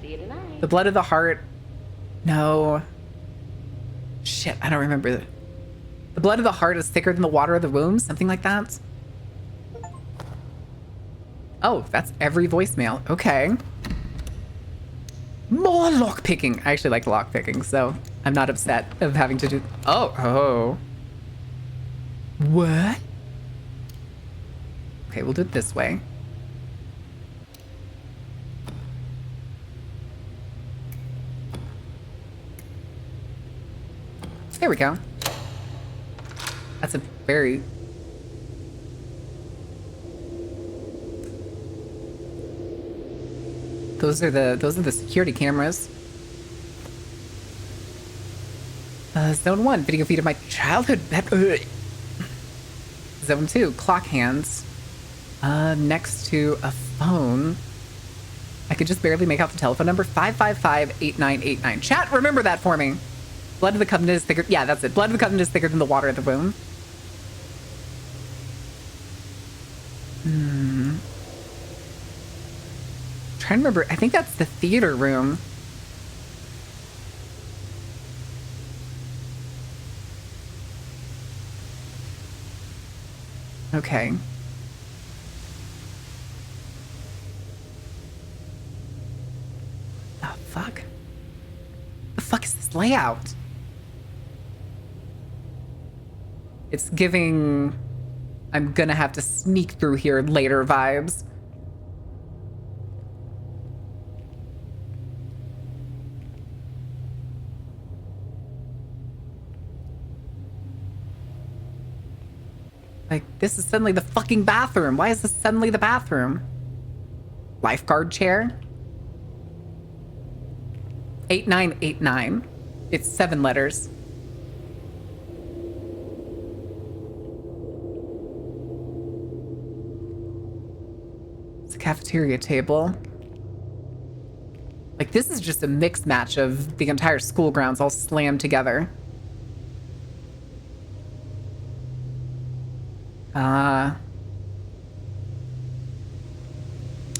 See you tonight. The blood of the heart. No. Shit, I don't remember. The blood of the heart is thicker than the water of the womb? Something like that? Oh, that's every voicemail. Okay. More lockpicking. I actually like lockpicking, so I'm not upset of having to do... Oh. What? Okay, we'll do it this way. There we go. That's a very... Those are the security cameras. Zone 1, video feed of my childhood bed. Zone 2, clock hands. Next to a phone. I could just barely make out the telephone number. 555-8989. Chat, remember that for me. Blood of the Covenant is thicker. Yeah, that's it. Blood of the Covenant is thicker than the water of the womb. Trying to remember. I think that's the theater room. Okay. The fuck? The fuck is this layout? It's giving I'm gonna have to sneak through here later vibes. Like, this is suddenly the fucking bathroom. Why is this suddenly the bathroom? Lifeguard chair? 8989. It's 7 letters. It's a cafeteria table. Like, this is just a mixed match of the entire school grounds all slammed together.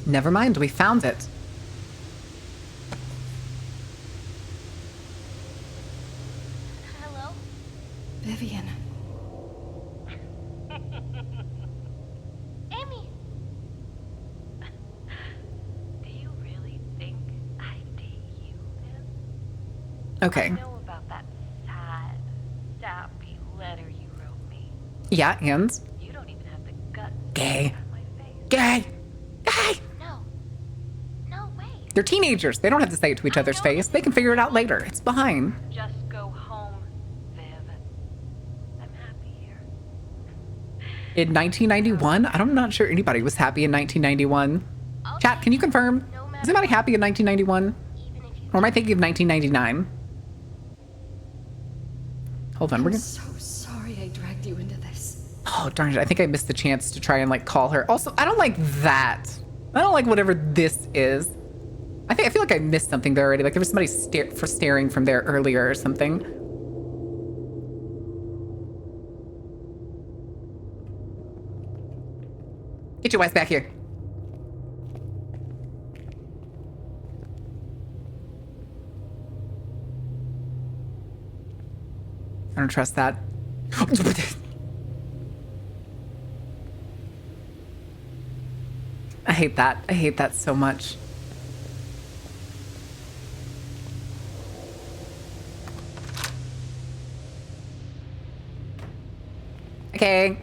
Never mind, we found it. Hello? Vivian. Amy! Do you really think I'd date you, man? Okay. I know about that sad, sappy letter you wrote me. Yeah, and? You don't even have the guts Gay. to my face. Gay! Gay! No. No way. They're teenagers. They don't have to say it to each other's face. They can figure it out later. It's behind. Just go home, Viv. I'm happy here. In 1991? I'm not sure anybody was happy in 1991. Chat, can you confirm? Was anybody happy in 1991? Even if you Or am I thinking of 1999? Hold on, we're I'm gonna... so sorry I dragged you into this. Oh, darn it. I think I missed the chance to try and, like, call her. Also, I don't like that. I don't like whatever this is. I feel like I missed something there already. Like, there was somebody staring from there earlier or something. Get your ass back here. I don't trust that. I hate that. I hate that so much. Okay.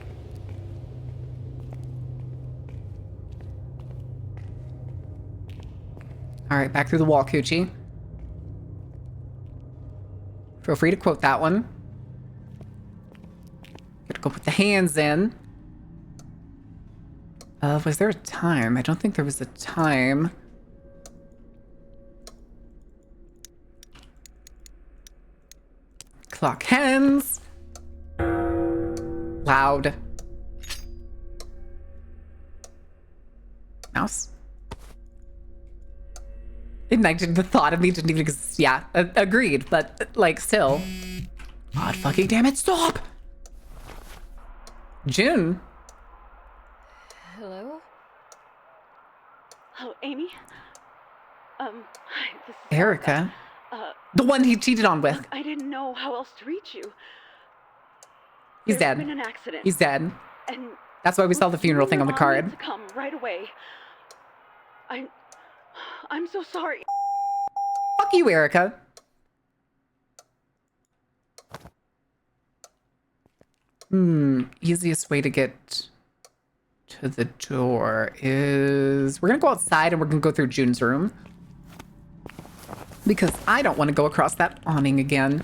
All right, back through the wall, Coochie. Feel free to quote that one. Gotta go put the hands in. Was there a time? I don't think there was a time. Clock hands. Loud. Mouse. The thought of me didn't even exist. Yeah, agreed, but like still. God fucking damn it, stop! June. Hello? Oh, Amy? Hi, this is Erica. Uh, The one he cheated on with. look, I didn't know how else to reach you. He's There's dead. been an accident. He's dead. And That's why we saw the funeral thing on the your mom card. needs to come right away. I'm so sorry. Fuck you, Erica. Easiest way to get to the door is... We're gonna go outside and we're gonna go through June's room. Because I don't want to go across that awning again.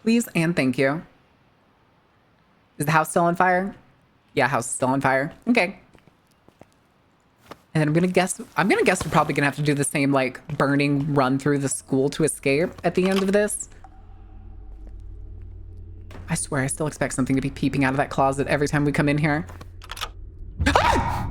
Please and thank you. Is the house still on fire? Yeah, house is still on fire. Okay. And then I'm gonna guess we're probably gonna have to do the same, like, burning run through the school to escape at the end of this. I swear, I still expect something to be peeping out of that closet every time we come in here. Ah!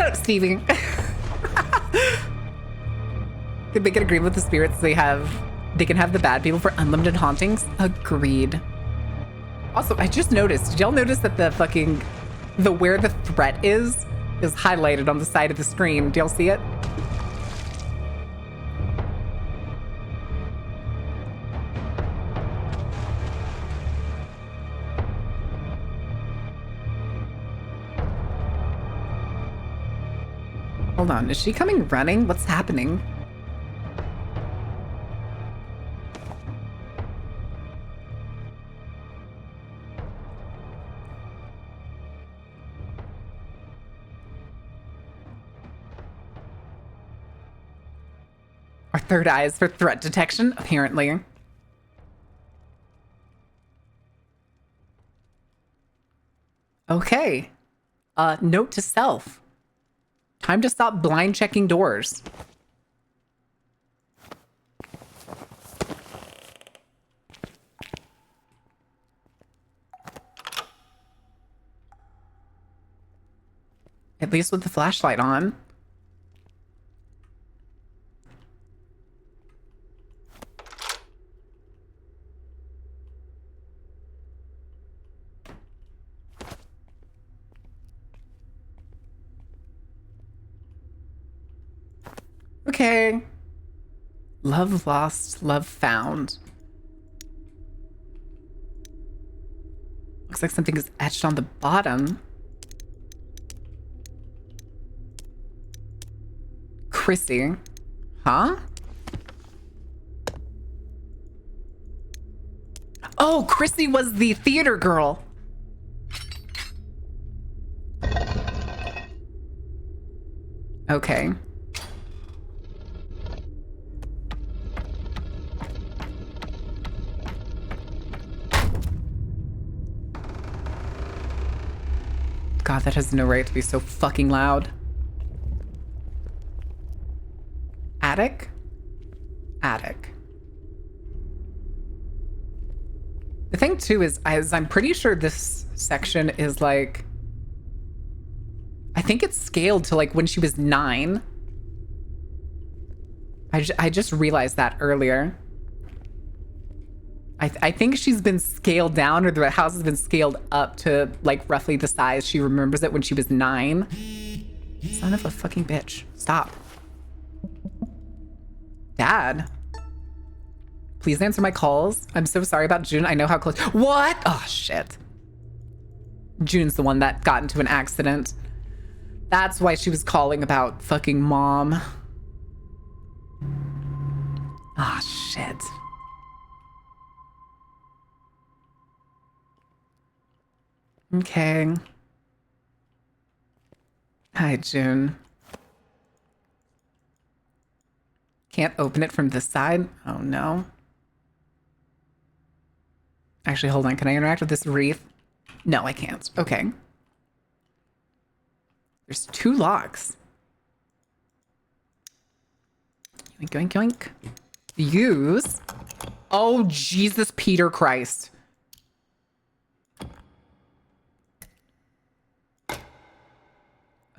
Shut up, Stevie. Could make an agreement with the spirits they can have the bad people for unlimited hauntings. Agreed. Also, I just noticed, did y'all notice that the where the threat is highlighted on the side of the screen? Do y'all see it? Hold on, is she coming running? What's happening? Our third eye is for threat detection, apparently. Okay. Note to self. Time to stop blind checking doors. At least with the flashlight on. Okay. Love lost, love found. Looks like something is etched on the bottom. Chrissy. Huh? Oh, Chrissy was the theater girl. Okay. God, that has no right to be so fucking loud. Attic? Attic. The thing too is I'm pretty sure this section is like, I think it's scaled to like when she was 9. I just realized that earlier. I think she's been scaled down, or the house has been scaled up to like roughly the size she remembers it when she was 9. Son of a fucking bitch. Stop. Dad. Please answer my calls. I'm so sorry about June. I know how close. What? Oh, shit. June's the one that got into an accident. That's why she was calling about fucking mom. Ah, shit. Okay. Hi, June. Can't open it from this side? Oh, no. Actually, hold on. Can I interact with this wreath? No, I can't. Okay. There's 2 locks. Yoink, yoink, yoink. Use. Oh, Jesus, Peter Christ.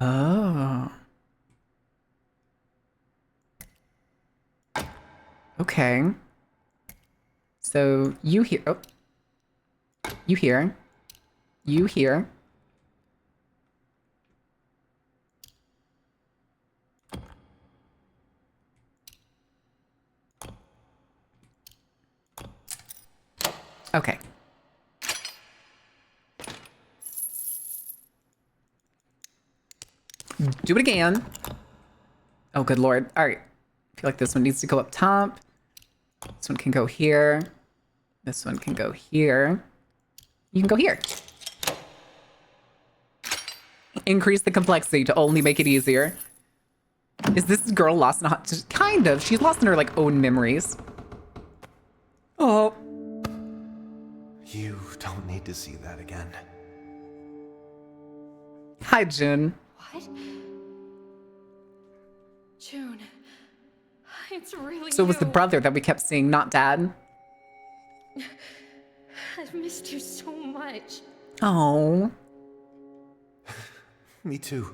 Oh. Okay. So you hear. Oh. You hear. You hear. Okay. Do it again. Oh, good Lord. All right. I feel like this one needs to go up top. This one can go here. This one can go here. You can go here. Increase the complexity to only make it easier. Is this girl lost in a hot... Kind of. She's lost in her, like, own memories. Oh. You don't need to see that again. Hi, June. What? June. It's really So it was the you. brother that we kept seeing, not dad. I've missed you so much. Oh. Me too.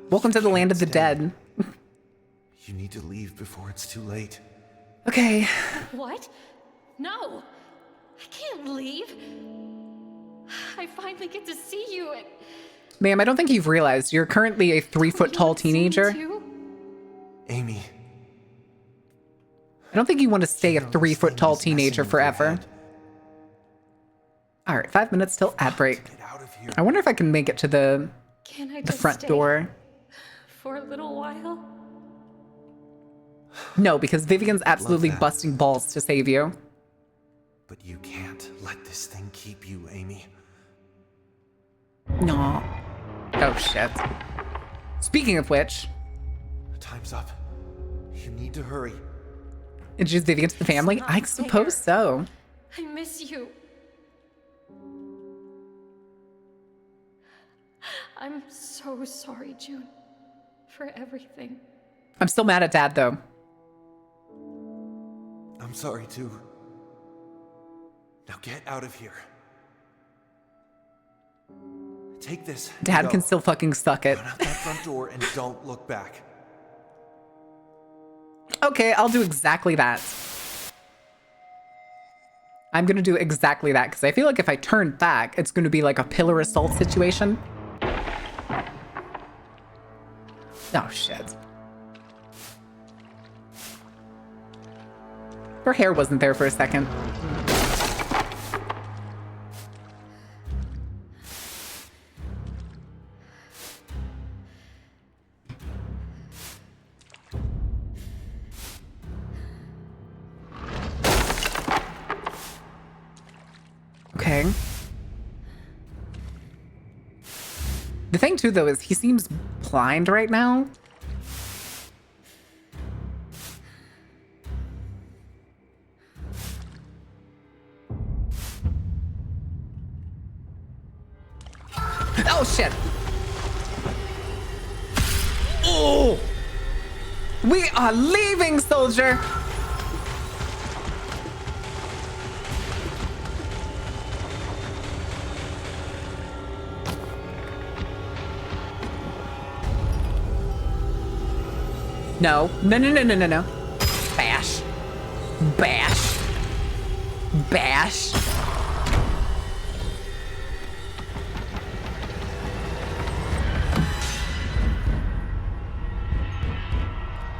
Welcome to the land of the dead. You need to leave before it's too late. Okay. What? No! I can't leave. I finally get to see you and... Ma'am, I don't think you've realized you're currently a 3-foot tall teenager. Amy. I don't think you want to stay a 3-foot tall teenager forever. All right, 5 minutes till ad break. Get out of here. I wonder if I can make it to the Can I the just front stay door. for a little while? No, because Vivian's absolutely that. busting balls to save you. But you can't let this thing keep you, Amy. No. Oh, shit. Speaking of which, Time's up. You need to hurry. introduce Vivian to the family? not I suppose fair. so. I miss you. I'm so sorry, June, for everything. I'm still mad at Dad, though. I'm sorry, too. Now get out of here. Take this. and Dad go. can still fucking suck it. Run out that front door and don't look back. Okay, I'll do exactly that. I'm gonna do exactly that, because I feel like if I turn back, it's gonna be like a pillar assault situation. Oh, shit. Her hair wasn't there for a second. Okay. The thing too, though, is he seems blind right now. Oh, shit. Oh! We are leaving, soldier! No. No, no, no, no, no, no. Bash. Bash. Bash.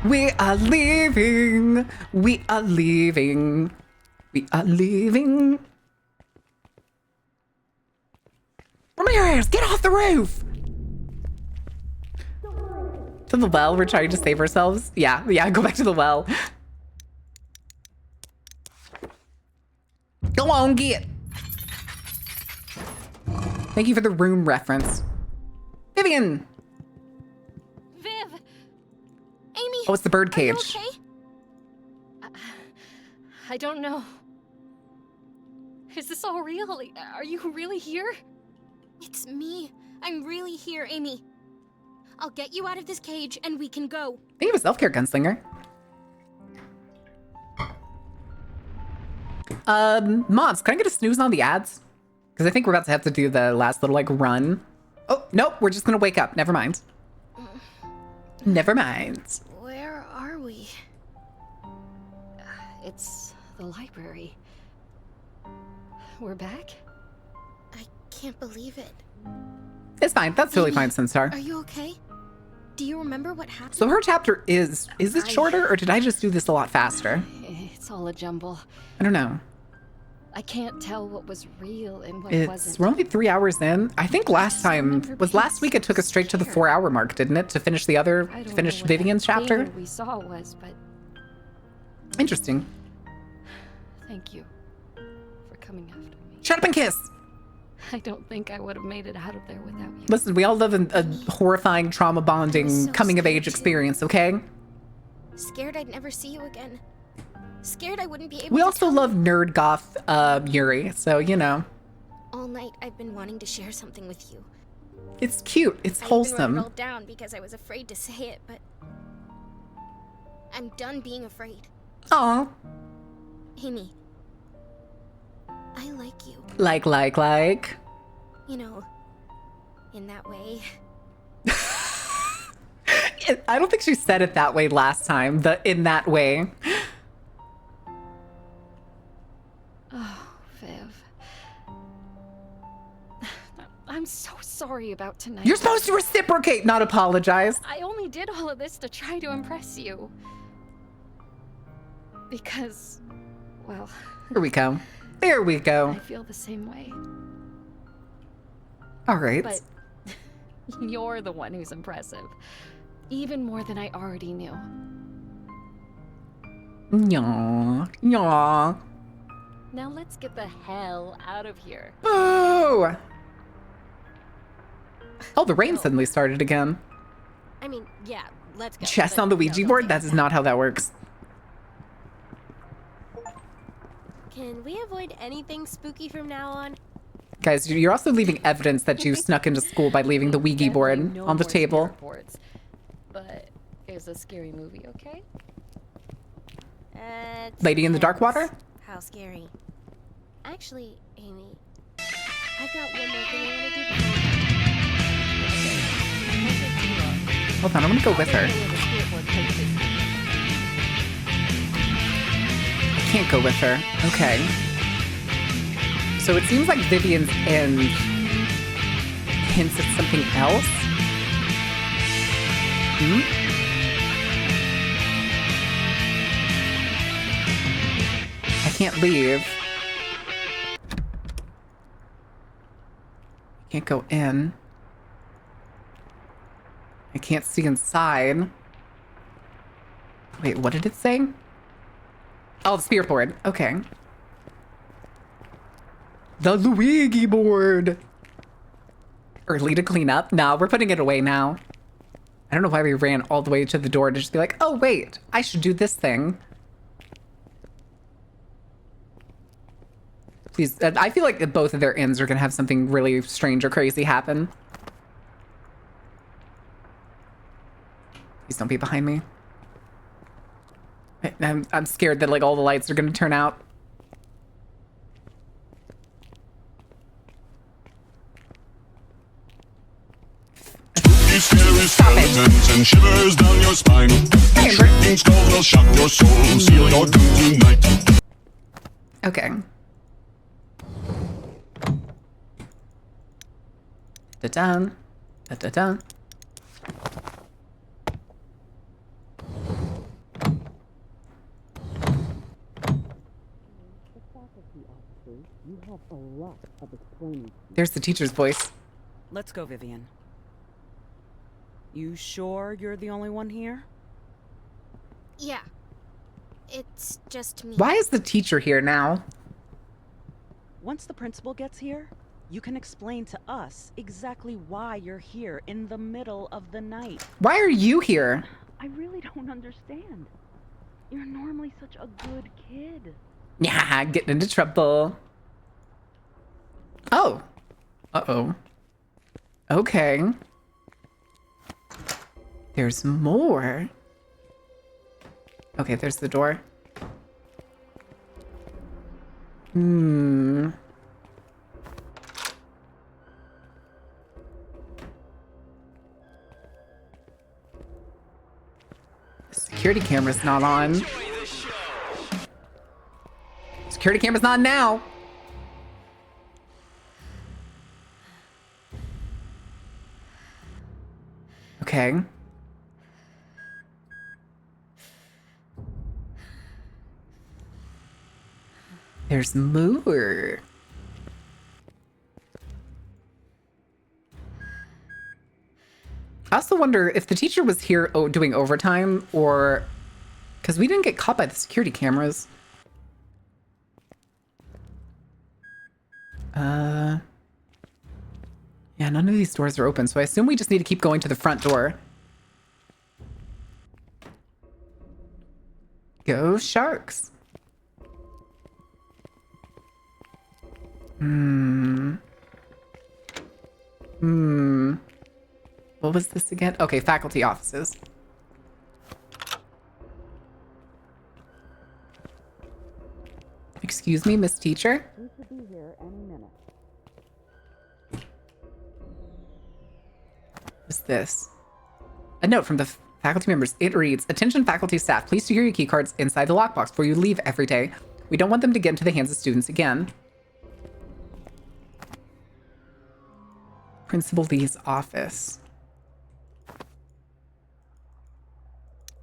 We are leaving. We are leaving. We are leaving. Ramirez, get off the roof! To the well, we're trying to save ourselves. Yeah, go back to the well. Go on, get. Thank you for the room reference. Vivian! Viv! Amy! Oh, it's the bird Are you cage. okay? I don't know. Is this all real? Are you really here? It's me. I'm really here, Amy. I'll get you out of this cage and we can go. Think of a self-care gunslinger. Mods, can I get a snooze on the ads? Because I think we're about to have to do the last little, like, run. Oh, nope, we're just gonna wake up. Never mind. Never mind. Where are we? It's the library. We're back? I can't believe it. It's fine. That's totally fine, Sunstar. Are you okay? Do you remember what happened? So her chapter is this shorter, or did I just do this a lot faster? It's all a jumble. I don't know. I can't tell what was real and what We're wasn't. only 3 hours in. I think last time was last week. It took us straight to the 4-hour mark, didn't it, to finish the other, I don't finish know what Vivian's that chapter? thing we saw was, but Interesting. thank you for coming after me. Shut up and kiss. I don't think I would have made it out of there without you. Listen, we all live in a horrifying trauma I bonding was so coming of scared age too. experience, okay? Scared I'd never see you again. Scared I wouldn't be able We to also tell love nerd goth Yuri, so you know. All night I've been wanting to share something with you. It's cute. It's I even wrote it wholesome. all down because I was afraid to say it, but I'm done being afraid. Aw. Amy, I like you. Like. You know, in that way. I don't think she said it that way last time, in that way. Oh, Viv. I'm so sorry about tonight. You're supposed to reciprocate, not apologize. I only did all of this to try to impress you. Because, well... Here we go. There we go. I feel the same way. All right. But you're the one who's impressive. Even more than I already knew. Yaw. Yaw. Now let's get the hell out of here. Boo! Oh, the rain suddenly started again. I mean, yeah, let's go. Chess but on the no, Ouija don't board? take That us is out. not how that works. Can we avoid anything spooky from now on? Guys, you're also leaving evidence that you snuck into school by leaving the Ouija board Definitely no on the more table. scare boards. But is a scary movie okay? It Lady in the Dark depends. Water? How scary. Actually, Amy, I've got one more thing I want to do before Hold on, I'm gonna go with her. I can't go with her. Okay. So it seems like Vivian's end hints at something else. I can't leave. Can't go in. I can't see inside. Wait, what did it say? Oh, the spirit board. Okay. The Luigi board. Early to clean up? No, we're putting it away now. I don't know why we ran all the way to the door to just be like, oh, wait, I should do this thing. Please, I feel like both of their ends are going to have something really strange or crazy happen. Please don't be behind me. I'm scared that like all the lights are going to turn out. Spooky, scary skeletons and shivers down your spine. Shrieking skulls will shock your soul, seal your doom tonight. Okay. Da-dun. Da-da-dun. There's the teacher's voice. Let's go, Vivian. You sure you're the only one here? Yeah. It's just me. Why is the teacher here now? Once the principal gets here, you can explain to us exactly why you're here in the middle of the night. Why are you here? I really don't understand. You're normally such a good kid. Yeah, getting into trouble. Oh. Uh-oh. Okay. There's more. Okay, there's the door. Hmm. Security camera's not on. Security camera's not now. Okay. There's more. I also wonder if the teacher was here doing overtime or... Because we didn't get caught by the security cameras. Yeah, none of these doors are open, so I assume we just need to keep going to the front door. Go Sharks. What was this again? Okay, faculty offices. Excuse me, Miss Teacher? We should be here any minute. What's this? A note from the Faculty members, it reads, attention faculty staff, please secure your key cards inside the lockbox before you leave every day. We don't want them to get into the hands of students again. Principal Lee's office.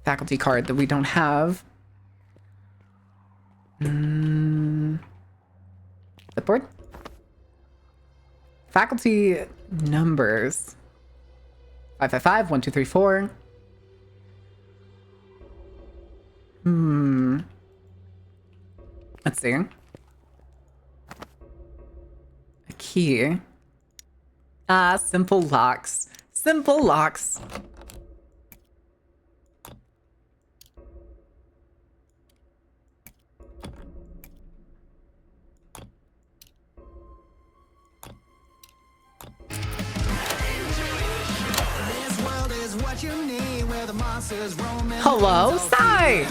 Faculty card that we don't have. Clipboard. Faculty numbers. 555, 1234. Let's see. A key. Ah, simple locks. Simple locks. Hello, Sai!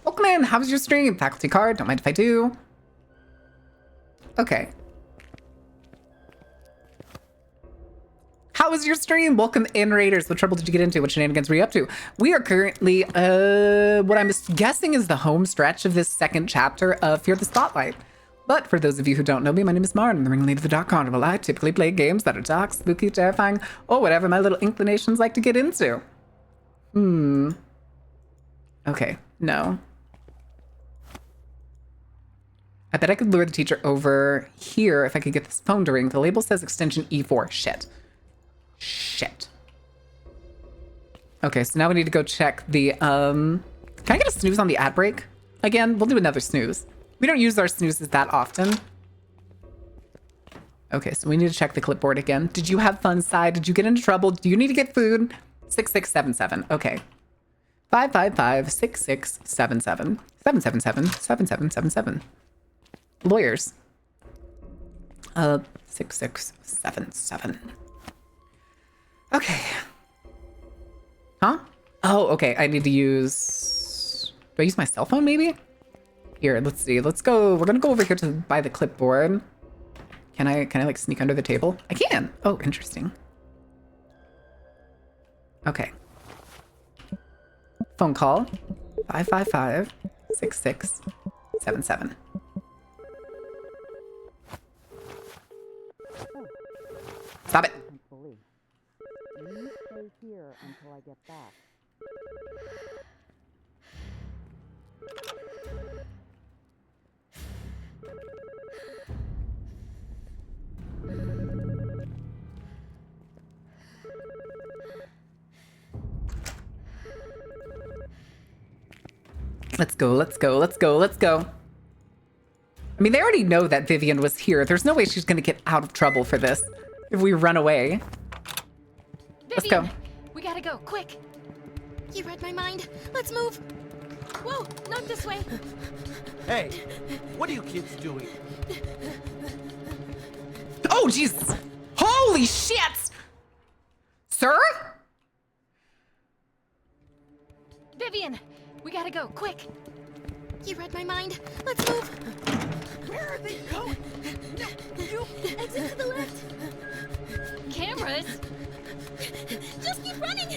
Welcome in. How was your stream? Faculty card. Don't mind if I do. Okay. How was your stream? Welcome in, Raiders. What trouble did you get into? What shenanigans were you up to? We are currently, what I'm guessing is the home stretch of this second chapter of Fear the Spotlight. But for those of you who don't know me, my name is Mara. I'm the ringleader of the Dark Carnival. I typically play games that are dark, spooky, terrifying, or whatever my little inclinations like to get into. Okay, no. I bet I could lure the teacher over here if I could get this phone to ring. The label says extension E4. Shit. Shit. Okay, so now we need to go check the, can I get a snooze on the ad break? Again, we'll do another snooze. We don't use our snoozes that often. Okay, so we need to check the clipboard again. Did you have fun, Sai? Did you get into trouble? Do you need to get food? 6677. Okay. 555-6677. 777-7777. Lawyers. 6677. Okay. Huh? Oh, okay. I need to use... Do I use my cell phone, maybe? Here, let's see. Let's go. We're gonna go over here to buy the clipboard. Can I like sneak under the table? I can. Oh, interesting. Okay. Phone call. 555-6677. Stop it. You stay here until I get back. Let's go, let's go, let's go, let's go. I mean, they already know that Vivian was here. There's no way she's gonna get out of trouble for this if we run away. Let's go. We gotta go, quick. You read my mind. Let's move. Whoa, not this way. Hey, what are you kids doing? Oh, Jesus. Holy shit! Sir? Vivian, we gotta go, quick. You read my mind. Let's move. Where are they going? No, you... Exit to the left. Cameras? Just keep running.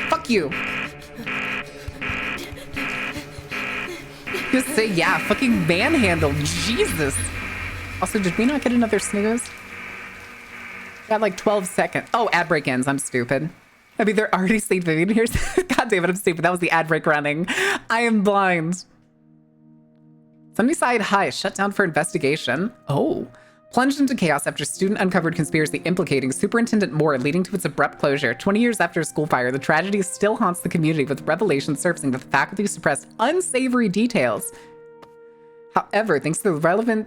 Fuck you. Just say, yeah, fucking manhandle. Jesus. Also, did we not get another snooze? Got like 12 seconds. Oh, ad break ends. I'm stupid. I mean, they're already saying Vivian here. God damn it, I'm stupid. That was the ad break running. I am blind. Sunnyside High shut down for investigation. Oh. Plunged into chaos after student uncovered conspiracy implicating Superintendent Moore, leading to its abrupt closure. 20 years after a school fire, the tragedy still haunts the community, with revelations surfacing that the faculty suppressed unsavory details. However, thanks to the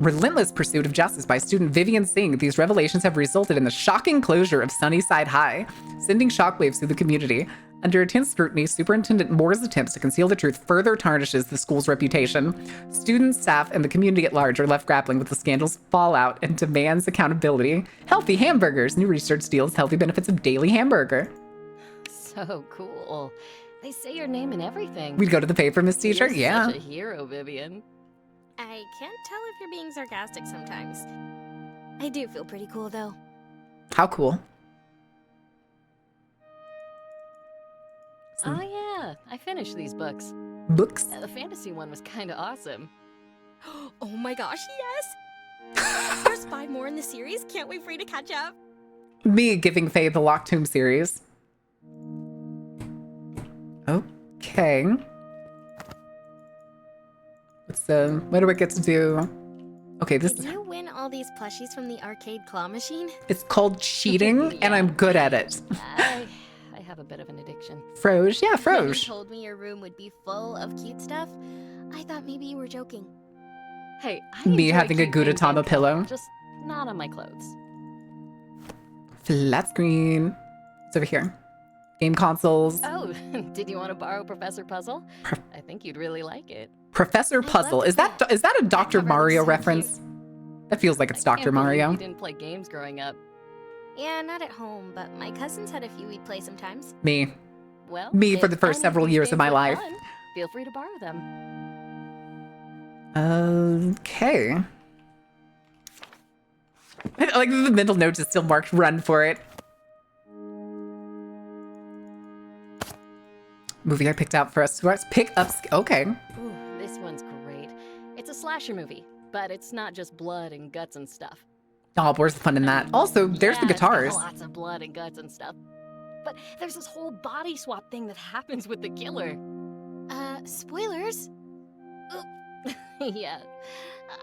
relentless pursuit of justice by student Vivian Singh, these revelations have resulted in the shocking closure of Sunnyside High, sending shockwaves through the community. Under intense scrutiny, Superintendent Moore's attempts to conceal the truth further tarnishes the school's reputation. Students, staff, and the community at large are left grappling with the scandal's fallout and demands accountability. Healthy hamburgers. New research deals healthy benefits of daily hamburger. So cool. They say your name and everything. We'd go to the paper, Miss Teacher. You're Yeah. such a hero, Vivian. I can't tell if you're being sarcastic sometimes. I do feel pretty cool, though. How cool. Oh yeah, I finished these books. Books? The fantasy one was kind of awesome. Oh my gosh, yes! There's 5 more in the series. Can't wait for you to catch up. Me giving Faye the Locked Tomb series. Okay. What do I get to do? Okay, this Did is... you win all these plushies from the arcade claw machine? It's called cheating, and Yeah. I'm good at it. I have a bit of an addiction. Froge? Yeah, When you Froge. told me your room would be full of cute stuff, I thought maybe you were joking. Hey, I Me enjoy having a cute things Gudetama in pillow. color, just not on my clothes. Flat screen. It's over here. Game consoles. Oh, did you want to borrow Professor Puzzle? I think you'd really like it. Professor Puzzle. Is that a Dr. cover Mario looks so reference? That feels like it's I can't Dr. believe Mario. You didn't play games growing up. Yeah, not at home, but my cousins had a few we'd play sometimes. Me. Well, Me for if the first any several these years of games my look life. fun, feel free to borrow them. Okay. Like the middle note is still marked run for it. Movie I picked out for us to watch. Pick up. Okay. Ooh, this one's great. It's a slasher movie, but it's not just blood and guts and stuff. Oh, where's the fun in that? Also, there's the Yeah, it's got guitars. lots of blood and guts and stuff. But there's this whole body swap thing that happens with the killer. Spoilers? Yeah,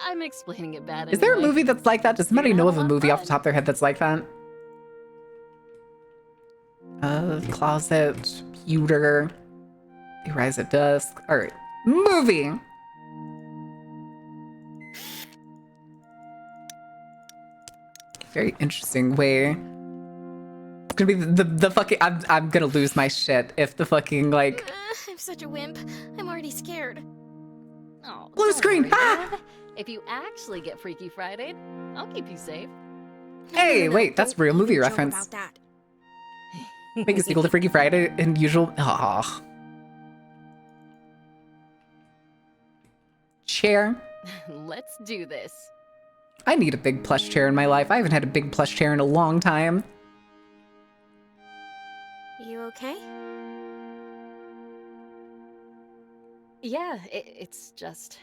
I'm explaining it bad. Is there a anyway. movie that's like that? Does somebody You're know gonna of a have a lot movie off the fun. top of their head that's like that? Closet, pewter, The Rise at Dusk. All right, movie. Very interesting way. It's gonna be the fucking. I'm gonna lose my shit if the fucking like. I'm such a wimp. I'm already scared. Oh, Blue don't screen, worry, ah! Dad. If you actually get Freaky Friday, I'll keep you safe. Hey, wait, that's don't real movie joke reference. About that. Make a sequel to Freaky Friday and usual. Aw. Chair. Let's do this. I need a big plush chair in my life. I haven't had a big plush chair in a long time. You okay? Yeah, it's just.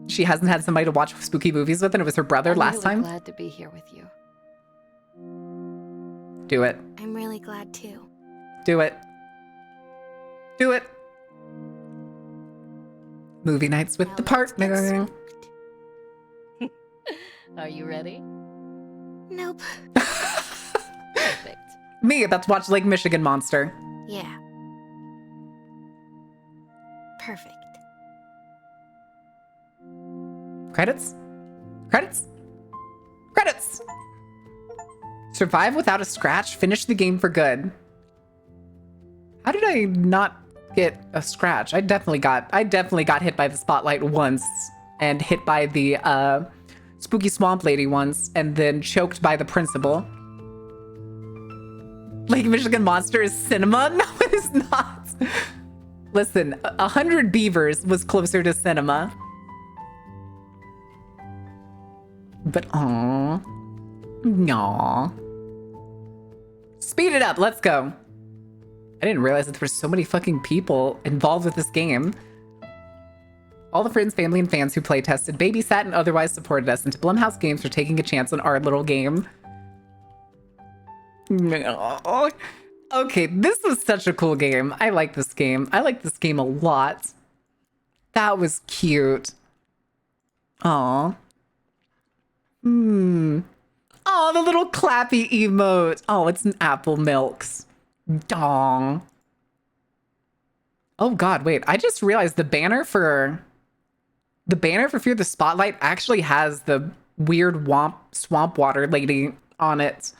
She hasn't had somebody to watch spooky movies with, and it was her brother I'm last really time. glad to be here with you. Do it. I'm really glad too. Do it. Do it. Movie nights with Now the let's get partner. smoked. Are you ready? Nope. Perfect. Me about to watch Lake Michigan Monster. Yeah. Perfect. Credits? Credits? Credits! Survive without a scratch. Finish the game for good. How did I not get a scratch? I definitely got hit by the spotlight once and hit by the spooky swamp lady once and then choked by the principal. Lake Michigan Monster is cinema? No, it is not. Listen, 100 Beavers was closer to cinema. But aw. Aw. Speed it up, let's go. I didn't realize that there were so many fucking people involved with this game. All the friends, family, and fans who play tested, babysat, and otherwise supported us into Blumhouse Games for taking a chance on our little game. Okay, this was such a cool game. I like this game. I like this game a lot. That was cute. Aw. Oh, the little clappy emote. Oh, it's an apple milks. Dong. Oh god, wait. I just realized the banner for Fear the Spotlight actually has the weird swamp water lady on it.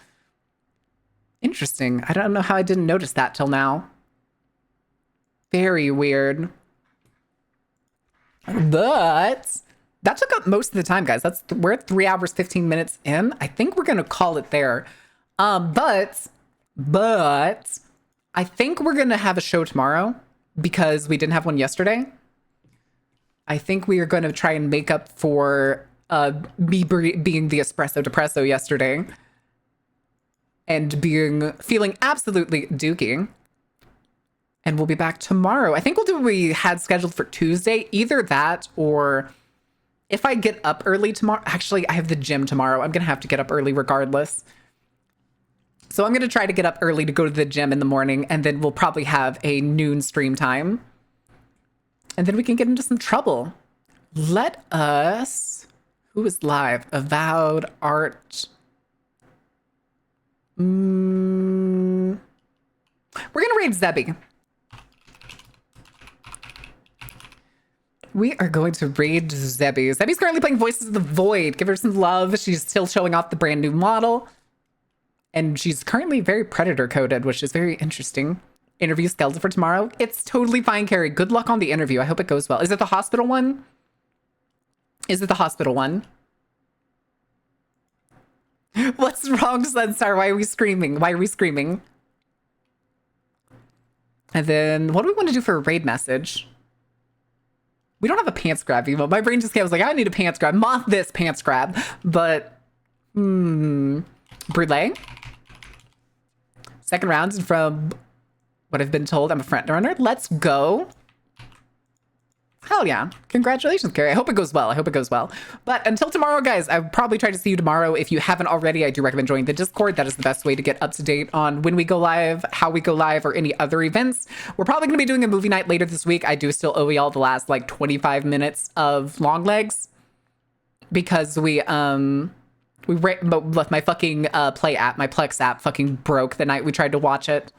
Interesting. I don't know how I didn't notice that till now. Very weird. But that took up most of the time, guys. We're at 3 hours, 15 minutes in. I think we're gonna call it there. But I think we're gonna have a show tomorrow because we didn't have one yesterday. I think we are gonna try and make up for me being the espresso depresso yesterday. and feeling absolutely dookie. And we'll be back tomorrow. I think we'll do what we had scheduled for Tuesday. Either that, or if I get up early tomorrow. Actually, I have the gym tomorrow. I'm going to have to get up early regardless. So I'm going to try to get up early to go to the gym in the morning, and then we'll probably have a noon stream time. And then we can get into some trouble. Let us... Who is live? Avowed Art. We're going to raid Zebby. We are going to raid Zebby. Zebby's currently playing Voices of the Void. Give her some love. She's still showing off the brand new model. And she's currently very predator coded, which is very interesting. Interview scheduled for tomorrow. It's totally fine, Carrie. Good luck on the interview. I hope it goes well. Is it the hospital one? Is it the hospital one? What's wrong, Sunstar? Why are we screaming? Why are we screaming? And then what do we want to do for a raid message? We don't have a pants grab emote. My brain just came. I was like, I need a pants grab. Moth this pants grab. But, Brûlé. Second round from what I've been told. I'm a front runner. Let's go. Hell yeah. Congratulations, Carrie. I hope it goes well. I hope it goes well. But until tomorrow, guys, I'll probably try to see you tomorrow. If you haven't already, I do recommend joining the Discord. That is the best way to get up to date on when we go live, how we go live, or any other events. We're probably going to be doing a movie night later this week. I do still owe y'all the last like 25 minutes of Long Legs because my fucking Play app, my Plex app fucking broke the night we tried to watch it.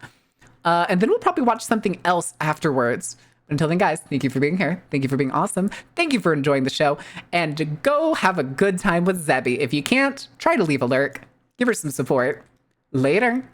And then we'll probably watch something else afterwards. Until then, guys, thank you for being here. Thank you for being awesome. Thank you for enjoying the show. And go have a good time with Zebby. If you can't, try to leave a lurk. Give her some support. Later.